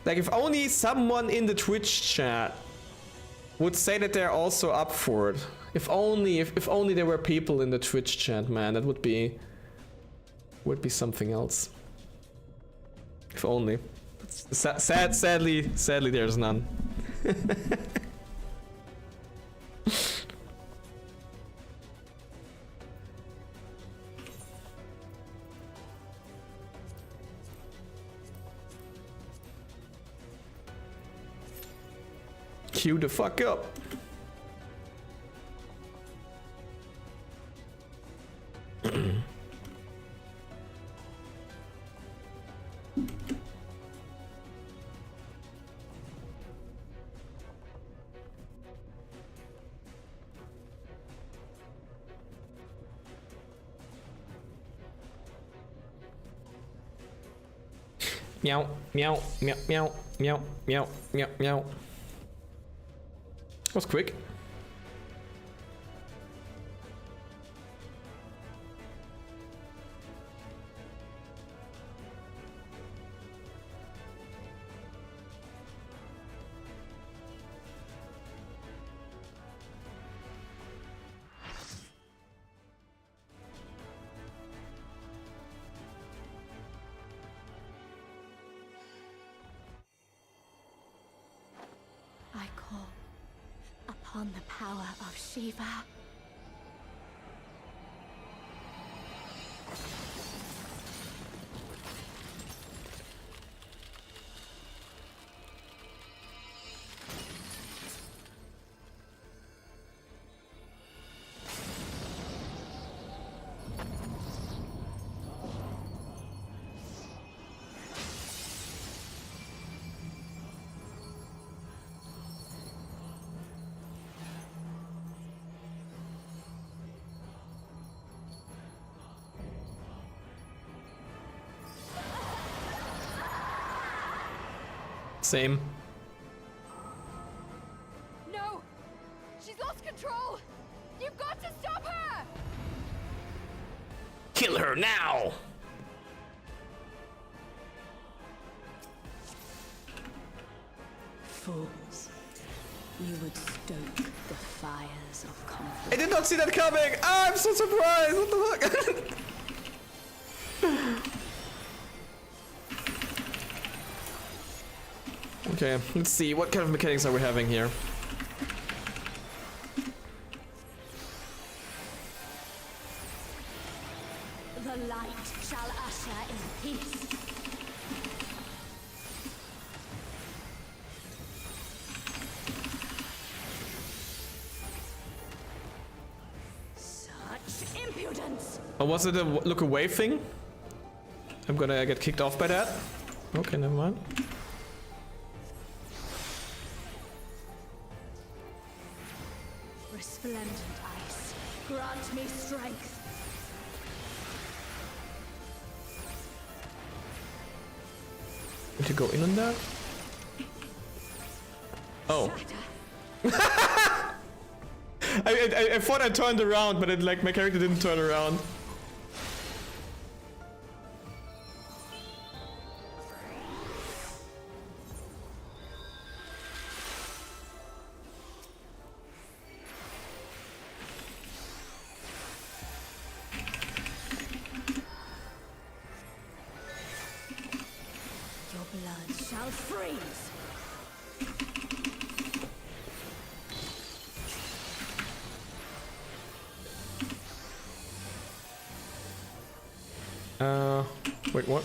like if only someone in the Twitch chat would say that they're also up for it. If only there were people in the Twitch chat, man, that would be something else. If only. Sadly, there's none. Queue the fuck up. Meow, meow, meow, meow, meow, meow, meow, meow. That was quick. I call upon the power of Shiva. Same. No! She's lost control! You've got to stop her! Kill her now! Fools. You would stoke the fires of conflict. I did not see that coming! Ah, I'm so surprised! What the fuck? Okay, let's see. What kind of mechanics are we having here? The light shall usher in peace. Such impudence! Oh, was it a look away thing? I'm gonna get kicked off by that? Okay, never mind. Resplendent ice, grant me strength. Need to go in on that? Oh. I thought I turned around, but like my character didn't turn around. Your blood shall freeze. Wait, what?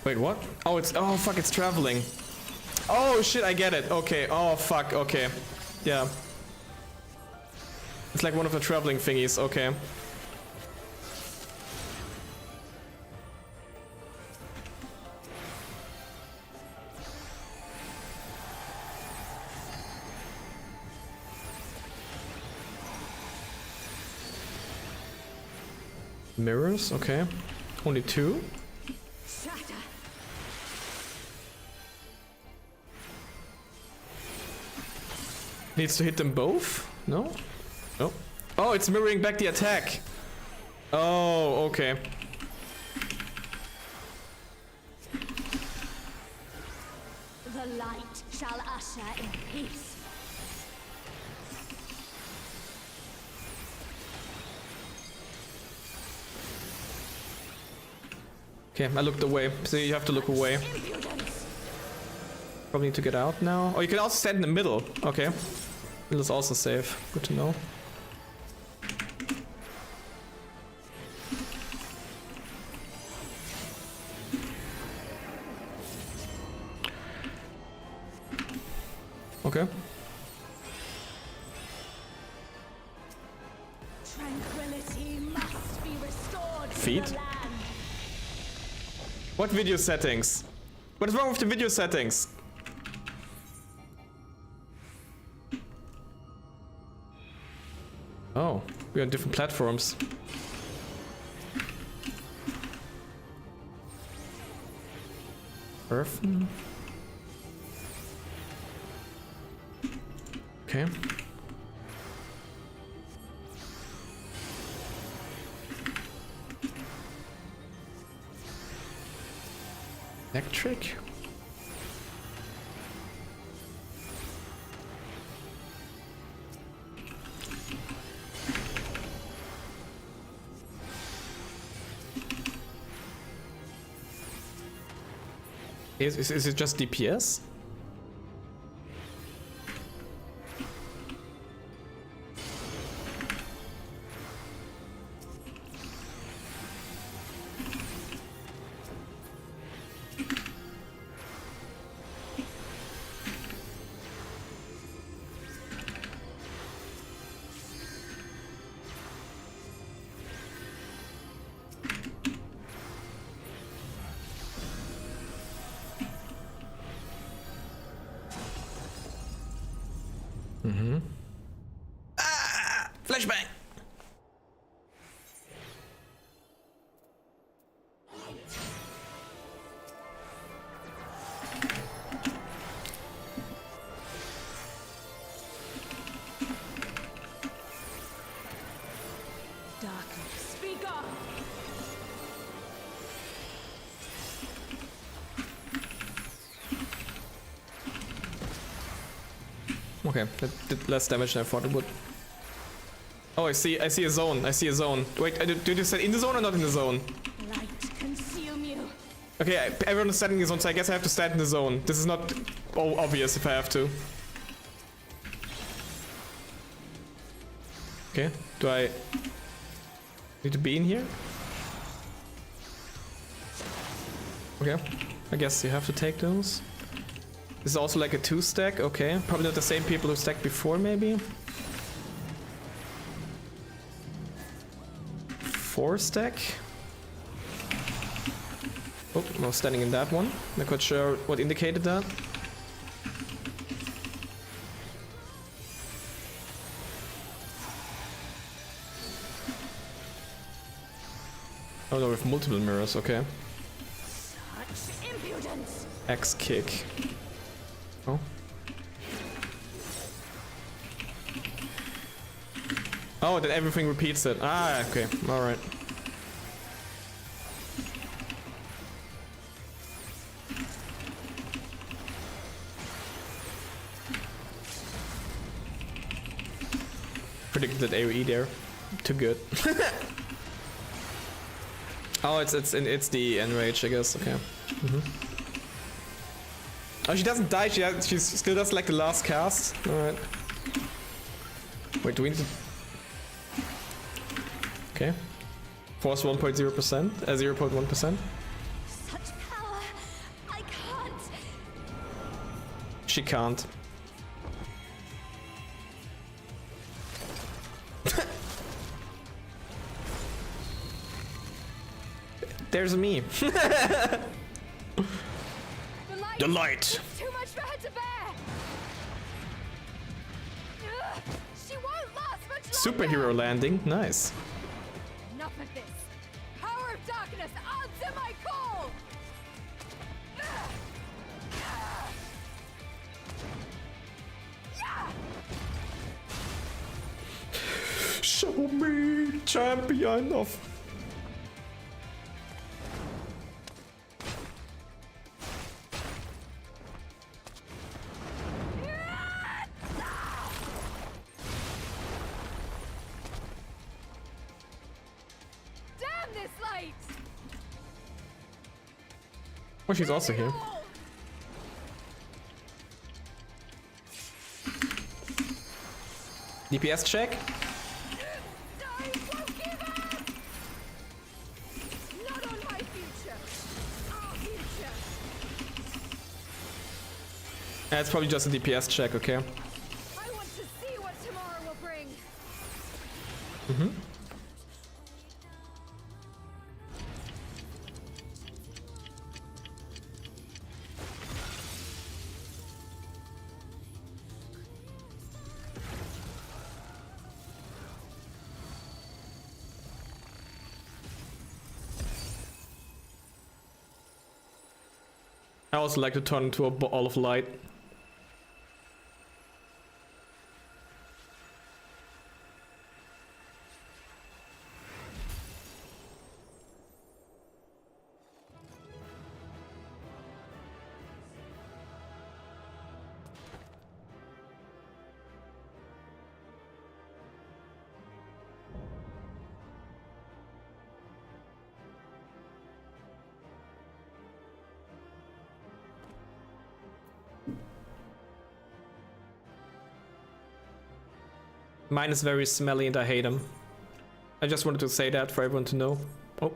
Wait, what? Oh, oh fuck, it's traveling. Oh shit, I get it. Okay, oh fuck, okay. Yeah. It's like one of the traveling thingies, okay. Mirrors, okay. Only 2? Shatter. Needs to hit them both? No? No. Oh, it's mirroring back the attack. Oh, okay. The light shall usher in peace. Okay, I looked away. So you have to look away. Impudence. Probably need to get out now. Oh, you can also stand in the middle. Okay. Middle is also safe. Good to know. Okay. Tranquility must be restored to Feet? the land. What video settings? What is wrong with the video settings? Oh, we're on different platforms. Earth. Okay. Electric? Is it just DPS? Flashbang! Darkness, be gone. Okay, that did less damage than I thought it would. Oh, I see a zone. I see a zone. Wait, did you set in the zone or not in the zone? Light consume you. Okay, everyone is standing in the zone, so I guess I have to stand in the zone. This is not obvious if I have to. Okay, do I need to be in here? Okay, I guess you have to take those. This is also like a 2-stack, okay. Probably not the same people who stacked before, maybe. 4-stack. Oh, no standing in that one. Not quite sure what indicated that. Oh no, with multiple mirrors, okay. Such impudence! X kick. Oh. Oh, then everything repeats it. Ah, okay, alright. Predicted that AoE there. Too good. Oh, it's the enrage, I guess. Okay. Oh, she doesn't die. She still does like the last cast. All right. Wait, do we need to? Okay. Force 1.0%. 0.1%. Such power! I can't! She can't. There's me. The light! The light. It's too much for her to bear! Ugh, she won't last much longer! Superhero landing. Nice. Enough of this! Power of darkness, answer my call! Show me, champion of. Damn this light! Oh, she's also here. DPS check. I won't give up! Not on my future! Our future! It's probably just a DPS check, okay? I want to see what tomorrow will bring! I also like to turn into a ball of light. Mine is very smelly and I hate him. I just wanted to say that for everyone to know. Oh.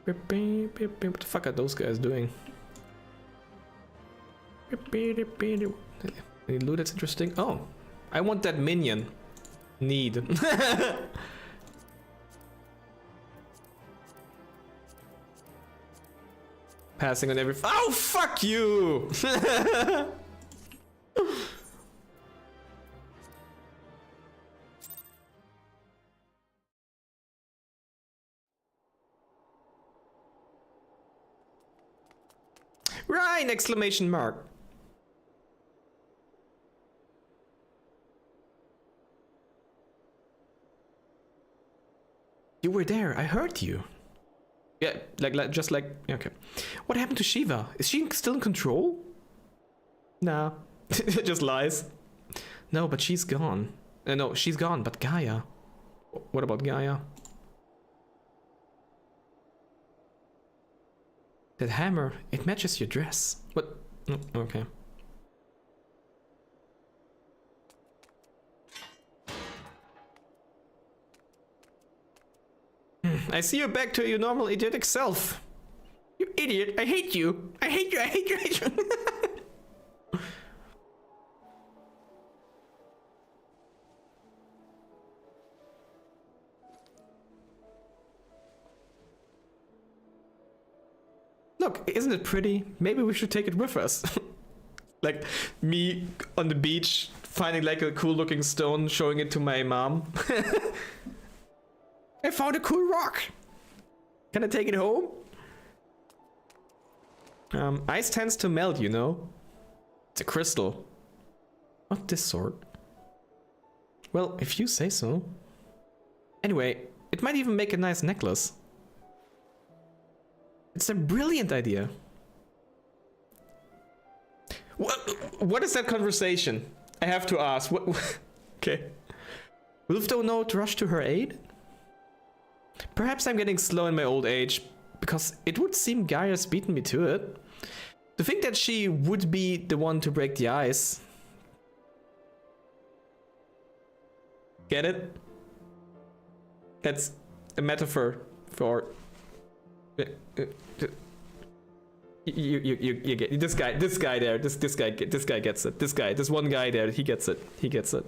What the fuck are those guys doing? Any loot that's interesting? Oh, I want that minion. Need. Passing on every. Oh, fuck you! Ryan! Exclamation mark. You were there. I heard you. Yeah, just like, okay. What happened to Shiva? Is she still in control? No. Just lies. No, but she's gone. No, she's gone, but Gaia. What about Gaia? That hammer, it matches your dress. What? Oh, okay. I see you're back to your normal idiotic self. You idiot, I hate you. I hate you, I hate you, I hate you. Look, isn't it pretty? Maybe we should take it with us. Like me on the beach, finding like a cool looking stone, showing it to my mom. I found a cool rock. Can I take it home? Ice tends to melt, you know. It's a crystal. Not this sort. Well, if you say so. Anyway, it might even make a nice necklace. It's a brilliant idea. What is that conversation? I have to ask. What? Okay. Will Wilfdo know to rush to her aid? Perhaps I'm getting slow in my old age, because it would seem Gaia's beaten me to it. To think that she would be the one to break the ice. Get it? That's a metaphor for... You get this guy there. This guy gets it. This one guy there, he gets it. He gets it.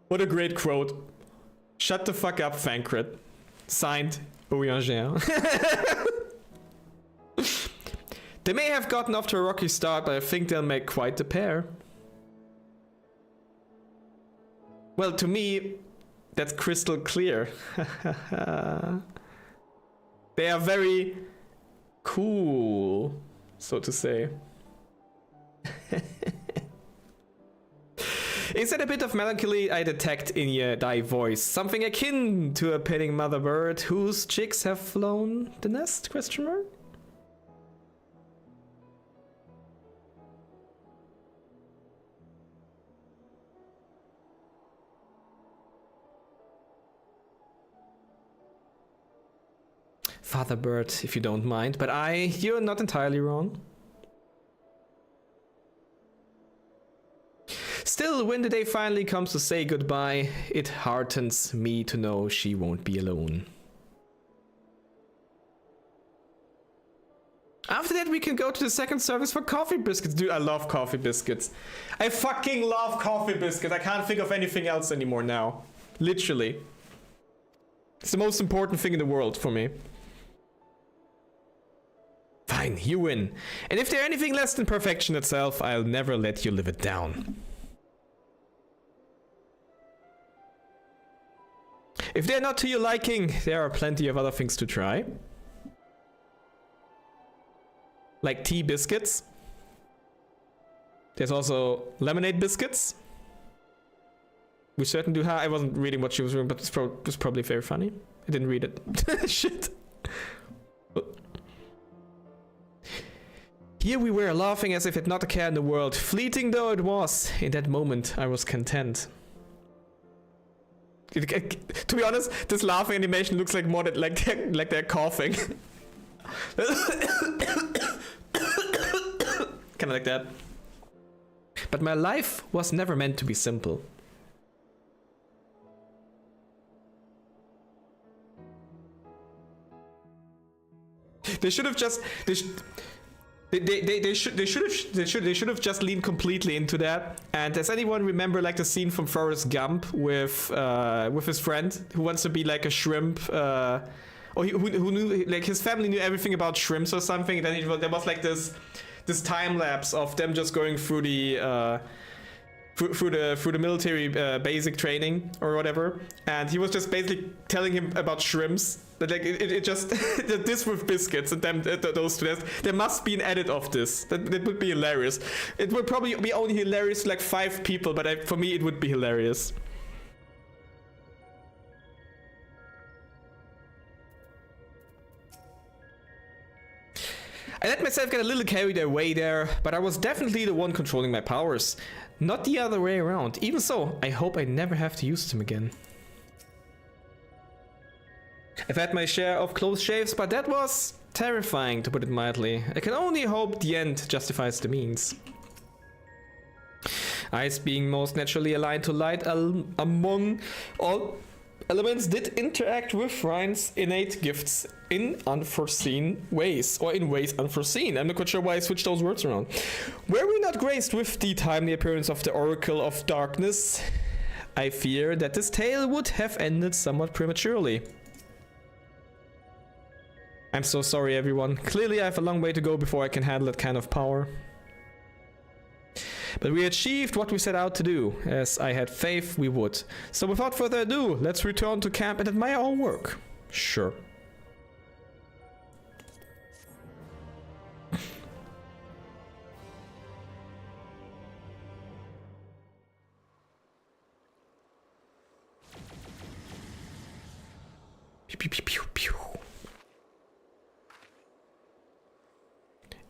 What a great quote. Shut the fuck up, Fancred. Signed, Ouyangère. They may have gotten off to a rocky start, but I think they'll make quite the pair. Well, to me, that's crystal clear. They are very cool, so to say. Is that a bit of melancholy I detect in thy voice? Something akin to a pitting mother bird whose chicks have flown the nest? Question mark? Father bird, if you don't mind, but you're not entirely wrong. Still, when the day finally comes to say goodbye, it heartens me to know she won't be alone. After that, we can go to the second service for coffee biscuits. Dude, I love coffee biscuits. I fucking love coffee biscuits. I can't think of anything else anymore now. Literally. It's the most important thing in the world for me. Fine, you win. And if they're anything less than perfection itself, I'll never let you live it down. If they're not to your liking, there are plenty of other things to try. Like tea biscuits. There's also lemonade biscuits. We certainly do have... I wasn't reading what she was doing, but it was probably very funny. I didn't read it. Shit. Here we were laughing as if it not a care in the world. Fleeting though it was, in that moment I was content. To be honest, this laughing animation looks like more like they're coughing. Kinda like that. But my life was never meant to be simple. They should have just... They should have just leaned completely into that. And does anyone remember like the scene from Forrest Gump with his friend who wants to be like a shrimp, or who knew, like his family knew everything about shrimps or something, and then there was like this time lapse of them just going through the through the military basic training or whatever, and he was just basically telling him about shrimps. But like it just this with biscuits and them those two. There must be an edit of this. That would be hilarious. It would probably be only hilarious to like 5 people, but for me it would be hilarious. I let myself get a little carried away there, but I was definitely the one controlling my powers, not the other way around. Even so, I hope I never have to use them again. I've had my share of close shaves, but that was terrifying, to put it mildly. I can only hope the end justifies the means. Ice being most naturally aligned to light among all elements did interact with Ryan's innate gifts in unforeseen ways, or in ways unforeseen. I'm not quite sure why I switched those words around. Were we not graced with the timely appearance of the Oracle of Darkness, I fear that this tale would have ended somewhat prematurely. I'm so sorry, everyone. Clearly I have a long way to go before I can handle that kind of power. But we achieved what we set out to do, as I had faith we would. So without further ado, let's return to camp and admire our work. Sure. Pew, pew, pew, pew, pew.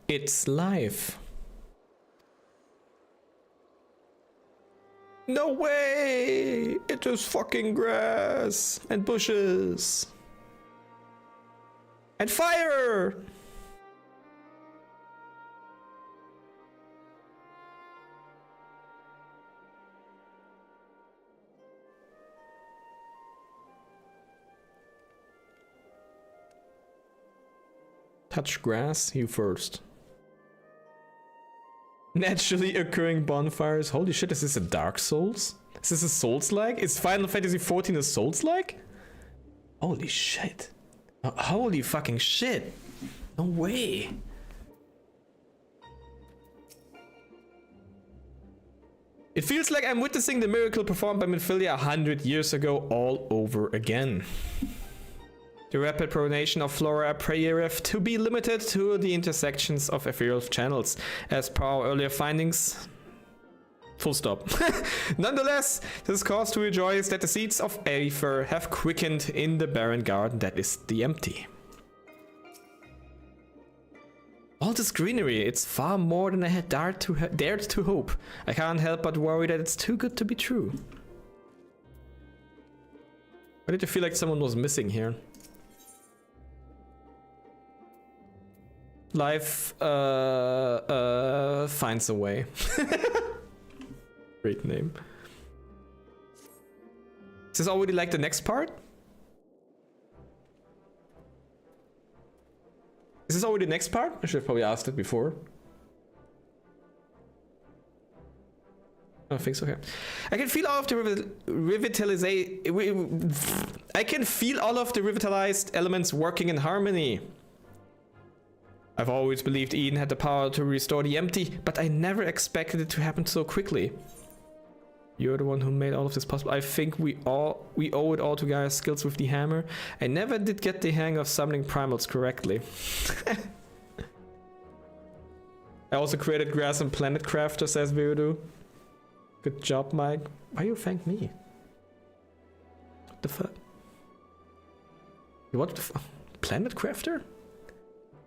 It's live. No way! It is fucking grass and bushes and fire! Touch grass, you first. Naturally occurring bonfires. Holy shit, is this a Dark Souls? Is this a Souls-like? Is Final Fantasy XIV a Souls-like? Holy shit. Holy fucking shit. No way. It feels like I'm witnessing the miracle performed by Minfilia 100 years ago all over again. The rapid pronation of flora appeareth to be limited to the intersections of ethereal channels, as per our earlier findings. Full stop. Nonetheless, this is cause to rejoice that the seeds of Aether have quickened in the barren garden that is the empty. All this greenery, it's far more than I had dared to hope. I can't help but worry that it's too good to be true. Why did you feel like someone was missing here? Life finds a way. Great name. Is this already like the next part? Is this already the next part? I should have probably asked it before. I don't think so. Okay. I can feel all of the I can feel all of the revitalized elements working in harmony. I've always believed Eden had the power to restore the empty, but I never expected it to happen so quickly. You're the one who made all of this possible. I think we owe it all to Gaia's skills with the hammer. I never did get the hang of summoning primals correctly. I also created Grass and Planet Crafter, says Virudu. Good job, Mike. Why you thank me? What the fuck? What the fuck? Planet Crafter?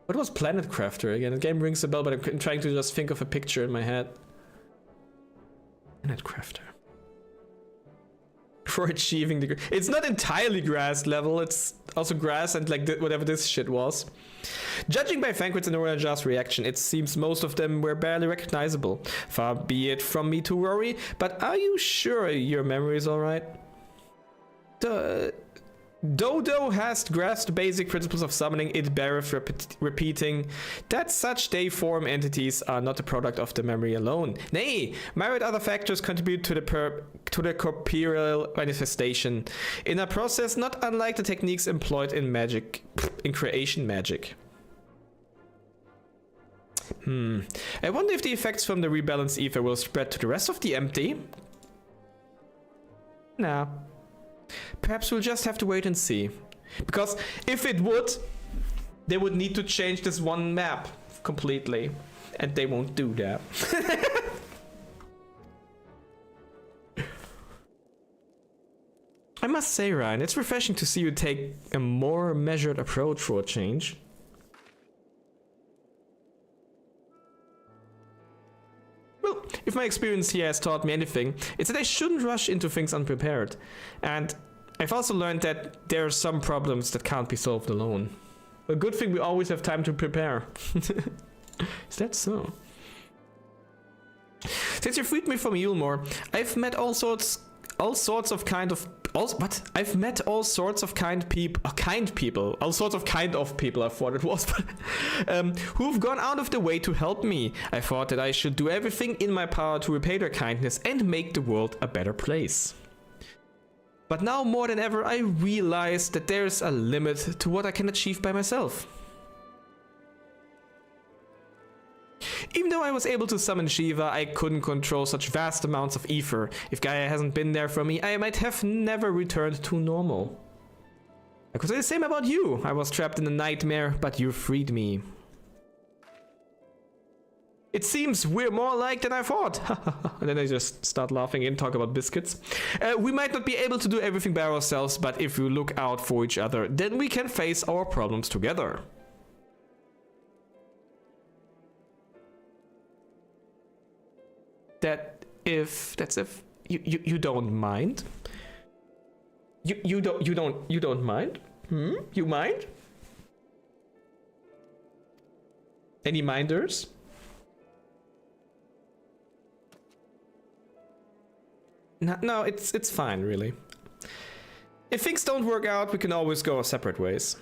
What was Planet Crafter again? The game rings a bell, but I'm trying to just think of a picture in my head. Planet Crafter. For achieving the... It's not entirely grass level, it's also grass and like whatever this shit was. Judging by Thancred's and Orange's reaction, it seems most of them were barely recognizable. Far be it from me to worry, but are you sure your memory is alright? Dodo has grasped the basic principles of summoning. It beareth repeating that such day-form entities are not the product of the memory alone. Nay, myriad other factors contribute to the corporeal manifestation, in a process not unlike the techniques employed in magic, in creation magic. I wonder if the effects from the rebalanced ether will spread to the rest of the empty? Nah. Perhaps we'll just have to wait and see. Because if it would, they would need to change this one map completely. And they won't do that. I must say, Ryan, it's refreshing to see you take a more measured approach for a change. Well, if my experience here has taught me anything, it's that I shouldn't rush into things unprepared. And I've also learned that there are some problems that can't be solved alone. A good thing we always have time to prepare. Is that so? Since you freed me from Yulmore, I've met all sorts of kind of people. I thought it was, but who've gone out of the way to help me. I thought that I should do everything in my power to repay their kindness and make the world a better place. But now more than ever, I realize that there's a limit to what I can achieve by myself. Even though I was able to summon Shiva, I couldn't control such vast amounts of ether. If Gaia hasn't been there for me, I might have never returned to normal. I could say the same about you. I was trapped in a nightmare, but you freed me. It seems we're more alike than I thought. And then I just start laughing and talk about biscuits. We might not be able to do everything by ourselves, but if we look out for each other, then we can face our problems together. That's if you don't mind. You don't mind? You mind? Any minders? No, it's fine, really. If things don't work out, we can always go our separate ways.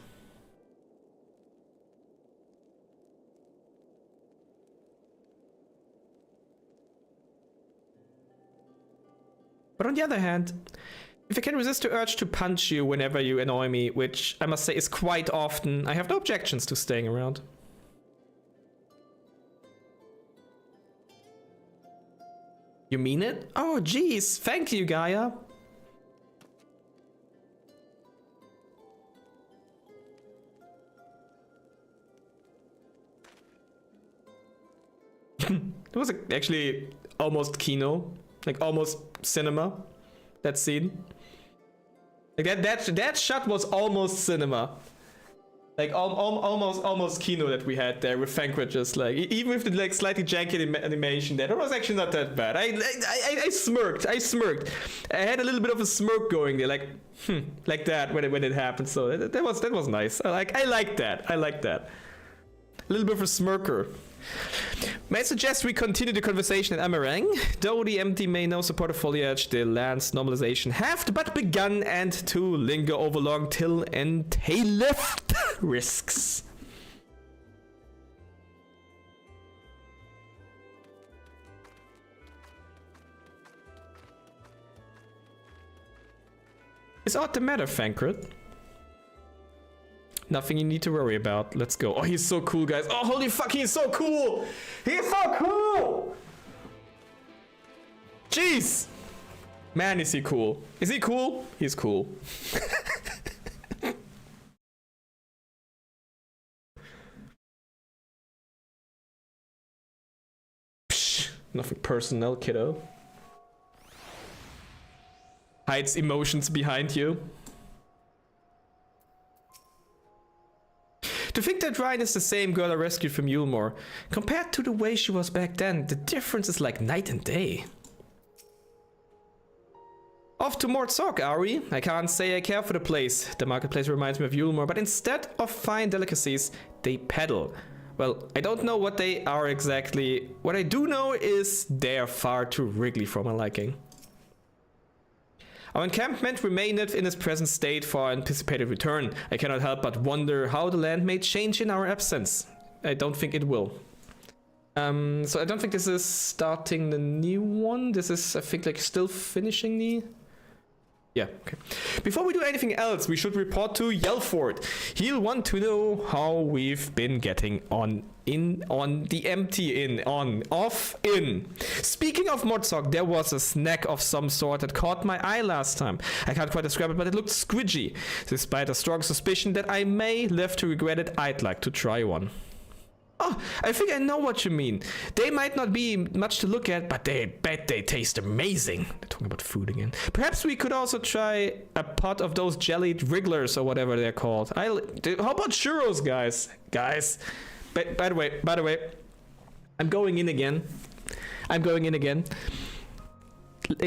But on the other hand, if I can resist the urge to punch you whenever you annoy me, which I must say is quite often, I have no objections to staying around. You mean it? Oh, geez. Thank you, Gaia. It was actually almost kino, like almost cinema. That scene, like that shot was almost cinema, like almost kino that we had there with Thancred. Just like even with the like slightly janky animation, that was actually not that bad. I smirked. I had a little bit of a smirk going there, like like that when it happened. So that was nice. I like that. A little bit of a smirker. May I suggest we continue the conversation at Amarang? Though the empty may now support a foliage, the land's normalization have but begun and to linger over long till entaileth risks. Is aught the matter, Thancred? Nothing you need to worry about. Let's go. Oh, he's so cool, guys. Oh, holy fuck, he's so cool! He's so cool! Jeez! Man, is he cool. Is he cool? He's cool. Psh, nothing personal, kiddo. Hides emotions behind you. To think that Ryan is the same girl I rescued from Yulmore, compared to the way she was back then, the difference is like night and day. Off to Mortzok, are we? I can't say I care for the place. The marketplace reminds me of Yulmore, but instead of fine delicacies, they peddle. Well, I don't know what they are exactly. What I do know is they are far too wriggly for my liking. Our encampment remaineth in its present state for our anticipated return. I cannot help but wonder how the land may change in our absence. I don't think it will. So I don't think this is starting the new one. This is, I think, like still finishing the... Yeah, okay. Before we do anything else, we should report to Yelford. He'll want to know how we've been getting on the empty inn, off in. Speaking of Mortzok, there was a snack of some sort that caught my eye last time. I can't quite describe it, but it looked squidgy. Despite a strong suspicion that I may live to regret it, I'd like to try one. Oh, I think I know what you mean. They might not be much to look at, but they bet they taste amazing. They're talking about food again. Perhaps we could also try a pot of those jellied wrigglers or whatever they're called. How about churros, guys? By the way, I'm going in again. I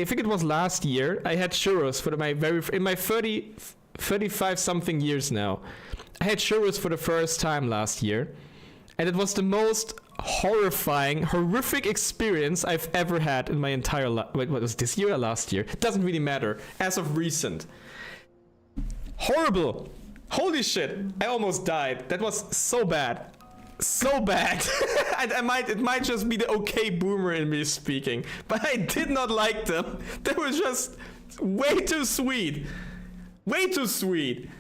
think it was last year. I had churros for in my 35 something years now. I had churros for the first time last year. And it was the most horrific experience I've ever had in my entire life. Wait, what was this year or last year? It doesn't really matter. As of recent. Horrible. Holy shit. I almost died. That was so bad. So bad. It might just be the okay boomer in me speaking. But I did not like them. They were just way too sweet. Way too sweet.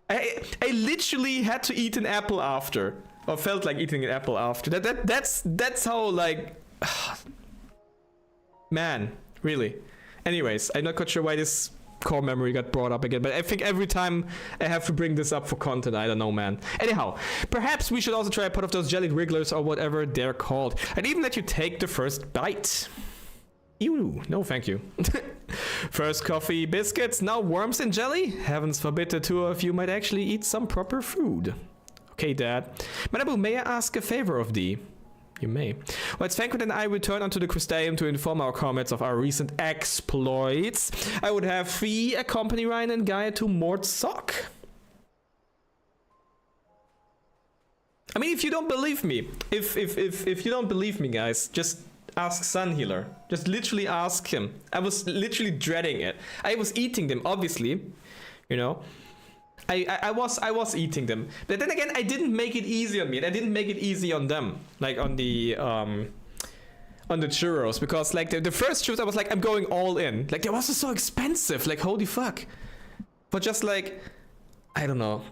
I literally had to eat an apple after. or felt like eating an apple after. That's how like, man, really. Anyways, I'm not quite sure why this core memory got brought up again, but I think every time I have to bring this up for content, I don't know, man. Anyhow, perhaps we should also try a pot of those jellied wrigglers or whatever they're called. I'd even let you take the first bite. Ew, no thank you. First coffee, biscuits, now worms and jelly? Heavens forbid the two of you might actually eat some proper food. Okay, Dad. Manabu, may I ask a favor of thee? You may. While Svankwood and I return onto the Crustaeum to inform our comrades of our recent exploits, I would have thee accompany Ryan and Gaia to Mort's Sock. I mean, if you don't believe me, if you don't believe me, guys, just ask Sunhealer. Just literally ask him. I was literally dreading it. I was eating them, obviously, you know. I was eating them, but then again, I didn't make it easy on me, and I didn't make it easy on them, like on the churros, because like the first churros I was like, I'm going all in. Like they were also so expensive, like holy fuck. But just like, I don't know.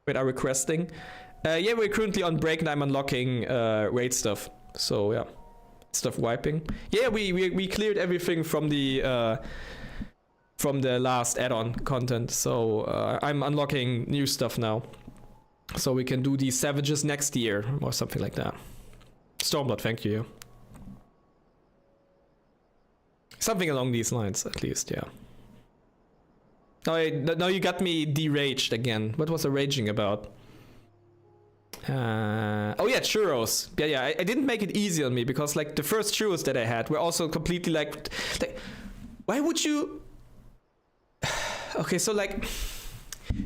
Wait, are we questing? Yeah, we're currently on break and I'm unlocking raid stuff. So yeah, stuff wiping. Yeah, we cleared everything from the last add-on content, so I'm unlocking new stuff now, so we can do the savages next year or something like that. Stormblood, thank you. Something along these lines, at least, yeah. Now you got me deraged again. What was I raging about? Oh yeah, churros. Yeah, I didn't make it easy on me because like the first churros that I had were also completely like why would you? Okay, so like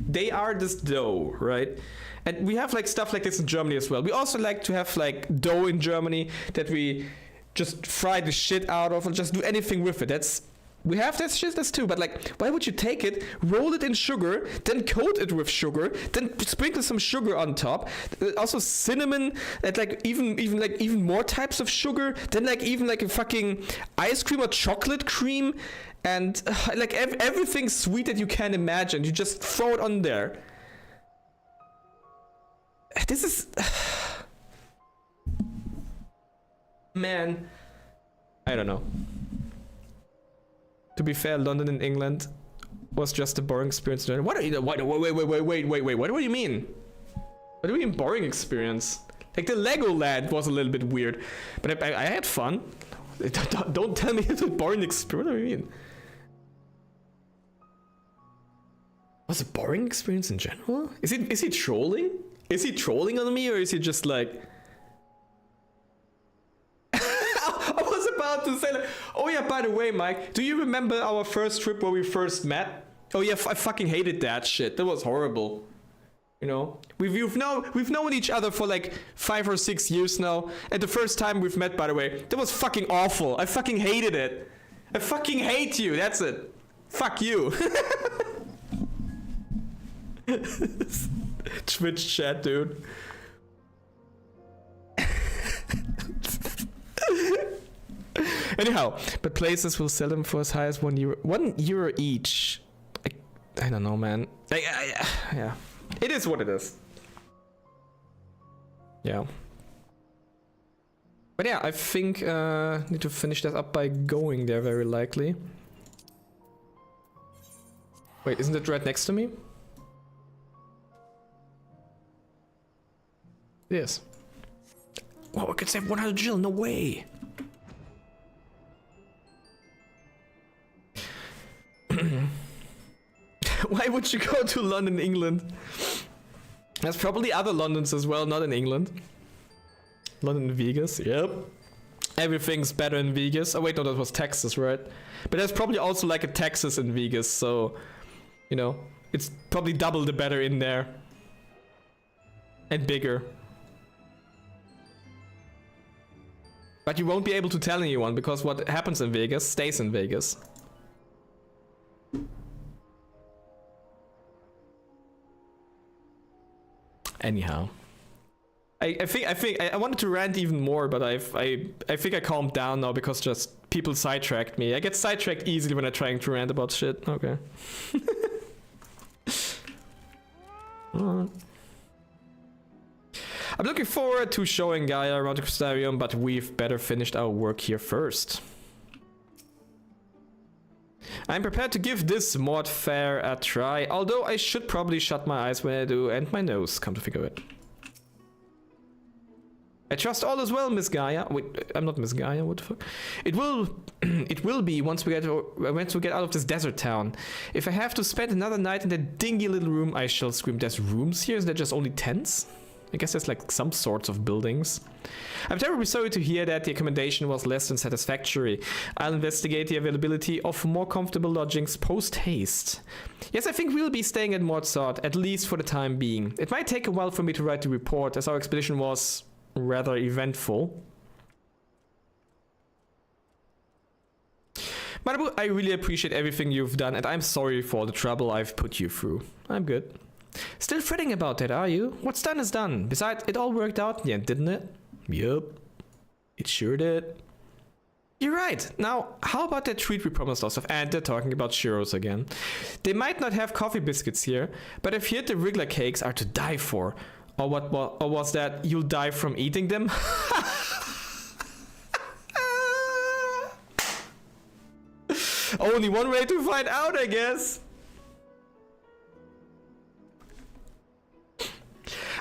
they are this dough, right? And we have like stuff like this in Germany as well. We also like to have like dough in Germany that we just fry the shit out of and just do anything with it. We have that shit, that's too, but like, why would you take it, roll it in sugar, then coat it with sugar, then sprinkle some sugar on top, also cinnamon, and like even more types of sugar, then like even like a fucking ice cream or chocolate cream, and like everything sweet that you can imagine, you just throw it on there. This is... Man, I don't know. To be fair, London and England was just a boring experience. What are you? Wait, what do you mean? What do you mean boring experience? Like the Legoland was a little bit weird, but I had fun. Don't tell me it's a boring experience. What do you mean? Was it a boring experience in general? Is he trolling? Is he trolling on me, or is he just like... I was about to say like, oh yeah, by the way, Mike, do you remember our first trip where we first met? Oh yeah, I fucking hated that shit. That was horrible. You know, we've known each other for like 5 or 6 years now, and the first time we've met, by the way, that was fucking awful. I fucking hated it. I fucking hate you. That's it. Fuck you. Twitch chat, dude. Anyhow, but places will sell them for as high as €1. €1 each. I don't know, man. Yeah, it is what it is. Yeah. But yeah, I think need to finish that up by going there, very likely. Wait, isn't it right next to me? Yes. Wow, I could save 100 gil. No way. Why would you go to London, England? There's probably other Londons as well, not in England. London and Vegas, yep. Everything's better in Vegas. Oh wait, no, that was Texas, right? But there's probably also like a Texas in Vegas, so... You know, it's probably double the better in there. And bigger. But you won't be able to tell anyone, because what happens in Vegas stays in Vegas. Anyhow, I think I wanted to rant even more, but I think I calmed down now because just people sidetracked me. I get sidetracked easily when I'm trying to rant about shit. Okay. I'm looking forward to showing Gaia around the Crystarium, but we've better finished our work here first. I'm prepared to give this mod fair a try, although I should probably shut my eyes when I do, and my nose, come to figure it. I trust all is well, Miss Gaia. Wait, I'm not Miss Gaia, what the fuck? It will be once we get out of this desert town. If I have to spend another night in that dingy little room, I shall scream. There's rooms here? Is there just only tents? I guess there's like some sorts of buildings. I'm terribly sorry to hear that the accommodation was less than satisfactory. I'll investigate the availability of more comfortable lodgings post-haste. Yes, I think we'll be staying at Mortsart, at least for the time being. It might take a while for me to write the report, as our expedition was rather eventful. Manabu, I really appreciate everything you've done, and I'm sorry for the trouble I've put you through. I'm good. Still fretting about that, are you? What's done is done. Besides, it all worked out in the end, didn't it? Yup. It sure did. You're right. Now, how about that treat we promised ourselves? And they're talking about churros again. They might not have coffee biscuits here, but I've heard the Wriggler cakes are to die for. Or was that you'll die from eating them? Only one way to find out, I guess.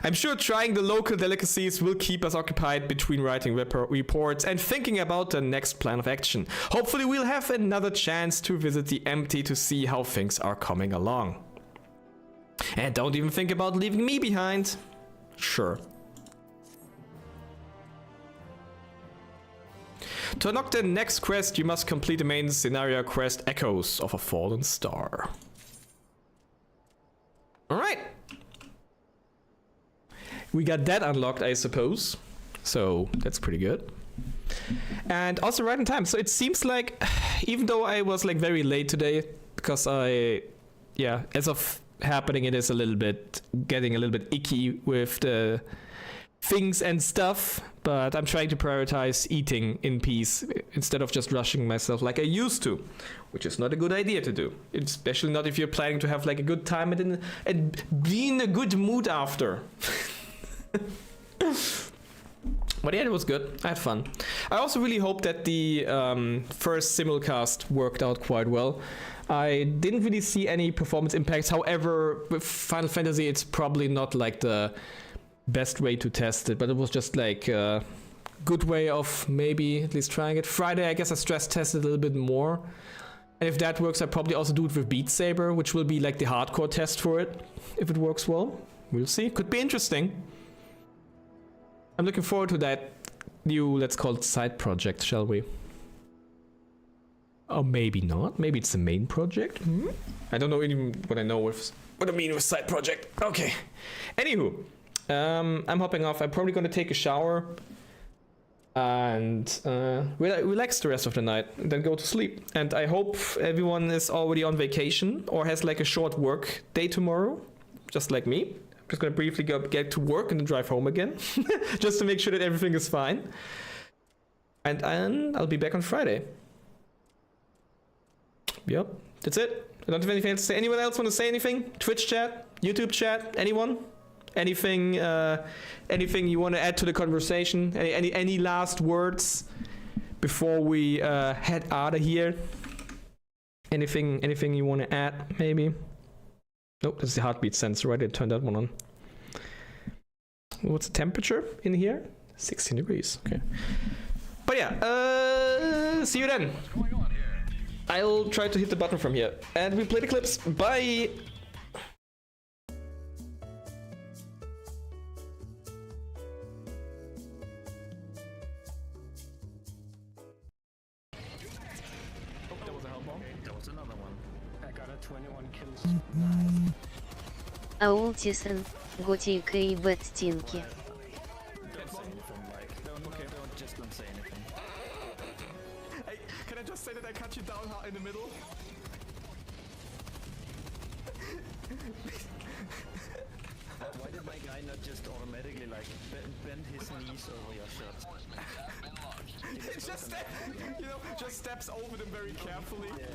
I'm sure trying the local delicacies will keep us occupied between writing reports and thinking about the next plan of action. Hopefully we'll have another chance to visit the empty to see how things are coming along. And don't even think about leaving me behind. Sure. To unlock the next quest, you must complete the main scenario quest, Echoes of a Fallen Star. Alright. We got that unlocked, I suppose. So that's pretty good. And also right in time. So it seems like, even though I was like very late today, because as of happening, it is getting a little bit icky with the things and stuff. But I'm trying to prioritize eating in peace instead of just rushing myself like I used to, which is not a good idea to do. Especially not if you're planning to have like a good time and be in a good mood after. But yeah, it was good. I had fun. I also really hope that the first simulcast worked out quite well. I didn't really see any performance impacts. However, with Final Fantasy, it's probably not like the best way to test it, but it was just like a good way of maybe at least trying it. Friday, I guess I stress tested a little bit more. And if that works, I probably also do it with Beat Saber, which will be like the hardcore test for it. If it works well, we'll see. Could be interesting. I'm looking forward to that new, let's call it side project, shall we? Or maybe not. Maybe it's the main project. I don't know even what I mean with side project. Okay. Anywho, I'm hopping off. I'm probably gonna take a shower and relax the rest of the night and then go to sleep. And I hope everyone is already on vacation or has like a short work day tomorrow, just like me. I'm just gonna briefly get to work and then drive home again, just to make sure that everything is fine. And I'll be back on Friday. Yep, that's it. I don't have anything else to say. Anyone else want to say anything? Twitch chat, YouTube chat, anyone? Anything you want to add to the conversation? Any last words before we head out of here? Anything you want to add, maybe? Nope, that's the heartbeat sensor, right? I turned that one on. What's the temperature in here? 16 degrees, okay. But yeah, see you then. I'll try to hit the button from here. And we play the clips. Bye! There was a hell bomb. There was another one. I got a 21 kills. Аултисон, Готика и Беттинки. Don't say anything. Hey, can I just say that I cut you down in the middle? Why did my guy not just automatically like bend his knees over your shirt? It's just, just steps over them very carefully. Yeah.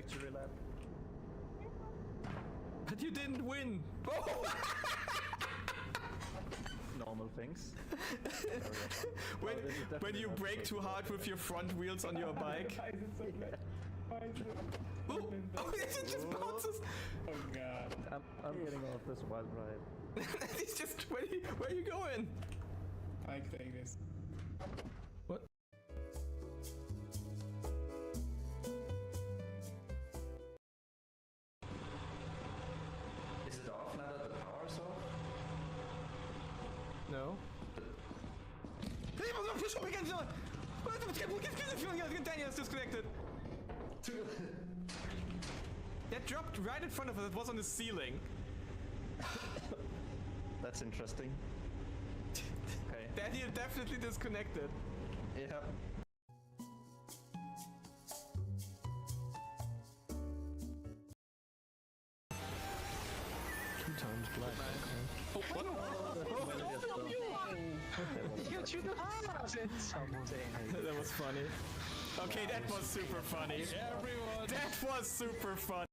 victory lap. But you didn't win! Normal things. when you brake too hard with your front wheels on your bike. Oh, it just bounces! Oh god. I'm getting off this wild ride. It's just, where are you going? I can take this. What? Is it off now that the power's off? No. Daniel's disconnected. That dropped right in front of us. It was on the ceiling. That's interesting. Okay. Daniel definitely disconnected. Yeah. Two times black. Oh, what? That was funny. Okay, that was super funny. Everyone. That was super funny.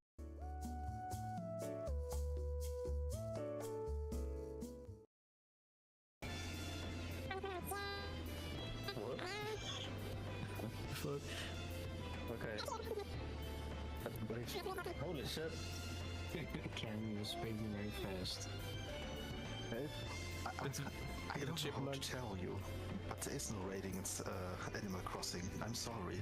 What? Fuck. Okay. Holy shit. Cammy was speeding very fast. Hey. I don't know how to tell you, but there is no rating. It's Animal Crossing. I'm sorry.